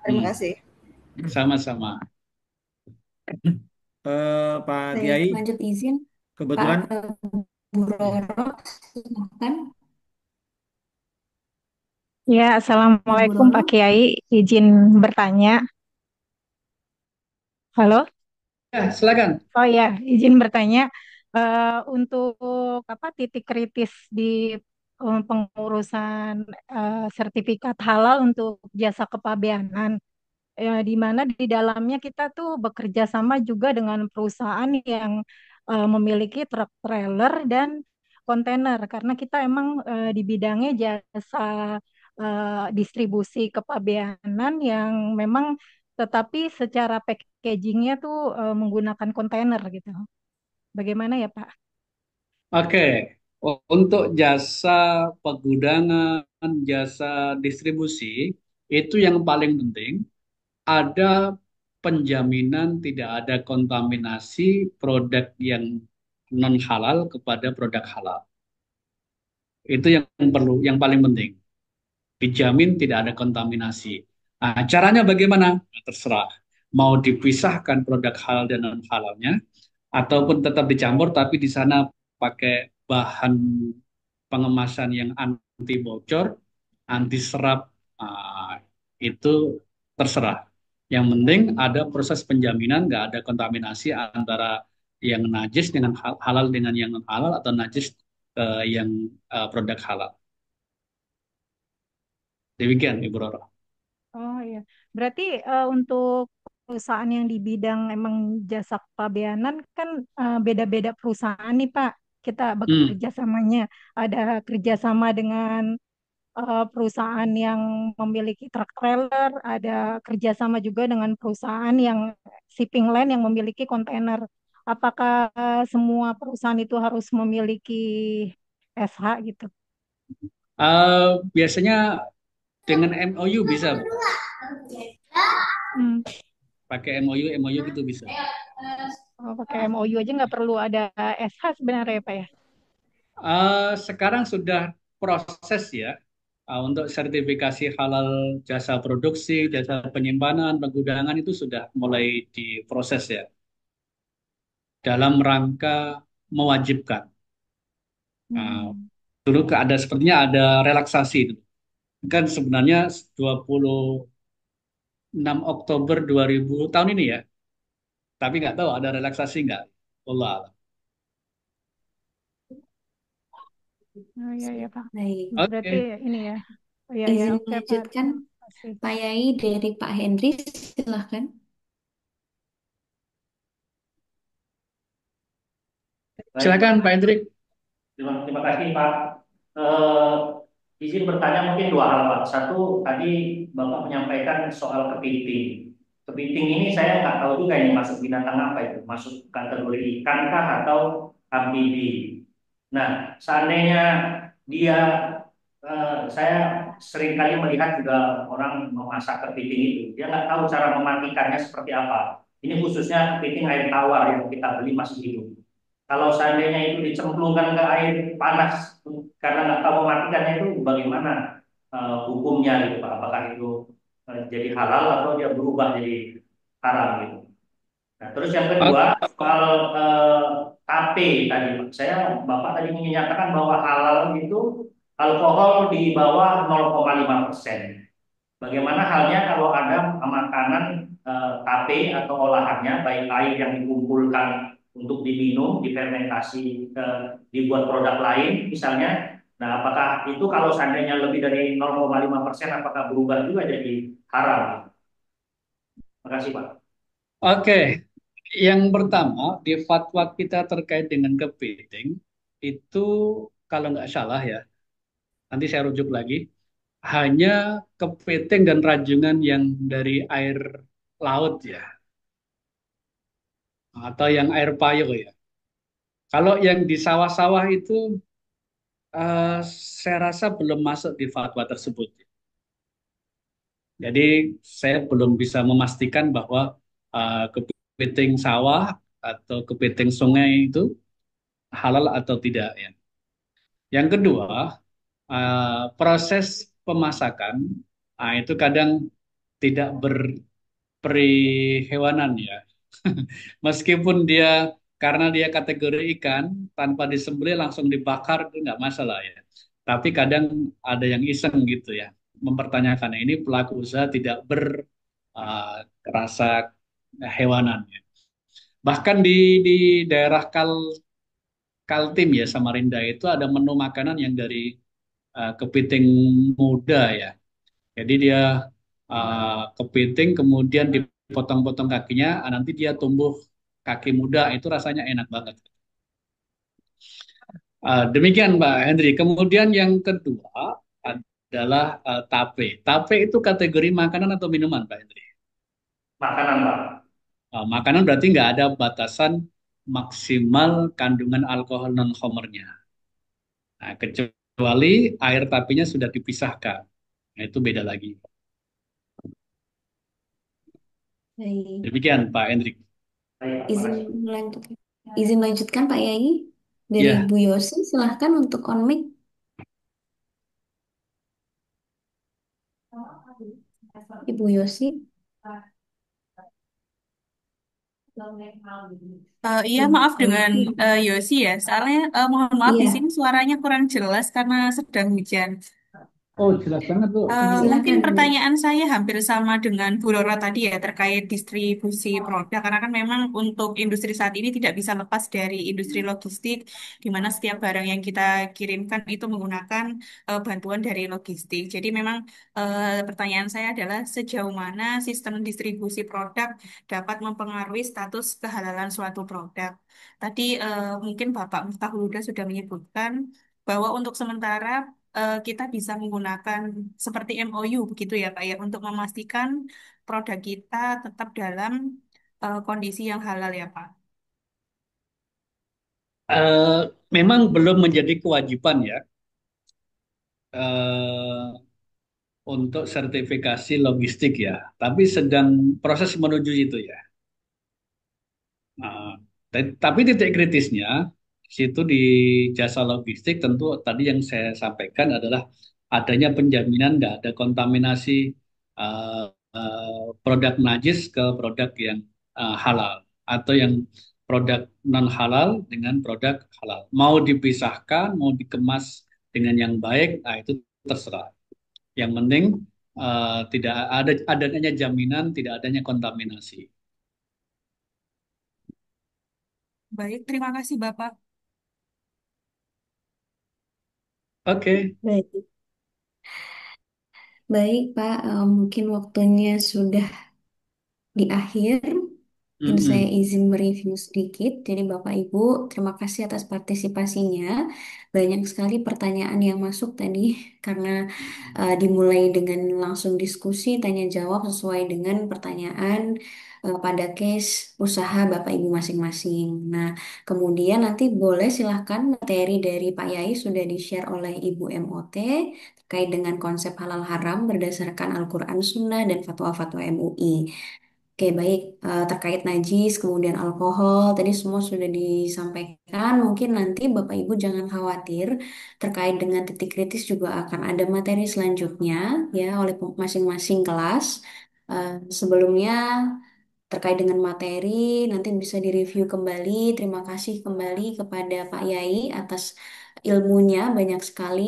N: Terima kasih.
B: Sama-sama.
U: Pak Kiai.
A: Lanjut izin.
U: Kebetulan
A: Pak Bu Roro, silakan.
Q: Ya, Assalamualaikum Pak Kiai, izin bertanya. Halo?
B: Ya, silakan.
Q: Oh ya, izin bertanya untuk titik kritis di pengurusan sertifikat halal untuk jasa kepabeanan, di mana di dalamnya kita tuh bekerja sama juga dengan perusahaan yang memiliki truk trailer dan kontainer, karena kita emang di bidangnya jasa distribusi kepabeanan yang memang tetapi secara packagingnya tuh menggunakan kontainer gitu. Bagaimana ya Pak?
B: Oke. Untuk jasa pergudangan, jasa distribusi, itu yang paling penting ada penjaminan tidak ada kontaminasi produk yang non halal kepada produk halal. Itu yang yang paling penting. Dijamin tidak ada kontaminasi. Nah, caranya bagaimana? Nah, terserah. mau dipisahkan produk halal dan non halalnya, ataupun tetap dicampur tapi di sana pakai bahan pengemasan yang anti bocor, anti serap, ah, itu terserah. Yang penting ada proses penjaminan, nggak ada kontaminasi antara yang najis dengan halal dengan yang non halal atau najis yang produk halal. Demikian Ibu Roro.
Q: Oh iya, berarti untuk perusahaan yang di bidang emang jasa kepabeanan kan beda-beda perusahaan nih Pak. Kita bekerja samanya ada kerjasama dengan perusahaan yang memiliki truk trailer, ada kerjasama juga dengan perusahaan yang shipping line yang memiliki kontainer. Apakah semua perusahaan itu harus memiliki SH gitu?
B: Biasanya dengan MOU bisa, Bu.
Q: Hmm.
B: Pakai MOU gitu bisa.
Q: Oh, pakai MOU aja nggak perlu ada SH sebenarnya ya Pak ya?
B: Sekarang sudah proses ya untuk sertifikasi halal jasa produksi, jasa penyimpanan, penggudangan itu sudah mulai diproses ya dalam rangka mewajibkan. Dulu ada sepertinya ada relaksasi itu. Kan sebenarnya 26 Oktober 2000 tahun ini ya, tapi nggak tahu ada relaksasi nggak. Allah alam.
Q: Oh iya ya Pak.
A: Baik.
Q: Berarti ini ya. Oh, iya ya,
A: Izin
Q: oke Pak.
A: melanjutkan
Q: Makasih.
A: Pak Yai dari Pak Henry, silahkan.
B: Silakan Pak Hendrik.
T: Terima kasih Pak. Izin bertanya mungkin dua hal Pak. Satu, tadi Bapak menyampaikan soal kepiting. Kepiting ini saya nggak tahu juga ini masuk binatang apa itu. Masuk kategori ikan kah atau amfibi. Nah, seandainya dia, saya sering kali melihat juga orang memasak kepiting itu. Dia nggak tahu cara mematikannya seperti apa. Ini khususnya kepiting air tawar yang kita beli masih hidup. Kalau seandainya itu dicemplungkan ke air panas karena nggak tahu mematikannya itu bagaimana hukumnya gitu Pak? Apakah itu jadi halal atau dia berubah jadi haram gitu? Nah, terus yang kedua soal tape tadi Pak. Bapak tadi menyatakan bahwa halal itu alkohol di bawah 0,5%. Bagaimana halnya kalau ada makanan tape atau olahannya, baik air yang dikumpulkan untuk diminum, difermentasi, dibuat produk lain misalnya. Nah, apakah itu kalau seandainya lebih dari 0,5%, apakah berubah juga jadi haram? Terima kasih, Pak.
B: Oke, yang pertama di fatwa kita terkait dengan kepiting itu kalau nggak salah ya, nanti saya rujuk lagi, hanya kepiting dan rajungan yang dari air laut ya, atau yang air payau ya. Kalau yang di sawah-sawah itu saya rasa belum masuk di fatwa tersebut. Jadi saya belum bisa memastikan bahwa kepiting sawah atau kepiting sungai itu halal atau tidak ya. Yang kedua, proses pemasakan itu kadang tidak berperihewanan ya. Meskipun dia karena dia kategori ikan tanpa disembelih langsung dibakar itu nggak masalah ya. Tapi kadang ada yang iseng gitu ya, mempertanyakan ini pelaku usaha tidak berasa hewanan ya. Bahkan di daerah Kaltim ya Samarinda itu ada menu makanan yang dari kepiting muda ya. Jadi dia kepiting kemudian dipotong-potong kakinya, nanti dia tumbuh kaki muda itu rasanya enak banget. Demikian Mbak Hendri. Kemudian yang kedua adalah tape. Tape itu kategori makanan atau minuman Mbak Hendri?
T: Makanan, Pak.
B: Makanan berarti nggak ada batasan maksimal kandungan alkohol non homernya. Nah, kecuali air tapenya sudah dipisahkan. Nah, itu beda lagi.
A: Baik.
B: Demikian Pak Hendrik.
A: Izin melanjutkan, izin melanjutkan Pak Yai dari
B: Ya.
A: Bu Yosi, silahkan untuk on mic. Ibu Yosi.
D: Iya, maaf dengan Yosi ya. Soalnya mohon maaf di
A: Iya,
D: sini suaranya kurang jelas karena sedang hujan.
B: Oh, jelas banget, Bu.
D: Mungkin
A: silakan Bu.
D: pertanyaan saya hampir sama dengan Bu Roro tadi ya terkait distribusi produk karena kan memang untuk industri saat ini tidak bisa lepas dari industri logistik di mana setiap barang yang kita kirimkan itu menggunakan bantuan dari logistik. Jadi memang pertanyaan saya adalah sejauh mana sistem distribusi produk dapat mempengaruhi status kehalalan suatu produk. Tadi mungkin Bapak Miftahul Huda sudah menyebutkan bahwa untuk sementara kita bisa menggunakan seperti MOU begitu ya Pak ya untuk memastikan produk kita tetap dalam kondisi yang halal ya Pak.
B: Eh, Memang belum menjadi kewajiban ya eh, untuk sertifikasi logistik ya, tapi sedang proses menuju itu ya. Nah, tapi titik kritisnya di situ di jasa logistik tentu tadi yang saya sampaikan adalah adanya penjaminan tidak ada kontaminasi eh, produk najis ke produk yang halal atau yang produk non halal dengan produk halal. Mau dipisahkan, mau dikemas dengan yang baik, nah itu terserah. Yang penting tidak ada adanya jaminan, tidak adanya kontaminasi.
D: Baik, terima kasih Bapak.
B: Oke.
A: Baik, baik Pak. Mungkin waktunya sudah di akhir. Mungkin saya
B: Mm-mm.
A: izin mereview sedikit. Jadi Bapak Ibu, terima kasih atas partisipasinya. Banyak sekali pertanyaan yang masuk tadi karena dimulai dengan langsung diskusi, tanya jawab sesuai dengan pertanyaan pada case usaha Bapak Ibu masing-masing. Nah, kemudian nanti boleh silahkan materi dari Pak Yai sudah di-share oleh Ibu MOT terkait dengan konsep halal haram berdasarkan Al-Quran Sunnah dan fatwa-fatwa MUI. Oke, baik. Terkait najis, kemudian alkohol, tadi semua sudah disampaikan. Mungkin nanti Bapak Ibu jangan khawatir, terkait dengan titik kritis juga akan ada materi selanjutnya ya oleh masing-masing kelas. Sebelumnya terkait dengan materi nanti bisa direview kembali. Terima kasih kembali kepada Pak Yai atas ilmunya banyak sekali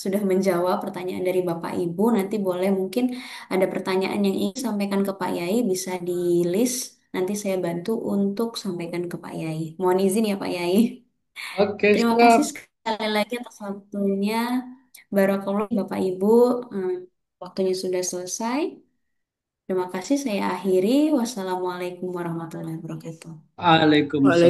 A: sudah menjawab pertanyaan dari Bapak Ibu. Nanti boleh mungkin ada pertanyaan yang ingin sampaikan ke Pak Yai bisa di list. Nanti saya bantu untuk sampaikan ke Pak Yai. Mohon izin ya Pak Yai.
B: Oke,
A: Terima kasih
B: siap.
A: sekali lagi atas waktunya. Barakallah Bapak Ibu. Hmm, Waktunya sudah selesai. Terima kasih saya akhiri. Wassalamualaikum warahmatullahi wabarakatuh.
B: Waalaikumsalam.